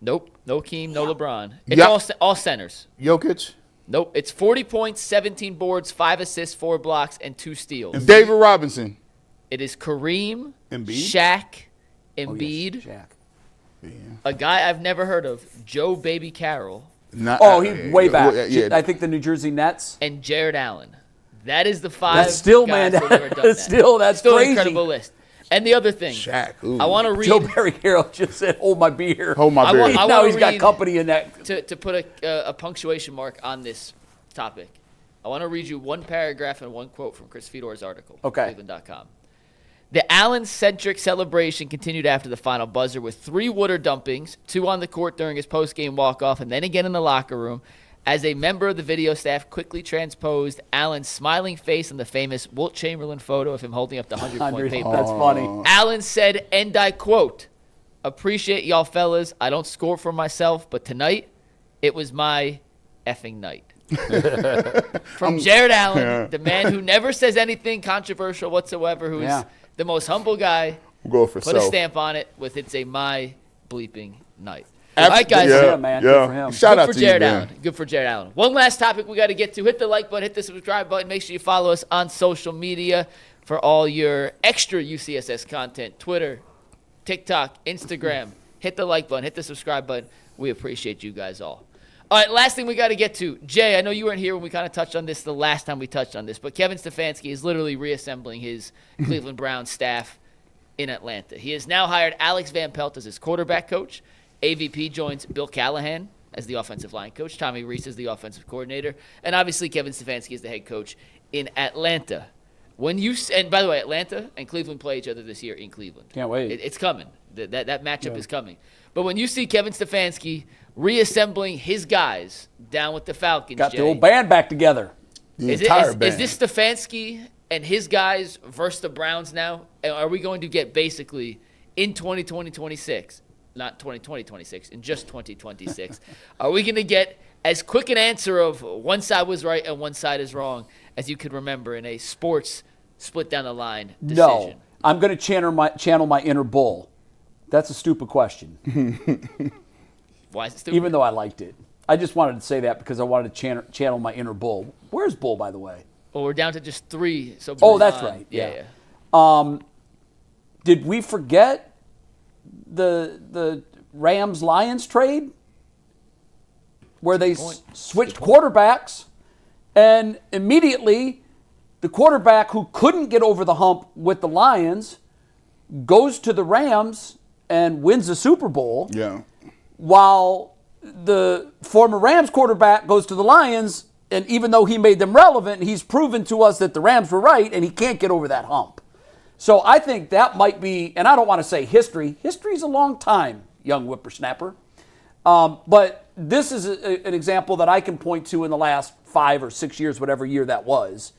S5: Nope. No Keem. No LeBron. It's
S4: Yep.
S5: all centers.
S3: Jokic.
S5: Nope. It's 40 points, 17 boards, 5 assists, 4 blocks, and 2 steals.
S4: David Robinson.
S5: It is Kareem,
S3: Embiid?
S5: Shaq, Embiid,
S2: Jack.
S5: a guy I've never heard of, Joe Baby Carroll,
S4: Not,
S2: Oh, he way back.
S4: Yeah,
S2: I think the New Jersey Nets.
S5: and Jarret Allen. That is the 5
S2: That's still,
S5: guys
S2: man.
S5: that have ever done that.
S2: That's
S5: Still
S2: crazy.
S5: an incredible list. And the other thing,
S4: Shaq. Ooh.
S5: I want to read
S2: Joe Barry Carroll just said, "Hold my beer."
S4: Hold my
S5: I
S4: beer.
S5: want-
S2: Now
S5: wanna
S2: he's got
S5: read-
S2: company in that.
S5: to put a punctuation mark on this topic. I want to read you one paragraph and one quote from Chris Fedor's article.
S2: Okay.
S5: Cleveland.com. The Allen-centric celebration continued after the final buzzer with 3 water dumpings, 2 on the court during his post-game walk-off, and then again in the locker room, as a member of the video staff quickly transposed Allen's smiling face on the famous Wilt Chamberlain photo of him holding up the 100-point paper.
S2: That's funny.
S5: Allen said, and I quote, "Appreciate y'all fellas. I don't score for myself, but tonight, it was my effing night." From Jarret Allen, the man who never says anything controversial whatsoever, who's
S2: Yeah.
S5: the most humble guy.
S4: We'll go for
S5: Put a
S4: self.
S5: stamp on it with "It's a my bleeping night." All right, guys.
S2: Yeah, man. Good for him.
S4: Shout
S5: Good
S4: out
S5: for
S4: to you,
S5: Jarret
S4: man.
S5: Allen. Good for Jarret Allen. One last topic we got to get to. Hit the like button, hit the subscribe button. Make sure you follow us on social media for all your extra UCSS content. Twitter, TikTok, Instagram. Hit the like button, hit the subscribe button. We appreciate you guys all. All right, last thing we got to get to. Jay, I know you weren't here when we kind of touched on this the last time we touched on this, but Kevin Stefanski is literally reassembling his Cleveland Browns staff in Atlanta. He has now hired Alex Van Pelt as his quarterback coach. AVP joins Bill Callahan as the offensive line coach. Tommy Reese is the offensive coordinator. And obviously Kevin Stefanski is the head coach in Atlanta. And by the way, Atlanta and Cleveland play each other this year in Cleveland.
S2: Can't wait.
S5: It's coming. That matchup is coming. But when you see Kevin Stefanski reassembling his guys down with the Falcons,
S2: Got
S5: Jay,
S2: the old band back together.
S4: The
S5: is
S4: entire band.
S5: this Stefanski and his guys versus the Browns now? And are we going to get basically in 2026, not 2026, in just 2026, are we going to get as quick an answer of one side was right and one side is wrong as you could remember in a sports split down the line decision?
S2: No, I'm going to channel my inner bull. That's a stupid question.
S5: Why is it stupid?
S2: Even though I liked it. I just wanted to say that because I wanted to channel my inner bull. Where's Bull, by the way?
S5: Well, we're down to just 3. So
S2: Oh, that's right.
S5: Yeah.
S2: Did we forget the Rams-Lions trade? Where they switched quarterbacks, and immediately the quarterback who couldn't get over the hump with the Lions goes to the Rams and wins the Super Bowl,
S4: Yeah.
S2: while the former Rams quarterback goes to the Lions, and even though he made them relevant, he's proven to us that the Rams were right, and he can't get over that hump. So I think that might be, and I don't want to say history. History's a long time, young whippersnapper. But this is an example that I can point to in the last 5 or 6 years, whatever year that was,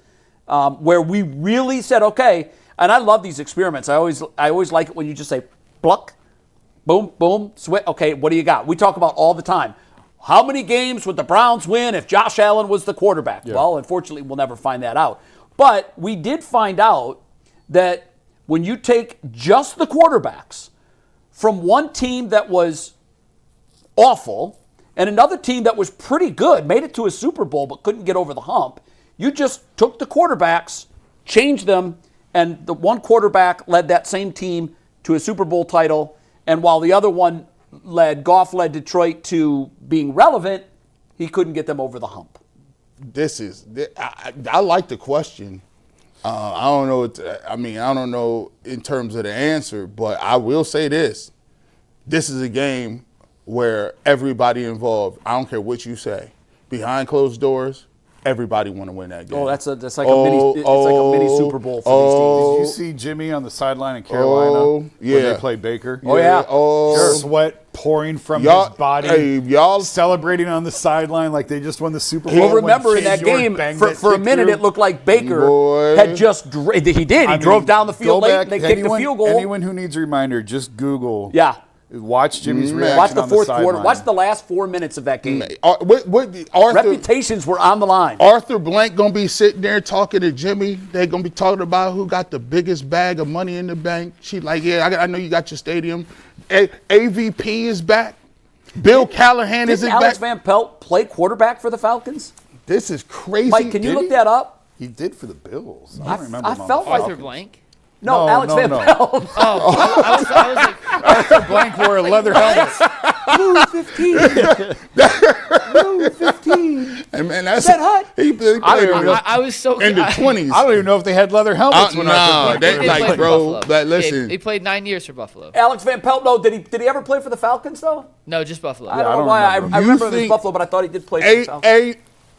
S2: where we really said, okay, and I love these experiments. I always like it when you just say, pluck, boom, boom, switch. Okay, what do you got? We talk about all the time. How many games would the Browns win if Josh Allen was the quarterback? Yeah. Well, unfortunately, we'll never find that out. But we did find out that when you take just the quarterbacks from one team that was awful and another team that was pretty good, made it to a Super Bowl but couldn't get over the hump, you just took the quarterbacks, changed them, and the one quarterback led that same team to a Super Bowl title, and while the other one Goff led Detroit to being relevant, he couldn't get them over the hump.
S4: I like the question. I don't know. I don't know in terms of the answer, but I will say this. This is a game where everybody involved, I don't care what you say, behind closed doors, everybody want to win that game.
S2: Oh, that's like a mini Super Bowl for these teams.
S3: Did you see Jimmy on the sideline in Carolina when they played Baker?
S2: Oh, yeah.
S3: Sweat pouring from his body.
S4: Y'all
S3: celebrating on the sideline like they just won the Super Bowl.
S2: Well, remember in that game, for a minute, it looked like Baker had just he drove down the field late and they kicked the field goal.
S3: Anyone who needs a reminder, just Google.
S2: Yeah.
S3: Watch Jimmy's reaction.
S2: Watch the
S3: on
S2: fourth
S3: the
S2: quarter. Watch the last 4 minutes of that game. Reputations were on the line.
S4: Arthur Blank going to be sitting there talking to Jimmy. They're going to be talking about who got the biggest bag of money in the bank. She's like, yeah, I know you got your stadium. AVP is back. Bill Callahan is back.
S2: Alex Van Pelt play quarterback for the Falcons?
S4: This is crazy.
S2: Mike, can you look that up?
S3: He did for the Bills. I don't remember.
S2: I felt like
S5: Arthur Blank.
S2: No, Alex Van Pelt.
S5: I was like,
S3: Arthur Blank wore a leather helmet.
S2: Blue 15. Blue 15.
S4: And man, that's
S2: that hot?
S4: He played
S5: I was so
S4: in the 20s.
S3: I don't even know if they had leather helmets when Arthur Blank.
S4: They like, bro. Listen,
S5: he played 9 years for Buffalo.
S2: Alex Van Pelt. No, did he ever play for the Falcons though?
S5: No, just Buffalo.
S2: I don't know why. I remember it was Buffalo, but I thought he did play for the Falcons.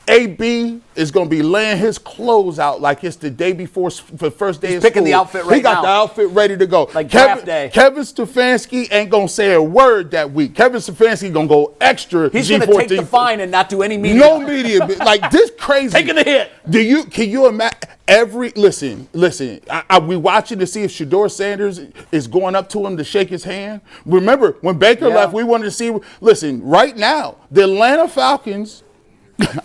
S4: AB is going to be laying his clothes out like it's the day before the first day of school.
S2: Picking the outfit right now.
S4: He got the outfit ready to go.
S2: Like draft day.
S4: Kevin Stefanski ain't going to say a word that week. Kevin Stefanski going to go extra.
S2: He's going to take the fine and not do any media.
S4: No media. Like this crazy.
S2: Taking the hit.
S4: Can you imagine? Listen. We watching to see if Shedeur Sanders is going up to him to shake his hand. Remember, when Baker left, we wanted to see. Listen, right now, the Atlanta Falcons,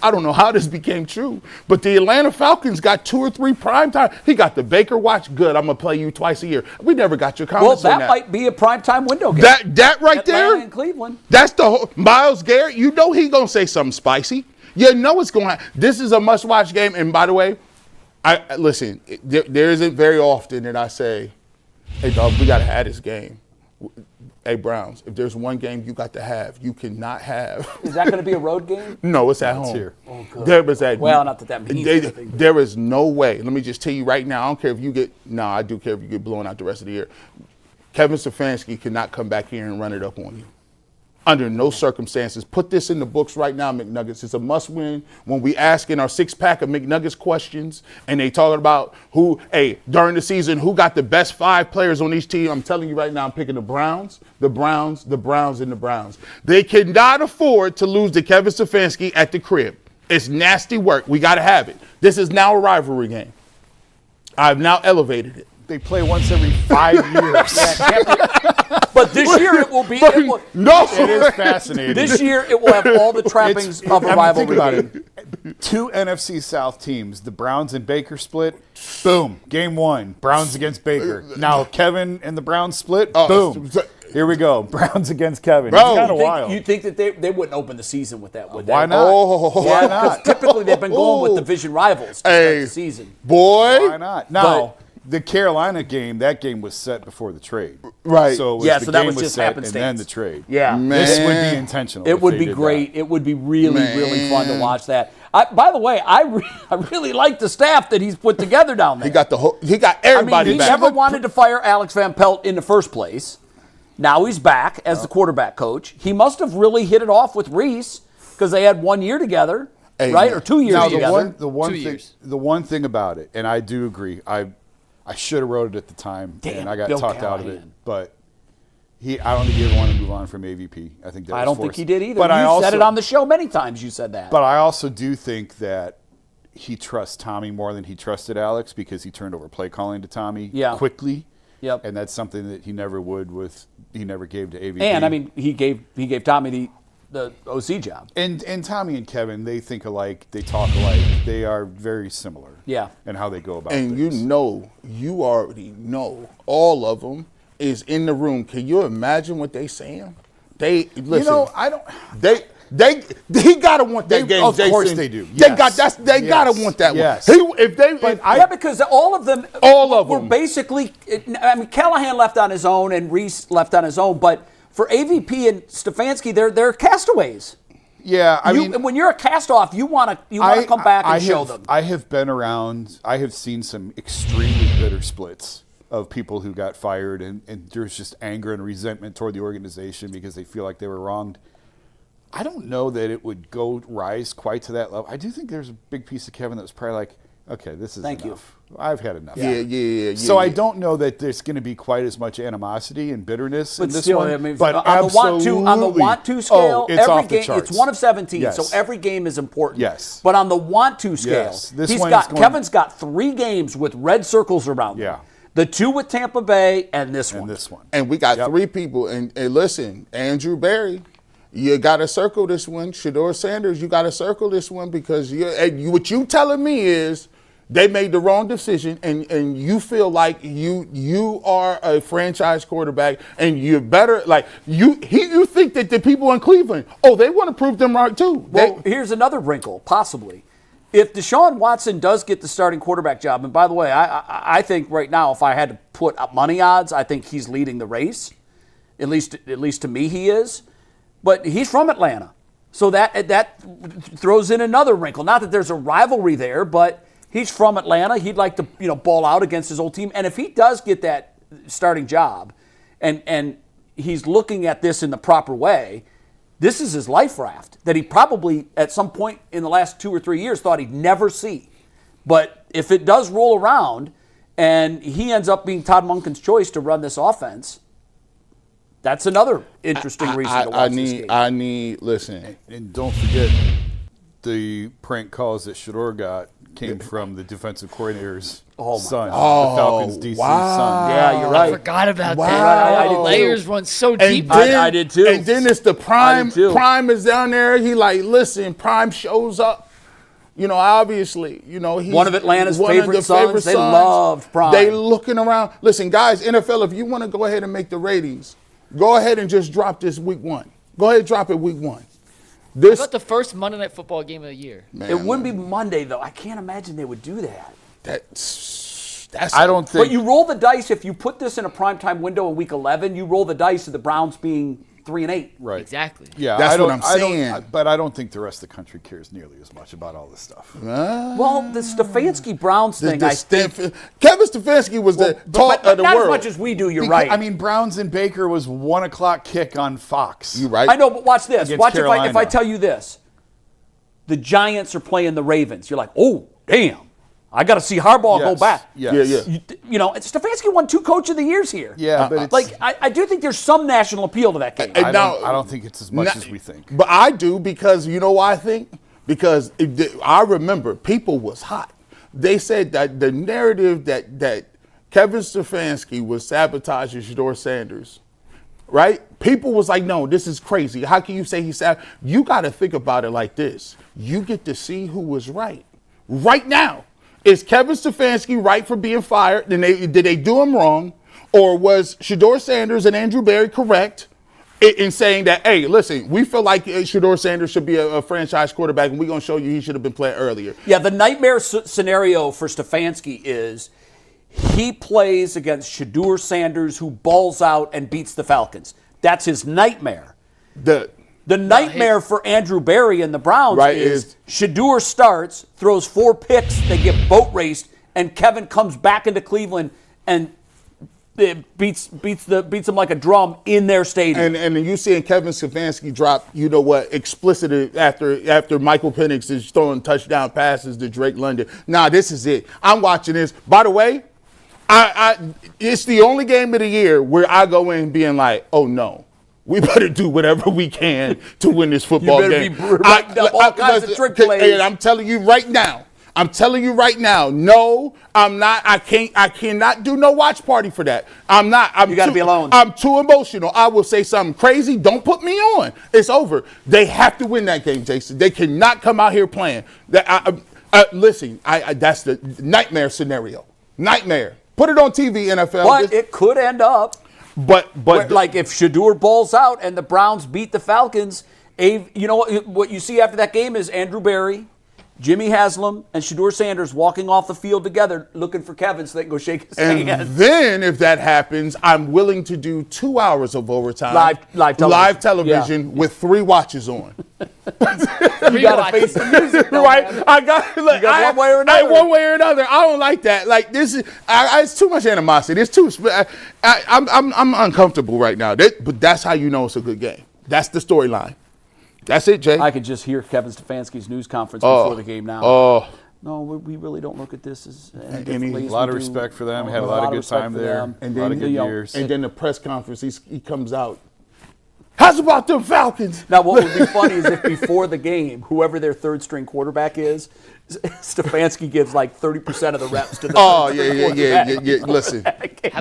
S4: I don't know how this became true, but the Atlanta Falcons got 2 or 3 primetime. He got the Baker watch. Good, I'm going to play you twice a year. We never got your comments on that.
S2: Well, that might be a primetime window game.
S4: That right
S2: Atlanta
S4: there?
S2: and Cleveland.
S4: That's the whole. Myles Garrett, you know he going to say something spicy. You know it's going to happen. This is a must-watch game. And by the way, listen, there isn't very often that I say, hey, dog, we got to have this game. Hey, Browns, if there's one game you got to have, you cannot have.
S2: Is that going to be a road game?
S4: No, it's at home.
S3: Here.
S2: Oh, good.
S4: Not
S2: that means anything.
S4: There is no way. Let me just tell you right now, I don't care if you get – I do care if you get blown out the rest of the year. Kevin Stefanski cannot come back here and run it up on you. Under no circumstances. Put this in the books right now, McNuggets. It's a must-win. When we ask in our 6-pack of McNuggets questions, and they talking about during the season, who got the best 5 players on each team, I'm telling you right now, I'm picking the Browns, and the Browns. They cannot afford to lose to Kevin Stefanski at the crib. It's nasty work. We got to have it. This is now a rivalry game. I've now elevated it.
S3: They play once every 5 years.
S2: But this year it will be.
S3: It is fascinating.
S2: This year it will have all the trappings of a rivalry game.
S3: 2 NFC South teams, the Browns and Baker split. Boom, game 1, Browns against Baker. Now Kevin and the Browns split. Boom. Here we go, Browns against Kevin.
S4: Bro,
S3: it's kind of wild.
S2: You think that they wouldn't open the season with that, would they?
S3: Why not?
S2: Why not? Because typically they've been going with division rivals to start the season.
S4: Boy.
S3: Why not? Now, the Carolina game, that game was set before the trade.
S4: Right.
S3: So,
S2: so that
S3: game
S2: was just
S3: set
S2: happenstance.
S3: And then the trade.
S2: Yeah.
S3: This would be intentional.
S2: It would be great. It would be really, really fun to watch that. By the way, I really like the staff that he's put together down there.
S4: He got everybody
S2: he
S4: back.
S2: never wanted to fire Alex Van Pelt in the first place. Now he's back as the quarterback coach. He must have really hit it off with Reese because they had 1 year together, right? Or 2 years together.
S3: The one thing about it, and I do agree, I should have wrote it at the time, and I got
S2: Bill
S3: talked out of it.
S2: Callahan.
S3: But I don't think he ever wanted to move on from AVP. I think that
S2: I
S3: was
S2: don't
S3: forced.
S2: think he did either.
S3: But
S2: You said it on the show many times. You said that.
S3: But I also do think that he trusts Tommy more than he trusted Alex because he turned over play calling to Tommy quickly.
S2: Yep.
S3: And that's something that he never gave to AVP.
S2: And I mean, he gave Tommy the OC job.
S3: And Tommy and Kevin, they think alike, they talk alike, they are very similar.
S2: Yeah.
S3: And how they go about
S4: And
S3: things.
S4: you already know, all of them is in the room. Can you imagine what they saying? They listen.
S3: I don't.
S4: He gotta want that game.
S3: Of
S4: Jason.
S3: course they do.
S4: They
S3: Yes.
S4: gotta want that
S3: Yes.
S4: one.
S2: Because all of them were basically. I mean, Callahan left on his own and Reese left on his own, but for AVP and Stefanski, they're castaways.
S3: Yeah, I mean,
S2: when you're a cast-off, you want to come back and show them.
S3: I have been around. I have seen some extremely bitter splits of people who got fired, and there's just anger and resentment toward the organization because they feel like they were wronged. I don't know that it would rise quite to that level. I do think there's a big piece of Kevin that was probably like, okay, this is enough. I've had enough.
S4: Yeah.
S3: So I don't know that there's going to be quite as much animosity and bitterness in this
S2: still,
S3: one.
S2: I mean,
S3: but
S2: on the want to scale,
S3: it's
S2: every
S3: off the
S2: game
S3: charts.
S2: it's 1 of 17,
S3: Yes.
S2: so every game is important.
S3: Yes.
S2: But on the want to scale,
S3: Yes. This one is going-
S2: Kevin's got 3 games with red circles around them.
S3: Yeah.
S2: The 2 with Tampa Bay and this one.
S3: And this one.
S4: And we got 3 people. And listen, Andrew Barry, you got to circle this one. Shedeur Sanders, you got to circle this one because what you telling me is they made the wrong decision, and you feel like you are a franchise quarterback, and you're better. Like you think that the people in Cleveland, they want to prove them right too.
S2: Well, here's another wrinkle, possibly. If Deshaun Watson does get the starting quarterback job, and by the way, I think right now, if I had to put up money odds, I think he's leading the race. At least to me, he is. But he's from Atlanta, so that throws in another wrinkle. Not that there's a rivalry there, but he's from Atlanta. He'd like to ball out against his old team. And if he does get that starting job, and he's looking at this in the proper way, this is his life raft that he probably at some point in the last 2 or 3 years thought he'd never see. But if it does roll around and he ends up being Todd Monken's choice to run this offense, that's another interesting reason to watch this game.
S4: Listen.
S3: And don't forget, the prank calls that Schöder got came from the defensive coordinator's son, the Falcons' DC son.
S2: Yeah, you're right.
S5: I forgot about
S4: Wow.
S5: that.
S2: I did too.
S5: Layers run so
S4: And
S5: deep.
S4: then,
S2: I did too.
S4: And then it's the Prime.
S2: I did too.
S4: Prime is down there. He listen, Prime shows up. Obviously, he's
S2: One of Atlanta's
S4: one
S2: favorite
S4: of the favorite
S2: sons. They loved Prime.
S4: They looking around. Listen, guys, NFL, if you want to go ahead and make the ratings, go ahead and just drop this week 1. Go ahead and drop it week 1.
S5: How about the first Monday Night Football game of the year?
S2: It wouldn't be Monday, though. I can't imagine they would do that.
S4: That's.
S3: I don't think.
S2: But you roll the dice. If you put this in a primetime window in week 11, you roll the dice of the Browns being 3-8.
S3: Right.
S5: Exactly.
S3: Yeah,
S4: That's
S3: I don't,
S4: what I'm saying.
S3: But I don't think the rest of the country cares nearly as much about all this stuff.
S2: Well, the Stefanski Browns thing, I think.
S4: Kevin Stefanski was the talk
S2: but
S4: of the
S2: not
S4: world.
S2: as much as we do. You're right.
S3: I mean, Browns and Baker was 1:00 kick on Fox.
S4: You right?
S2: I know, but watch this.
S3: Against
S2: Watch if I
S3: Carolina.
S2: tell you this. The Giants are playing the Ravens. You're like, oh, damn. I got to see Harbaugh go back.
S3: Yes.
S4: Yeah.
S2: Stefanski won 2 Coach of the Years here.
S3: Yeah, but it's,
S2: I do think there's some national appeal to that game.
S4: And
S3: I
S4: now-
S3: don't think it's as much as we think.
S4: But I do because you know why I think? Because I remember people was hot. They said that the narrative that Kevin Stefanski was sabotaging Shedeur Sanders, right? People was like, no, this is crazy. How can you say he's You got to think about it like this. You get to see who was right. Right now, is Kevin Stefanski right for being fired? Did they do him wrong? Or was Shedeur Sanders and Andrew Barry correct in saying that, hey, listen, we feel like Shedeur Sanders should be a franchise quarterback, and we're going to show you he should have been playing earlier?
S2: Yeah, the nightmare scenario for Stefanski is he plays against Shedeur Sanders, who balls out and beats the Falcons. That's his nightmare. The nightmare for Andrew Berry and the Browns is Schöder starts, throws 4 picks, they get boat raced, and Kevin comes back into Cleveland and it beats them like a drum in their stadium.
S4: And you seeing Kevin Stefanski drop, explicit after Michael Penix is throwing touchdown passes to Drake London. Nah, this is it. I'm watching this. By the way, it's the only game of the year where I go in being like, oh no, we better do whatever we can to win this football game.
S2: You better be all kinds of trick plays.
S4: And I'm telling you right now, no, I'm not. I cannot do no watch party for that. I'm not.
S2: You got to be alone.
S4: I'm too emotional. I will say something crazy. Don't put me on. It's over. They have to win that game, Jason. They cannot come out here playing. Listen, that's the nightmare scenario. Nightmare. Put it on TV, NFL.
S2: But it could end up.
S4: But
S2: like if Schöder balls out and the Browns beat the Falcons, you know what you see after that game is Andrew Berry, Jimmy Haslam, and Schöder Sanders walking off the field together looking for Kevin so they can go shake his hand.
S4: And then if that happens, I'm willing to do 2 hours of overtime.
S2: Live
S4: television with 3 watches on.
S2: You got to face the music, though,
S4: right?
S2: man.
S4: I got
S2: one way or another.
S4: One way or another. I don't like that. Like this is, it's too much animosity. It's too. I'm uncomfortable right now. But that's how you know it's a good game. That's the storyline. That's it, Jay.
S2: I could just hear Kevin Stefanski's news conference before the game now. No, we really don't look at this as
S3: a lot of respect for them. Had a lot of good time there.
S4: And
S3: a lot of good years.
S4: And then the press conference, he comes out. How's about them Falcons?
S2: Now, what would be funny is if before the game, whoever their third string quarterback is, Stefanski gives like 30% of the reps to the
S4: yeah. Listen.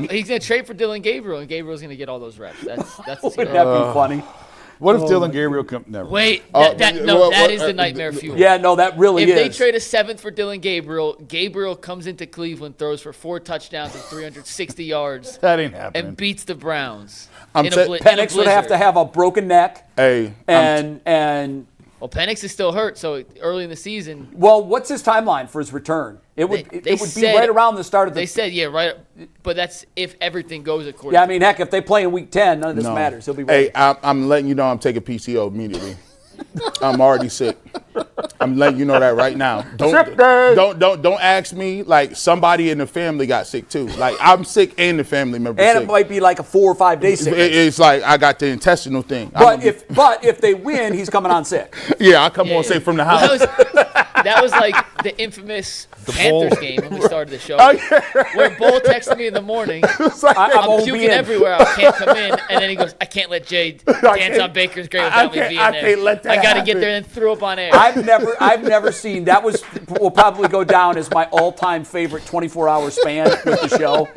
S5: He's going to trade for Dylan Gabriel, and Gabriel's going to get all those reps.
S2: Wouldn't that be funny?
S3: What if Dylan Gabriel comes? Never.
S5: Wait, that is the nightmare fuel.
S2: Yeah, no, that really
S5: is.
S2: If
S5: they trade a 7th for Dylan Gabriel, Gabriel comes into Cleveland, throws for 4 touchdowns and 360 yards.
S3: That ain't happening.
S5: And beats the Browns.
S2: Penix would have to have a broken neck.
S4: Hey,
S5: well, Penix is still hurt, so early in the season.
S2: Well, what's his timeline for his return? It would be right around the start of the.
S5: They said, yeah, right. But that's if everything goes according.
S2: Yeah, I mean, heck, if they play in Week 10, none of this matters. He'll be ready.
S4: Hey, I'm letting you know I'm taking PCO immediately. I'm already sick. I'm letting you know that right now. Don't ask me. Like somebody in the family got sick too. Like I'm sick and the family member.
S2: And
S4: sick.
S2: It might be like a 4 or 5 day sickness.
S4: It's like I got the intestinal thing.
S2: But if they win, he's coming on sick.
S4: Yeah, I come on sick from the house.
S5: That was like the infamous Panthers game when we started the show. Where Bull texted me in the morning. I'm puking everywhere. I can't come in. And then he goes, I can't let Jay dance on Baker's grave without me being there.
S4: I can't let that
S5: I got to
S4: happen.
S5: get there and threw up on air.
S2: I've never seen that. Will probably go down as my all-time favorite 24-hour span with the show.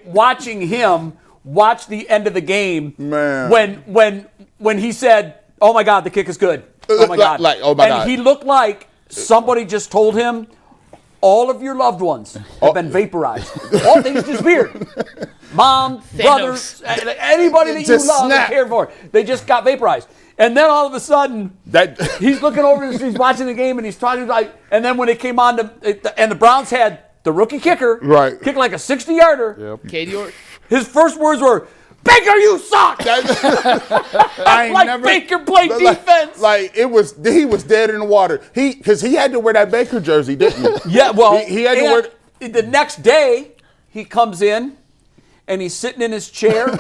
S2: Watching him watch the end of the game,
S4: man,
S2: when he said, "Oh my God, the kick is good." Oh my God, and he looked like somebody just told him, all of your loved ones have been vaporized. All things disappeared. Mom, brothers, anybody that you love and care for, they just got vaporized. And then all of a sudden, he's looking over, he's watching the game, and he's talking like. And then when it came on and the Browns had the rookie kicker, kick like a 60-yarder.
S5: Yep. Katie Orr.
S2: His first words were, "Baker, you suck!" Baker played defense.
S4: Like he was dead in the water. Because he had to wear that Baker jersey, didn't he?
S2: Yeah, well,
S4: he had to wear.
S2: The next day, he comes in. And he's sitting in his chair.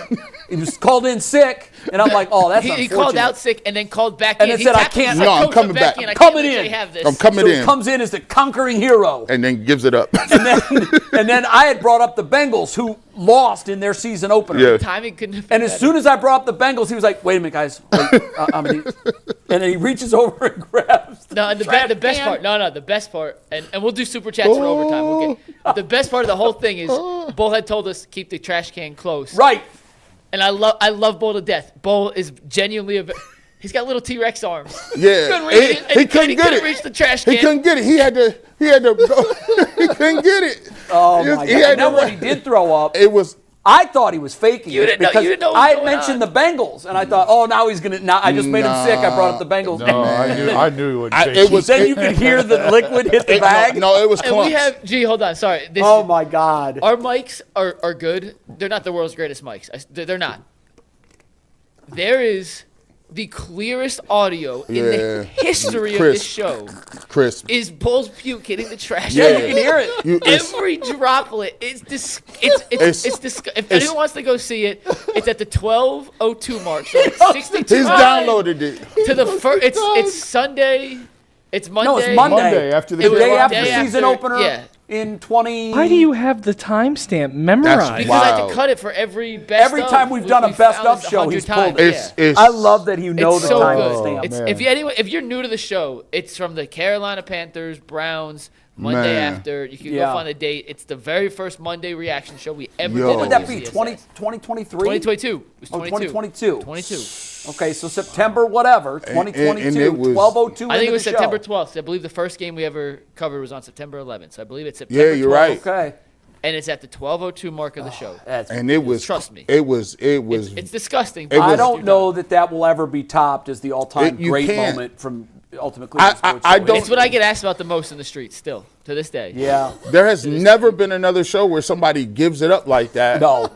S2: He was called in sick, and I'm like, "Oh, that's unfortunate." He
S5: called out sick and then called back
S2: in.
S5: And
S2: then said, "I can't."
S4: No, I'm coming back.
S2: I'm coming in.
S4: I'm coming in.
S2: He comes in as the conquering hero,
S4: and then gives it up.
S2: and then I had brought up the Bengals, who lost in their season opener.
S4: Yeah.
S5: Timing couldn't have been
S2: And as soon as I brought up the Bengals, he was like, "Wait a minute, guys." And then he reaches over and grabs.
S5: The best part. The best part, and we'll do super chats for overtime. The best part of the whole thing is Bull had told us keep the trash can close.
S2: Right.
S5: And I love Bull to death. Bull is genuinely he's got little T-Rex arms.
S4: Yeah.
S5: He couldn't reach the trash can.
S4: He couldn't get it. He had to go. He couldn't get it.
S2: Oh my God. And then when he did throw up,
S4: it was.
S2: I thought he was faking it because
S5: you didn't know
S2: I had mentioned the Bengals, and I thought, oh, now he's gonna. Now I just made him sick. I brought up the Bengals.
S3: No, I knew he wouldn't. It
S4: was.
S2: Then you could hear the liquid hit the bag.
S4: No, it was clumps.
S5: And we have. Hold on. Sorry.
S2: Oh my God.
S5: Our mics are good. They're not the world's greatest mics. They're not. There is the clearest audio in the history of
S4: Crisp.
S5: this show
S4: Crisp.
S5: is Bull's puke hitting the trash.
S2: Yeah, you can hear it.
S5: Every droplet is if anyone wants to go see it, it's at the 12:02 mark. So it's 62
S4: He's downloaded it.
S5: to the first. It's Sunday. It's Monday.
S2: No, it's Monday.
S3: Monday after the
S2: The
S3: game.
S2: day after
S5: Day
S2: season
S5: after,
S2: opener
S5: yeah.
S2: in 20.
S6: Why do you have the timestamp memorized?
S5: Because I had
S4: Wow.
S5: to cut it for every best
S2: Every
S5: of.
S2: time we've done a best
S5: found
S2: of
S5: this
S2: show,
S5: 100
S2: he's
S5: times.
S2: pulled it.
S5: Yeah.
S4: It's
S2: I love that you know
S5: It's
S2: the
S5: so
S2: time
S5: good.
S2: stamp.
S5: It's,
S3: man.
S5: if you're new to the show, it's from the Carolina Panthers, Browns, Monday
S4: Man.
S5: after. You can
S2: Yeah.
S5: go find the date. It's the very first Monday reaction show we ever
S4: Yo.
S5: did.
S2: What would
S5: on
S2: that be?
S5: UCSS.
S2: 2023?
S5: 2022. It was
S2: Oh,
S5: 22.
S2: 2022.
S5: 22.
S2: Okay, so September whatever, 2022,
S4: and it was-
S2: 12:02
S5: I think it
S2: into
S5: was
S2: the show.
S5: September 12th. I believe the first game we ever covered was on September 11th. So I believe it's September
S4: Yeah, you're
S5: 12th,
S4: right.
S2: Okay.
S5: and it's at the 12:02 mark of the show.
S2: That's,
S4: And it was.
S5: Trust me.
S4: It was.
S5: It's disgusting.
S4: It
S2: I
S4: was-
S2: don't know that will ever be topped as the all-time
S4: You
S2: great
S4: can't.
S2: moment from Ultimate Cleveland
S4: I
S2: Sports.
S4: don't-
S5: It's what I get asked about the most in the streets still, to this day.
S2: Yeah.
S4: There has never been another show where somebody gives it up like that.
S2: No.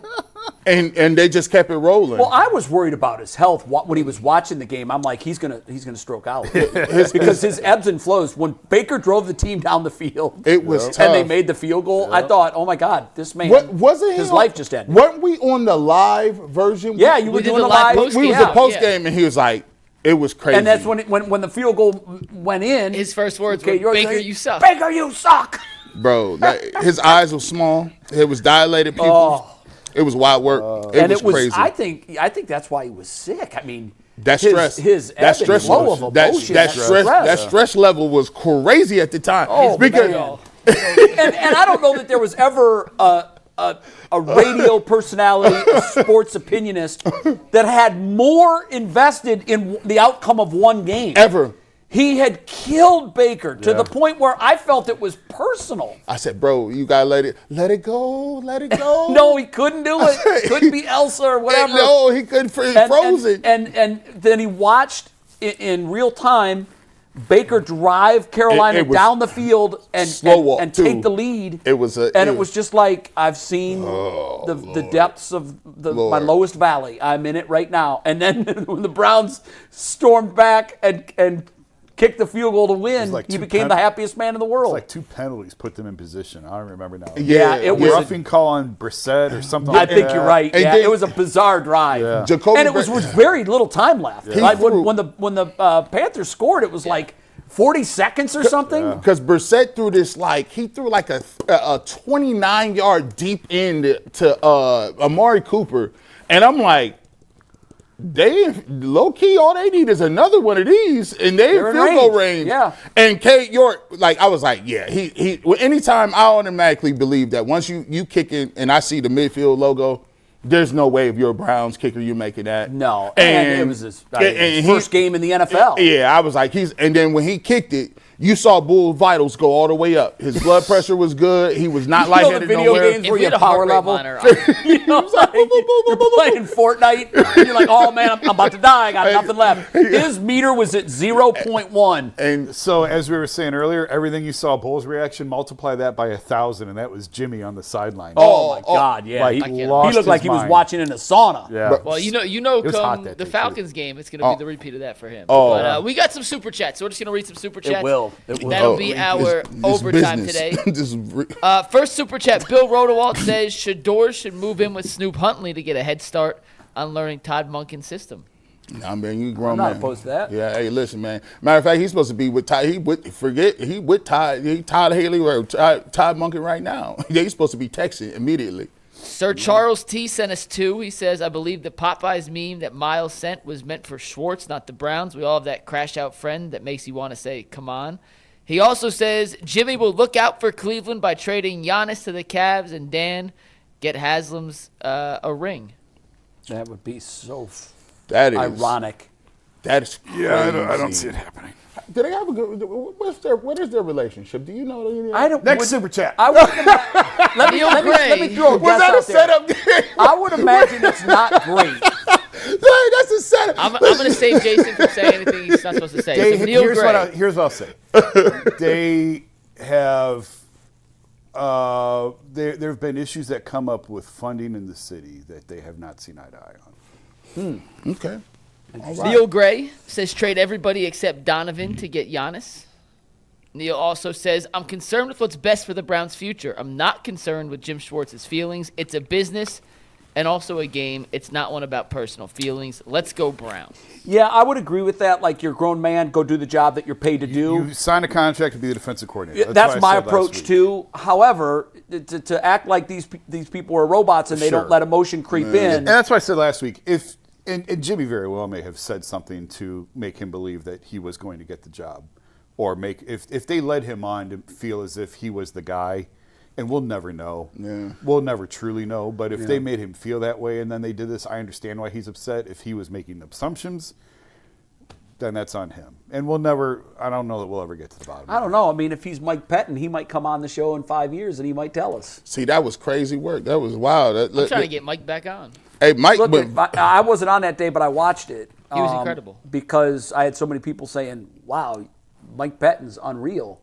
S4: And they just kept it rolling.
S2: Well, I was worried about his health when he was watching the game. I'm like, he's gonna stroke out because his ebbs and flows. When Baker drove the team down the field,
S4: It was
S2: and
S4: tough.
S2: they made the field goal. I thought, oh my God, this man,
S4: What wasn't
S2: his
S4: he
S2: life just ended.
S4: Weren't we on the live version?
S2: Yeah, you were
S5: We did
S2: doing
S5: the
S2: the
S5: live
S2: live.
S5: post-
S4: We was
S5: Yeah,
S4: the post
S5: yeah.
S4: game, and he was like, it was crazy.
S2: And that's when the field goal went in.
S5: His first words
S2: Okay,
S5: were,
S2: you're
S5: Baker,
S2: saying,
S5: you suck.
S2: Baker, you suck.
S4: Bro, his eyes were small. It was dilated pupils. It was wild work.
S2: And
S4: was crazy.
S2: I think that's why he was sick. I mean,
S4: that
S2: his-
S4: stress,
S2: his
S4: that
S2: ebb and
S4: stress,
S2: flow of
S4: that
S2: emotion,
S4: stress level was crazy at the time.
S2: Oh,
S4: because
S2: man. and I don't know that there was ever a radio personality, a sports opinionist that had more invested in the outcome of one game.
S4: ever,
S2: He had killed Baker to the point where I felt it was personal.
S4: I said, bro, you gotta let it go, let it go.
S2: No, he couldn't do it. Couldn't be Elsa or whatever.
S4: No, he couldn't. Frozen.
S2: And then he watched in real time Baker drive Carolina
S4: It was
S2: down the field and
S4: slow walk,
S2: and
S4: too.
S2: take the lead.
S4: It was
S2: it was just like I've seen the depths of my
S4: Lord.
S2: lowest valley. I'm in it right now. And then when the Browns stormed back and kicked the field goal to win,
S3: like
S2: he
S3: two
S2: became the happiest man in the world.
S3: Like 2 penalties put them in position. I don't remember now.
S2: Yeah, it was.
S3: Roughing call on Brissett or something
S2: I
S3: like
S2: think
S3: that.
S2: you're right.
S4: And
S2: Yeah,
S4: then-
S2: it was a bizarre drive,
S4: Jacoby
S2: and it was
S4: Brissett-
S2: with very little time left.
S4: He
S2: Like
S4: threw-
S2: when the Panthers scored, it was like 40 seconds or something.
S4: Because Brissett threw this he threw like a 29-yard deep end to Amari Cooper, and I'm like, they low key all they need is another one of these, and they're
S2: They're
S4: in
S2: in
S4: field goal
S2: range.
S4: range.
S2: Yeah.
S4: And Kate York, I was like, yeah, he. Well, anytime I automatically believe that once you kick in and I see the midfield logo, there's no way if you're a Browns kicker you're making that.
S2: No, and it was his
S4: and
S2: first game in the NFL.
S4: Yeah, I was like, and then when he kicked it, you saw Bull's vitals go all the way up. His blood pressure was good. He was not
S2: You know the
S4: lightheaded
S2: video
S4: nowhere.
S2: games
S5: If
S2: where
S5: we
S2: you
S5: had a
S2: power
S5: heart rate
S2: level.
S5: monitor,
S2: You know, like, you're playing Fortnite, and you're like, oh man, I'm about to die. I got nothing left. His meter was at 0.1.
S4: And
S3: So as we were saying earlier, everything you saw, Bull's reaction, multiply that by 1,000, and that was Jimmy on the sideline.
S2: Oh my God, yeah.
S3: Like,
S2: he
S3: lost
S2: looked like
S3: his
S2: he was
S3: mind.
S2: watching in a sauna.
S3: Yeah.
S5: well, you know,
S3: It was hot
S5: come
S3: that
S5: the
S3: day, too.
S5: Falcons game, it's going to be the repeat of that for him.
S4: Oh.
S5: But we got some super chats, so we're just going to read some super chats.
S2: will. It will.
S5: That'll be our
S4: this
S5: overtime
S4: business.
S5: today.
S4: This is
S5: First super chat, Bill Rodewalt says, Shedeur should move in with Snoop Huntley to get a head start on learning Todd Monken's system.
S4: I mean, you grown
S2: I'm not
S4: man.
S2: opposed to that.
S4: Yeah, hey, listen, man. Matter of fact, he's supposed to be with Todd. He with Todd. Todd Haley or Todd Monken right now. Yeah, he's supposed to be texting immediately.
S5: Sir Charles T sent us 2. He says, I believe the Popeyes meme that Miles sent was meant for Schwartz, not the Browns. We all have that crash out friend that makes you want to say, come on. He also says, Jimmy will look out for Cleveland by trading Giannis to the Cavs, and Dan, get Haslam's a ring.
S2: That would be so
S4: That is
S2: ironic.
S4: That is crazy.
S3: I don't see it happening.
S4: Do they have a good? What is their relationship? Do you know?
S2: I don't.
S3: Next super chat.
S2: I would, let me throw a
S4: Was
S2: guess
S4: that a
S2: out there.
S4: setup game?
S2: I would imagine it's not great.
S4: That's a setup.
S5: I'm going to save Jason from saying anything he's not supposed to say.
S3: They,
S5: So Neil
S3: here's,
S5: Gray.
S3: here's what I'll say. They have there have been issues that come up with funding in the city that they have not seen eye to eye on.
S4: Okay.
S5: Neil Gray says trade everybody except Donovan to get Giannis. Neil also says, I'm concerned with what's best for the Browns' future. I'm not concerned with Jim Schwartz's feelings. It's a business and also a game. It's not one about personal feelings. Let's go Browns.
S2: Yeah, I would agree with that. Like, you're a grown man, go do the job that you're paid to do.
S3: You sign a contract to be the defensive coordinator.
S2: That's my approach too. However, to act like these people are robots and they don't let emotion creep in.
S3: And that's why I said last week, and Jimmy very well may have said something to make him believe that he was going to get the job. Or if they led him on to feel as if he was the guy, and we'll never know. Yeah. We'll never truly know. But if they made him feel that way and then they did this, I understand why he's upset. If he was making assumptions, then that's on him. And I don't know that we'll ever get to the bottom.
S2: I don't know. I mean, if he's Mike Pettin, he might come on the show in 5 years and he might tell us.
S4: See, that was crazy work. That was wild.
S5: I'm trying to get Mike back on.
S4: Hey, Mike.
S2: Look, I wasn't on that day, but I watched it.
S5: He was incredible.
S2: Because I had so many people saying, wow, Mike Pettin's unreal.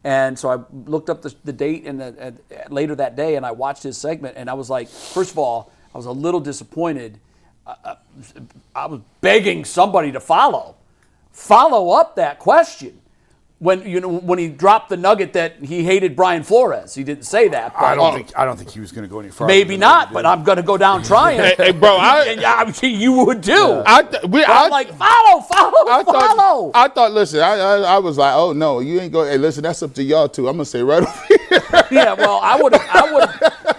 S2: And so I looked up the date and later that day, and I watched his segment, and I was like, first of all, I was a little disappointed. I was begging somebody to follow up that question. When he dropped the nugget that he hated Brian Flores, he didn't say that.
S3: I don't think he was going to go any farther.
S2: Maybe not, but I'm going to go down trying.
S4: Hey, bro,
S2: you would too.
S4: Yeah.
S2: I'm like, follow.
S4: I thought, listen, I was like, oh no, you ain't going. Hey, listen, that's up to y'all too. I'm gonna say right over here.
S2: Yeah, well,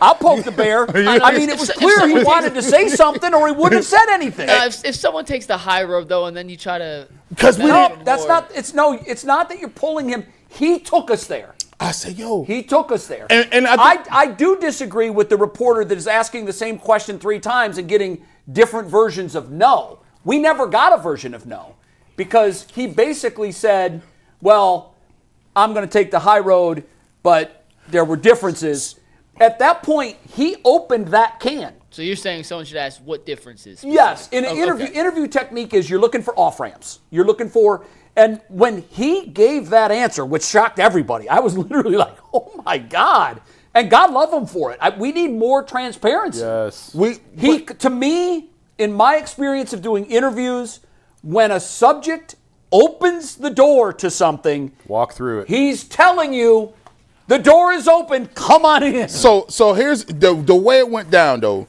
S2: I'll poke the bear. I mean, it was clear he wanted to say something, or he wouldn't have said anything.
S5: If someone takes the high road though, and then you try to,
S4: because
S2: that's not. It's not that you're pulling him. He took us there.
S4: I say, yo.
S2: He took us there.
S4: And
S2: I do disagree with the reporter that is asking the same question 3 times and getting different versions of no. We never got a version of no, because he basically said, well, I'm going to take the high road, but there were differences. At that point, he opened that can.
S5: So you're saying someone should ask what differences?
S2: Yes. In an interview technique is you're looking for off-ramps. You're looking for, and when he gave that answer, which shocked everybody, I was literally like, oh my God. And God love him for it. We need more transparency.
S3: Yes.
S2: To me, in my experience of doing interviews, when a subject opens the door to something,
S3: walk through it.
S2: He's telling you, the door is open, come on in.
S4: So here's the way it went down, though.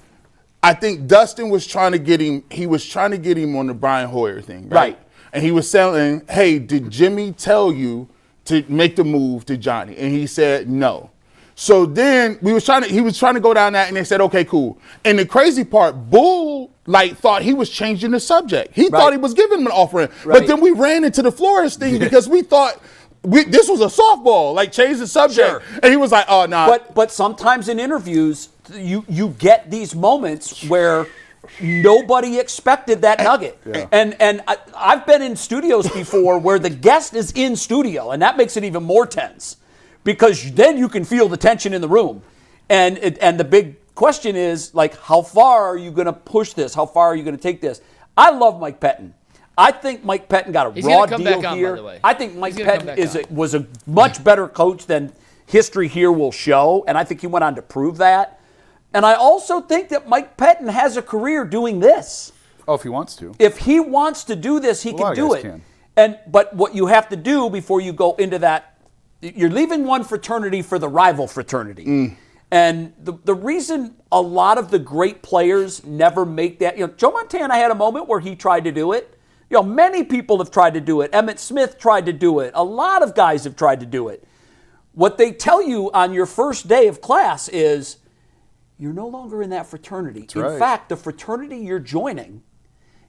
S4: I think Dustin was trying to get him. He was trying to get him on the Brian Hoyer thing, right? And he was saying, "Hey, did Jimmy tell you to make the move to Johnny?" And he said no. So then he was trying to go down that, and they said, "Okay, cool." And the crazy part, Bull thought he was changing the subject. He thought he was giving him an offering, but then we ran into the Flores thing because we thought. This was a softball, change the subject. Sure. And he was like, oh, nah.
S2: But sometimes in interviews, you get these moments where nobody expected that nugget. Yeah. And I've been in studios before where the guest is in studio, and that makes it even more tense because then you can feel the tension in the room. And the big question is, how far are you going to push this? How far are you going to take this? I love Mike Pettin. I think Mike Pettin got a raw deal here. I think Mike Pettin was a much better coach than history here will show, and I think he went on to prove that. And I also think that Mike Pettin has a career doing this.
S3: Oh, if he wants to.
S2: If he wants to do this, he can do it. But what you have to do before you go into that, you're leaving one fraternity for the rival fraternity. And the reason a lot of the great players never make that, Joe Montana had a moment where he tried to do it. Many people have tried to do it. Emmitt Smith tried to do it. A lot of guys have tried to do it. What they tell you on your first day of class is you're no longer in that fraternity. In fact, the fraternity you're joining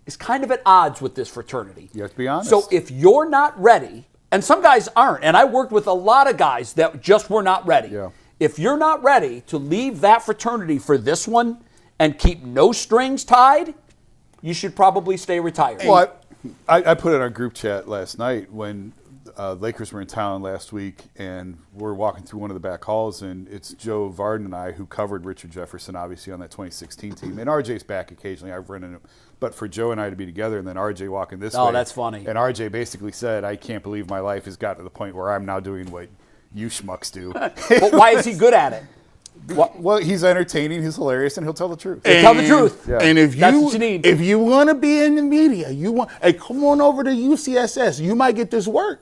S2: is kind of at odds with this fraternity.
S3: You have to be honest.
S2: So if you're not ready, and some guys aren't, and I worked with a lot of guys that just were not ready. Yeah. If you're not ready to leave that fraternity for this one and keep no strings tied, you should probably stay retired.
S3: Well, I put it on our group chat last night when Lakers were in town last week, and we're walking through one of the back halls, and it's Joe Varden and I who covered Richard Jefferson, obviously, on that 2016 team. And RJ's back occasionally. I've run into him. But for Joe and I to be together and then RJ walking this way.
S2: Oh, that's funny.
S3: And RJ basically said, I can't believe my life has got to the point where I'm now doing what you schmucks do.
S2: But why is he good at it?
S3: Well, he's entertaining, he's hilarious, and he'll tell the truth.
S2: Tell the truth.
S3: Yeah.
S4: And if
S2: That's
S4: you
S2: what you need.
S4: if you want to be in the media, hey, come on over to UCSS. You might get this work.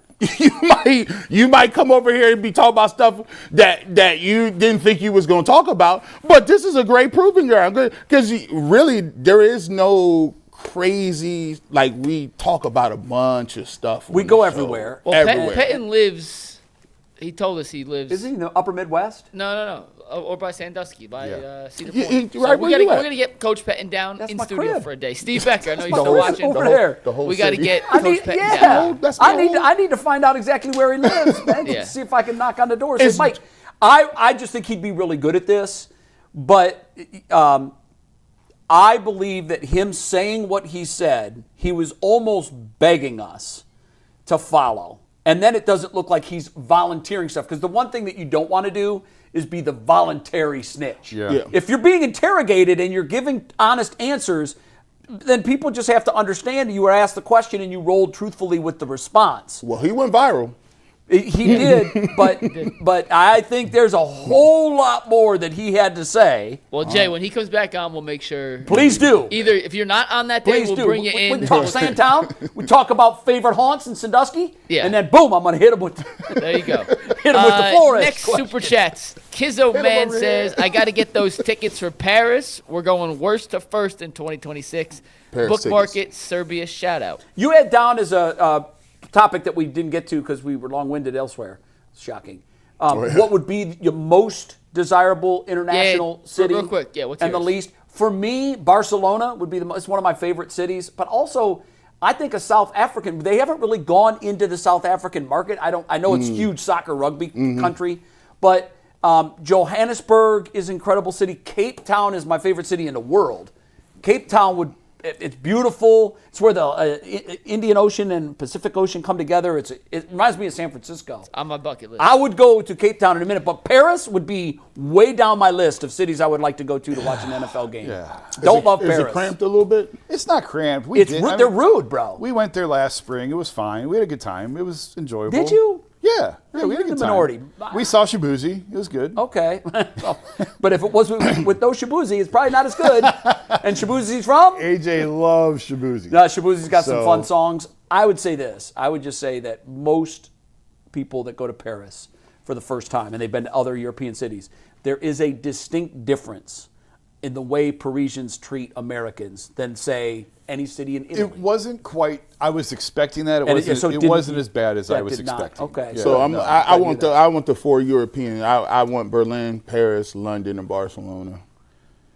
S4: you might come over here and be talking about stuff that you didn't think you was going to talk about. But this is a great proving ground because really there is no crazy, like, we talk about a bunch of stuff.
S2: We go everywhere.
S5: Well,
S4: Everywhere.
S5: Pettin lives. He told us he lives.
S2: Is he in the upper Midwest?
S5: No. Or by Sandusky, by Cedar
S4: He-
S5: Point.
S4: he-
S5: So
S4: right
S5: we're
S4: where you at?
S5: gonna get Coach Pettin down
S2: That's
S5: in
S2: my
S5: studio
S2: crib.
S5: for a day. Steve Becker, I know you're
S2: my
S5: still
S2: crib
S5: watching.
S2: over there.
S4: The whole
S5: We got to
S4: city.
S5: get
S2: I
S5: Coach
S2: need,
S5: Pettin
S2: yeah.
S5: down.
S4: That's the whole-
S2: I need to find out exactly where he lives, man.
S5: Yeah.
S2: See if I can knock on the door.
S4: It's-
S2: Say, Mike, I just think he'd be really good at this, but I believe that him saying what he said, he was almost begging us to follow. And then it doesn't look like he's volunteering stuff. Because the one thing that you don't want to do is be the voluntary snitch.
S3: Yeah.
S2: If you're being interrogated and you're giving honest answers, then people just have to understand you were asked the question and you rolled truthfully with the response.
S4: Well, he went viral.
S2: He did, but I think there's a whole lot more that he had to say.
S5: Well, Jay, when he comes back on, we'll make sure.
S2: Please do.
S5: Either if you're not on that day,
S2: Please
S5: we'll
S2: do.
S5: bring you
S2: We
S5: in.
S2: talk Sandtown. We talk about favorite haunts in Sandusky.
S5: Yeah.
S2: And then boom, I'm gonna hit him with
S5: There you go.
S2: hit him with the forest.
S5: Next
S2: question.
S5: super chats. Kizzo Man
S2: over
S5: says,
S2: here.
S5: "I got to get those tickets for Paris. We're going worst to first in 2026.
S4: Paris
S5: Bookmark
S4: tickets.
S5: it. Serbia shout out."
S2: You had down as a topic that we didn't get to because we were long-winded elsewhere. Shocking. What would be your most desirable international
S5: Yeah,
S2: city?
S5: real quick, yeah, what's
S2: and the
S5: yours?
S2: least? For me, Barcelona would be it's one of my favorite cities. But also, I think a South African. They haven't really gone into the South African market. I know it's huge soccer rugby country, but Johannesburg is an incredible city. Cape Town is my favorite city in the world. Cape Town would. It's beautiful. It's where the Indian Ocean and Pacific Ocean come together. It reminds me of San Francisco.
S5: On my bucket list.
S2: I would go to Cape Town in a minute, but Paris would be way down my list of cities I would like to go to watch an NFL game.
S3: Yeah.
S2: Don't love
S4: Is
S2: Paris.
S4: it cramped a little bit?
S3: It's not cramped.
S2: They're rude, bro.
S3: We went there last spring. It was fine. We had a good time. It was enjoyable.
S2: Did you?
S3: Yeah. Yeah, we
S2: You're
S3: had a
S2: the
S3: good time.
S2: minority.
S3: We saw Shibuzi. It was good.
S2: Okay. But if it was with no Shibuzi, it's probably not as good. And Shibuzi's from?
S3: AJ loves Shibuzi.
S2: No, Shibuzi's got some
S3: So-
S2: fun songs. I would say this. I would just say that most people that go to Paris for the first time, and they've been to other European cities, there is a distinct difference in the way Parisians treat Americans than, say, any city in Italy.
S3: It wasn't quite. I was expecting that. It
S2: And
S3: wasn't.
S2: so
S3: It
S2: didn't-
S3: wasn't as bad as I
S2: that
S3: was
S2: did not.
S3: expecting.
S2: Okay.
S3: Yeah,
S4: So
S3: no.
S4: I want the 4 European. I want Berlin, Paris, London, and Barcelona.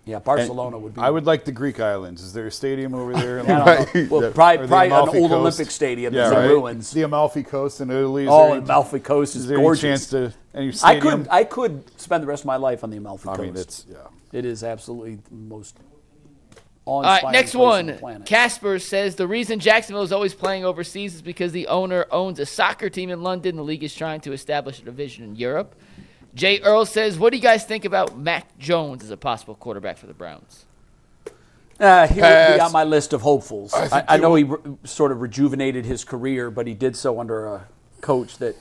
S2: Yeah, Barcelona would be.
S3: I would like the Greek islands. Is there a stadium over there?
S2: I don't know. Well,
S3: Or
S2: probably
S3: the
S2: an
S3: Amalfi
S2: old
S3: Coast?
S2: Olympic stadium
S3: Yeah,
S2: that's
S3: right.
S2: in ruins.
S3: The Amalfi Coast in Italy.
S2: Oh, Amalfi Coast is
S3: is there
S2: gorgeous.
S3: any chance to any
S2: I
S3: stadium?
S2: could spend the rest of my life on the Amalfi Coast.
S3: I mean, it's
S2: It is absolutely the most
S5: All
S2: awe-inspiring
S5: right, next
S2: place on the
S5: one.
S2: planet.
S5: Casper says the reason Jacksonville is always playing overseas is because the owner owns a soccer team in London. The league is trying to establish a division in Europe. Jay Earl says, what do you guys think about Mac Jones as a possible quarterback for the Browns?
S2: He would be
S4: Pass.
S2: on my list of hopefuls.
S4: think
S2: I
S4: he
S2: know he sort of rejuvenated his career, but he did so under a coach that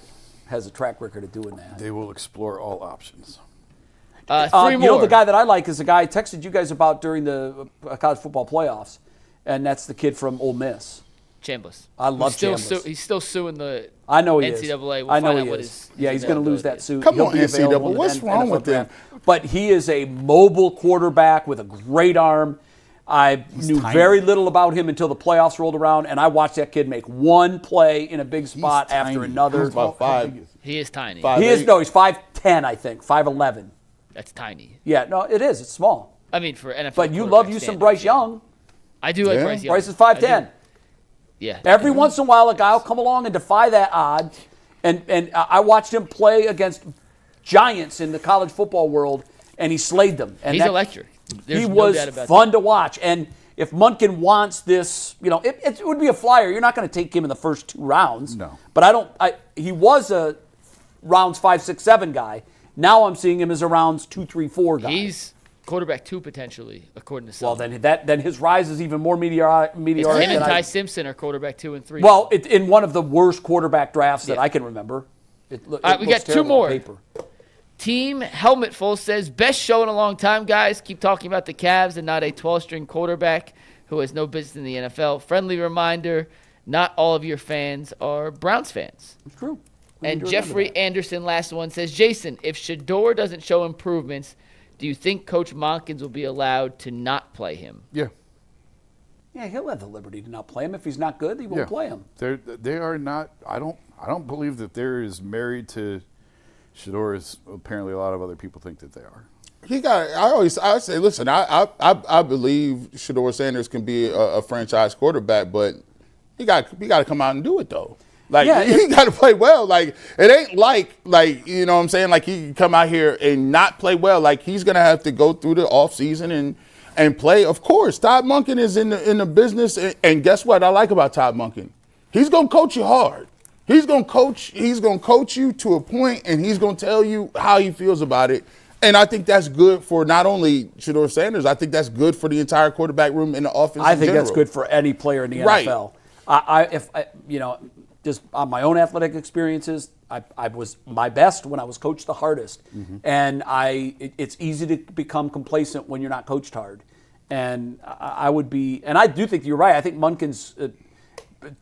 S2: has a track record of doing that.
S3: They will explore all options.
S5: Three
S2: You
S5: more.
S2: know, the guy that I like is the guy I texted you guys about during the college football playoffs, and that's the kid from Ole Miss.
S5: Chambliss.
S2: I love
S5: He's still
S2: Chambliss.
S5: he's still suing the
S2: I know he is.
S5: NCAA. We'll
S2: I know
S5: find out
S2: he
S5: what
S2: is.
S5: his
S2: Yeah, he's going to lose that
S5: availability is.
S2: suit.
S4: Come
S2: He'll
S4: on,
S2: be available
S4: NCAA.
S2: in
S4: What's
S2: the
S4: wrong
S2: NFL
S4: with them?
S2: draft. But he is a mobile quarterback with a great arm. I knew very little about him until the playoffs rolled around, and I watched that kid make one play in a big spot after
S3: tiny.
S2: another.
S4: He's about 5.
S5: He is tiny.
S4: Five.
S2: He is, no, he's 5'10", I think, 5'11".
S5: That's tiny.
S2: Yeah, no, it is. It's small.
S5: I mean, for NFL.
S2: But you love
S5: quarterback
S2: you some
S5: standards,
S2: Bryce
S5: yeah.
S2: Young.
S5: I do like
S4: Yeah.
S5: Bryce Young.
S2: Bryce is
S5: I do.
S2: 5'10".
S5: Yeah.
S2: Every once in a while, a guy will come along and defy that odd. And I watched him play against giants in the college football world, and he slayed them. And
S5: He's electric. There's
S2: he
S5: no
S2: was
S5: doubt about
S2: fun to watch. And if Monken wants this, you know, it would be a flyer. You're not going to take him in the first 2 rounds.
S3: No.
S2: But he was a rounds 5, 6, 7 guy. Now I'm seeing him as a rounds 2, 3, 4 guy.
S5: He's quarterback 2 potentially, according to some.
S2: well, then his rise is even more meteoric.
S5: him and Ty Simpson are quarterback 2 and 3.
S2: Well, in one of the worst quarterback drafts that
S5: Yeah.
S2: I can remember. It
S5: right, we
S2: looks
S5: got 2
S2: terrible on
S5: more.
S2: paper.
S5: Team Helmetful says, best show in a long time, guys. Keep talking about the Cavs and not a 12-string quarterback who has no business in the NFL. Friendly reminder, not all of your fans are Browns fans.
S2: It's true.
S5: And Jeffrey Anderson, last one, says, Jason, if Schöder doesn't show improvements, do you think Coach Monkins will be allowed to not play him?
S3: Yeah.
S2: Yeah, he'll have the liberty to not play him. If he's not good, he won't play him.
S3: They are not. I don't believe that they're as married to Schöder as apparently a lot of other people think that they are.
S4: I say, listen, I believe Shedeur Sanders can be a franchise quarterback, but he got to come out and do it though. Like he got to play well. Like it ain't like you know what I'm saying. Like he can come out here and not play well. Like he's gonna have to go through the off season and play. Of course, Todd Monken is in the business, and guess what I like about Todd Monken? He's gonna coach you hard. He's gonna coach you to a point, and he's gonna tell you how he feels about it. And I think that's good for not only Shedeur Sanders. I think that's good for the entire quarterback room in the offense.
S2: I think that's good for any player in the NFL. If just on my own athletic experiences, I was my best when I was coached the hardest, and it's easy to become complacent when you're not coached hard. And I would be, and I do think you're right. I think Monken's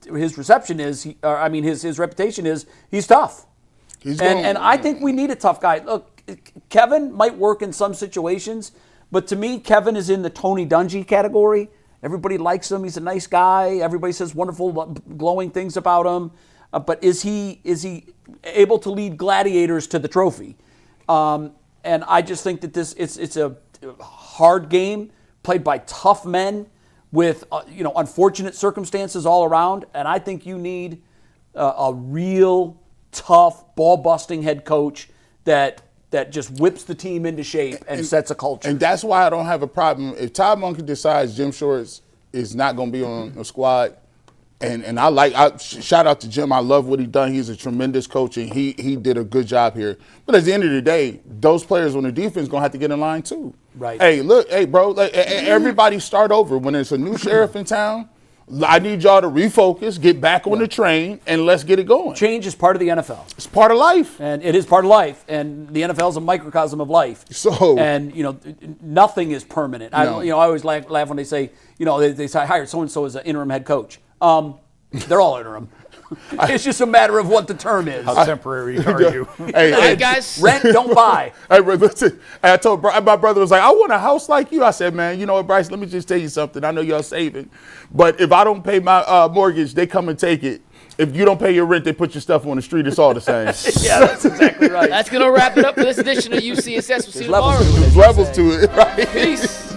S2: his reception is, his reputation is he's tough, and I think we need a tough guy. Look, Kevin might work in some situations, but to me, Kevin is in the Tony Dungy category. Everybody likes him. He's a nice guy. Everybody says wonderful, glowing things about him. But is he able to lead Gladiators to the trophy? And I just think that it's a hard game played by tough men with unfortunate circumstances all around. And I think you need a real tough ball busting head coach that just whips the team into shape and sets a culture.
S4: And that's why I don't have a problem. If Todd Monken decides Jim Schwartz is not going to be on the squad, and I shout out to Jim. I love what he done. He's a tremendous coach, and he did a good job here. But at the end of the day, those players on the defense going to have to get in line too.
S2: Right.
S4: Hey, bro, everybody start over. When there's a new sheriff in town, I need y'all to refocus, get back on the train, and let's get it going.
S2: Change is part of the NFL.
S4: It's part of life.
S2: And it is part of life. And the NFL is a microcosm of life. Nothing is permanent. No. I always laugh when they say, they say, hired so-and-so as an interim head coach. They're all interim. It's just a matter of what the term is.
S3: How temporary are you?
S5: Hey, guys.
S2: Rent, don't buy.
S4: Hey, listen, I told my brother was like, I want a house like you. I said, man, you know what, Bryce, let me just tell you something. I know y'all saving, but if I don't pay my mortgage, they come and take it. If you don't pay your rent, they put your stuff on the street. It's all the same.
S2: Yeah, that's exactly right.
S5: That's going to wrap it up for this edition of UCSS. We'll see you tomorrow.
S4: There's levels to it, right?
S5: Peace.